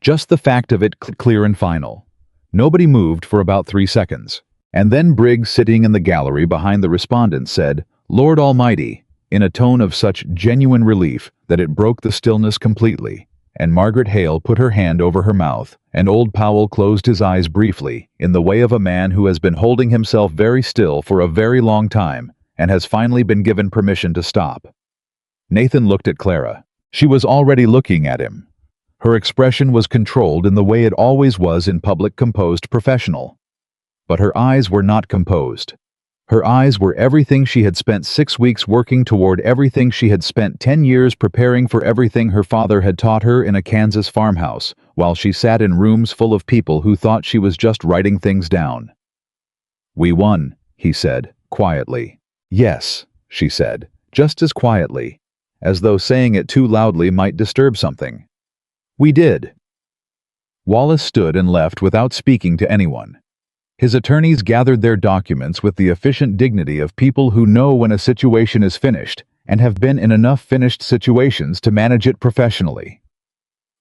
Just the fact of it, clear and final. Nobody moved for about 3 seconds. And then Briggs, sitting in the gallery behind the respondent, said, "Lord Almighty," in a tone of such genuine relief that it broke the stillness completely, and Margaret Hale put her hand over her mouth, and old Powell closed his eyes briefly, in the way of a man who has been holding himself very still for a very long time, and has finally been given permission to stop. Nathan looked at Clara. She was already looking at him. Her expression was controlled in the way it always was in public, composed, professional. But her eyes were not composed. Her eyes were everything she had spent 6 weeks working toward, everything she had spent 10 years preparing for, everything her father had taught her in a Kansas farmhouse, while she sat in rooms full of people who thought she was just writing things down. "We won," he said, quietly. "Yes," she said, just as quietly, as though saying it too loudly might disturb something. "We did." Wallace stood and left without speaking to anyone. His attorneys gathered their documents with the efficient dignity of people who know when a situation is finished and have been in enough finished situations to manage it professionally.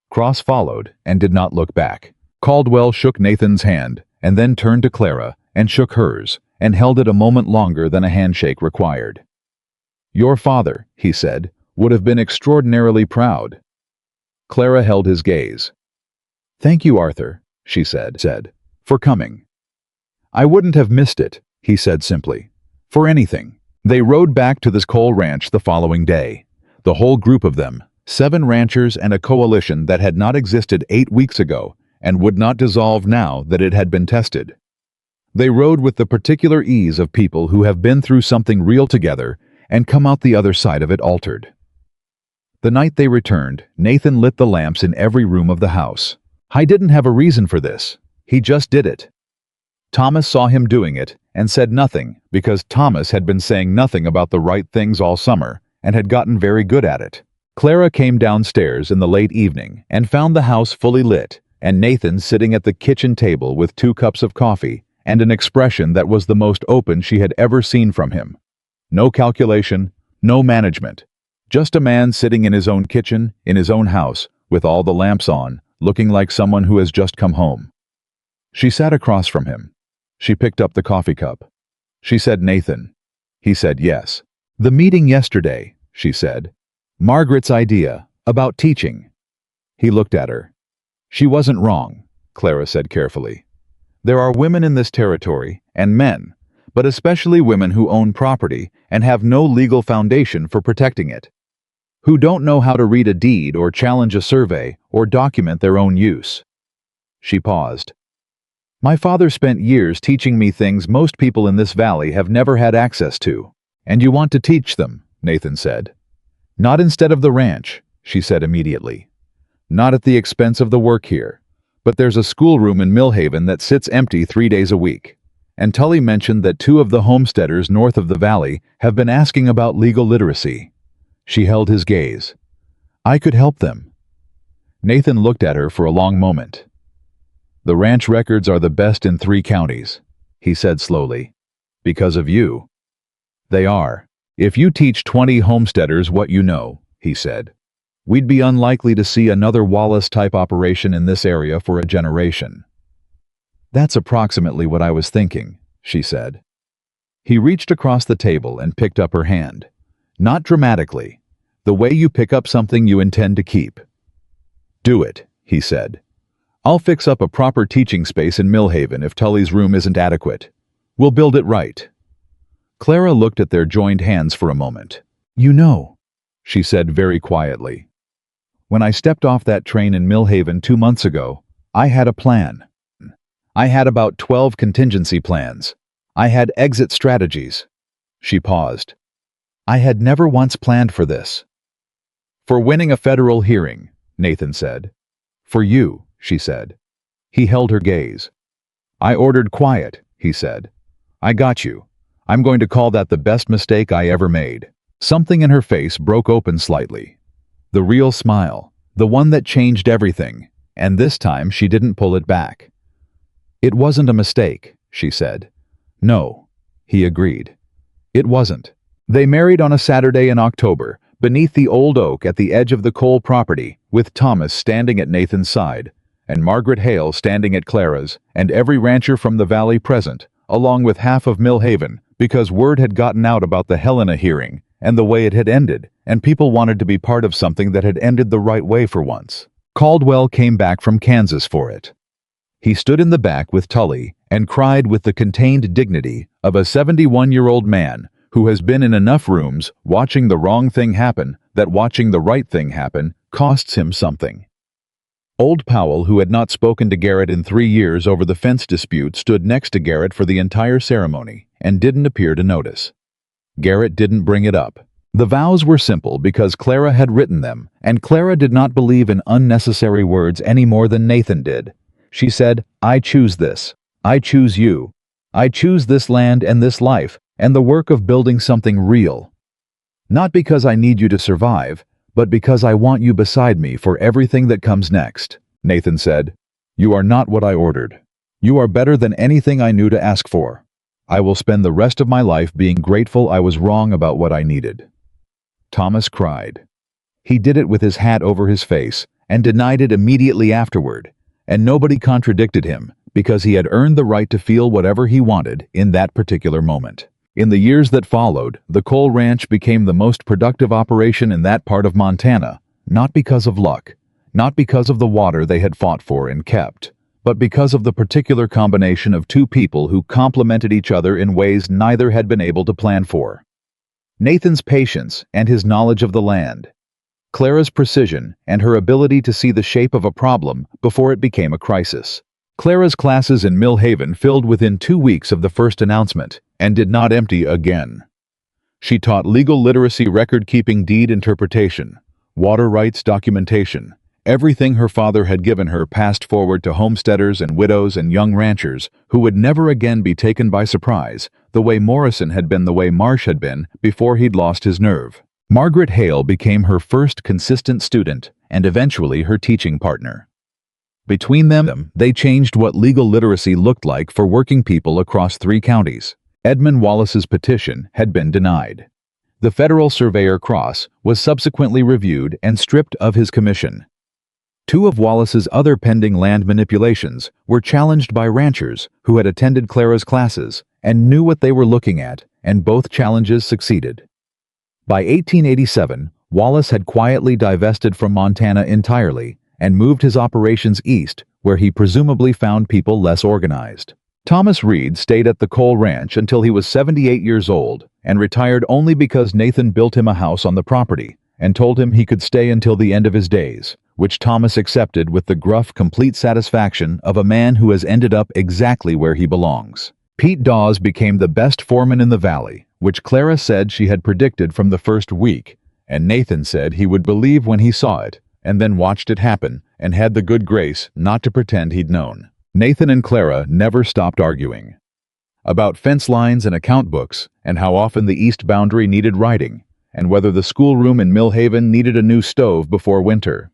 Cross followed and did not look back. Caldwell shook Nathan's hand and then turned to Clara and shook hers and held it a moment longer than a handshake required. "Your father," he said, "would have been extraordinarily proud." Clara held his gaze. "Thank you, Arthur," she said, "for coming." "I wouldn't have missed it," he said simply, "for anything." They rode back to this coal ranch the following day. The whole group of them, 7 ranchers and a coalition that had not existed 8 weeks ago and would not dissolve now that it had been tested. They rode with the particular ease of people who have been through something real together and come out the other side of it altered. The night they returned, Nathan lit the lamps in every room of the house. I didn't have a reason for this. He just did it. Thomas saw him doing it and said nothing, because Thomas had been saying nothing about the right things all summer and had gotten very good at it. Clara came downstairs in the late evening and found the house fully lit, and Nathan sitting at the kitchen table with 2 cups of coffee and an expression that was the most open she had ever seen from him. No calculation, no management. Just a man sitting in his own kitchen, in his own house, with all the lamps on, looking like someone who has just come home. She sat across from him. She picked up the coffee cup. She said, "Nathan." He said, "Yes." "The meeting yesterday," she said. "Margaret's idea, about teaching." He looked at her. "She wasn't wrong," Clara said carefully. "There are women in this territory, and men, but especially women who own property and have no legal foundation for protecting it, who don't know how to read a deed or challenge a survey or document their own use." She paused. "My father spent years teaching me things most people in this valley have never had access to." "And you want to teach them," Nathan said. "Not instead of the ranch," she said immediately. "Not at the expense of the work here. But there's a schoolroom in Millhaven that sits empty 3 days a week. And Tully mentioned that 2 of the homesteaders north of the valley have been asking about legal literacy." She held his gaze. "I could help them." Nathan looked at her for a long moment. "The ranch records are the best in 3 counties, he said slowly. "Because of you." "They are. If you teach 20 homesteaders what you know," he said, "we'd be unlikely to see another Wallace-type operation in this area for a generation." "That's approximately what I was thinking," she said. He reached across the table and picked up her hand. Not dramatically, the way you pick up something you intend to keep. "Do it," he said. "I'll fix up a proper teaching space in Millhaven if Tully's room isn't adequate. We'll build it right." Clara looked at their joined hands for a moment. "You know," she said very quietly, "when I stepped off that train in Millhaven 2 months ago, I had a plan. I had about 12 contingency plans. I had exit strategies. She paused. I had never once planned for this. For winning a federal hearing, Nathan said. For you, she said. He held her gaze. I ordered quiet, he said. I got you. I'm going to call that the best mistake I ever made. Something in her face broke open slightly. The real smile, the one that changed everything, and this time she didn't pull it back. It wasn't a mistake, she said. No, he agreed. It wasn't. They married on a Saturday in October, beneath the old oak at the edge of the Cole property, with Thomas standing at Nathan's side, and Margaret Hale standing at Clara's, and every rancher from the valley present, along with half of Mill Haven, because word had gotten out about the Helena hearing, and the way it had ended, and people wanted to be part of something that had ended the right way for once. Caldwell came back from Kansas for it. He stood in the back with Tully and cried with the contained dignity of a 71-year-old man who has been in enough rooms watching the wrong thing happen that watching the right thing happen costs him something. Old Powell, who had not spoken to Garrett in 3 years over the fence dispute, stood next to Garrett for the entire ceremony and didn't appear to notice. Garrett didn't bring it up. The vows were simple because Clara had written them, and Clara did not believe in unnecessary words any more than Nathan did. She said, I choose this. I choose you. I choose this land and this life, and the work of building something real. Not because I need you to survive, but because I want you beside me for everything that comes next. Nathan said, You are not what I ordered. You are better than anything I knew to ask for. I will spend the rest of my life being grateful I was wrong about what I needed. Thomas cried. He did it with his hat over his face and denied it immediately afterward, and nobody contradicted him because he had earned the right to feel whatever he wanted in that particular moment. In the years that followed, the Cole Ranch became the most productive operation in that part of Montana, not because of luck, not because of the water they had fought for and kept, but because of the particular combination of two people who complemented each other in ways neither had been able to plan for. Nathan's patience and his knowledge of the land. Clara's precision and her ability to see the shape of a problem before it became a crisis. Clara's classes in Mill Haven filled within 2 weeks of the first announcement and did not empty again. She taught legal literacy, record-keeping, deed interpretation, water rights documentation. Everything her father had given her passed forward to homesteaders and widows and young ranchers who would never again be taken by surprise, the way Morrison had been, the way Marsh had been before he'd lost his nerve. Margaret Hale became her first consistent student and eventually her teaching partner. Between them, they changed what legal literacy looked like for working people across 3 counties. Edmund Wallace's petition had been denied. The federal surveyor Cross was subsequently reviewed and stripped of his commission. 2 of Wallace's other pending land manipulations were challenged by ranchers who had attended Clara's classes and knew what they were looking at, and both challenges succeeded. By 1887, Wallace had quietly divested from Montana entirely and moved his operations east, where he presumably found people less organized. Thomas Reed stayed at the Cole Ranch until he was 78 years old and retired only because Nathan built him a house on the property and told him he could stay until the end of his days, which Thomas accepted with the gruff, complete satisfaction of a man who has ended up exactly where he belongs. Pete Dawes became the best foreman in the valley, which Clara said she had predicted from the first week, and Nathan said he would believe when he saw it, and then watched it happen and had the good grace not to pretend he'd known. Nathan and Clara never stopped arguing about fence lines and account books and how often the east boundary needed writing and whether the schoolroom in Mill Haven needed a new stove before winter.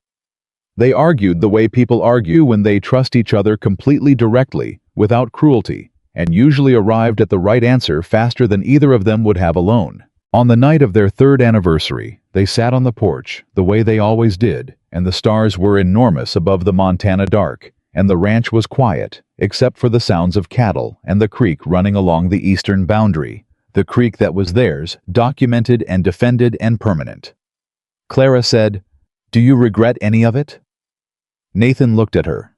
They argued the way people argue when they trust each other completely directly, without cruelty, and usually arrived at the right answer faster than either of them would have alone. On the night of their 3rd anniversary, they sat on the porch, the way they always did, and the stars were enormous above the Montana dark, and the ranch was quiet, except for the sounds of cattle and the creek running along the eastern boundary, the creek that was theirs, documented and defended and permanent. Clara said, "Do you regret any of it?" Nathan looked at her.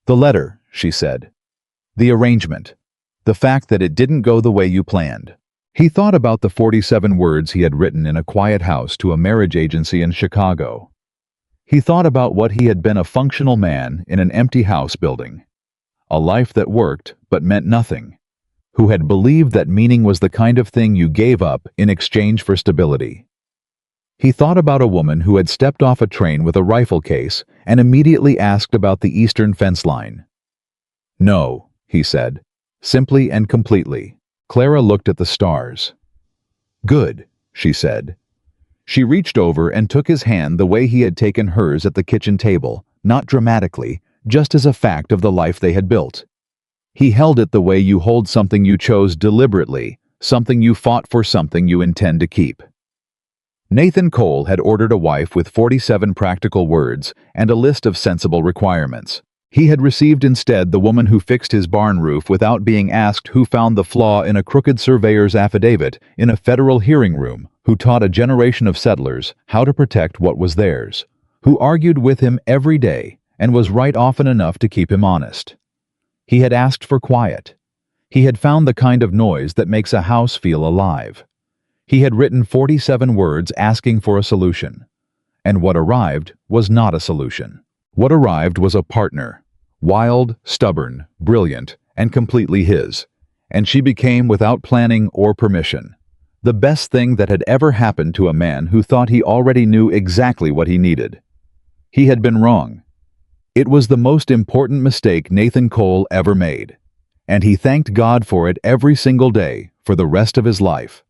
"The letter," she said. "The arrangement. The fact that it didn't go the way you planned." He thought about the 47 words he had written in a quiet house to a marriage agency in Chicago. He thought about what he had been, a functional man in an empty house building, a life that worked but meant nothing, who had believed that meaning was the kind of thing you gave up in exchange for stability. He thought about a woman who had stepped off a train with a rifle case and immediately asked about the eastern fence line. "No," he said, simply and completely. Clara looked at the stars. "Good," she said. She reached over and took his hand the way he had taken hers at the kitchen table, not dramatically, just as a fact of the life they had built. He held it the way you hold something you chose deliberately, something you fought for, something you intend to keep. Nathan Cole had ordered a wife with 47 practical words and a list of sensible requirements. He had received instead the woman who fixed his barn roof without being asked, who found the flaw in a crooked surveyor's affidavit in a federal hearing room, who taught a generation of settlers how to protect what was theirs, who argued with him every day and was right often enough to keep him honest. He had asked for quiet. He had found the kind of noise that makes a house feel alive. He had written 47 words asking for a solution. And what arrived was not a solution. What arrived was a partner. Wild, stubborn, brilliant, and completely his. And she became, without planning or permission, the best thing that had ever happened to a man who thought he already knew exactly what he needed. He had been wrong. It was the most important mistake Nathan Cole ever made. And he thanked God for it every single day for the rest of his life.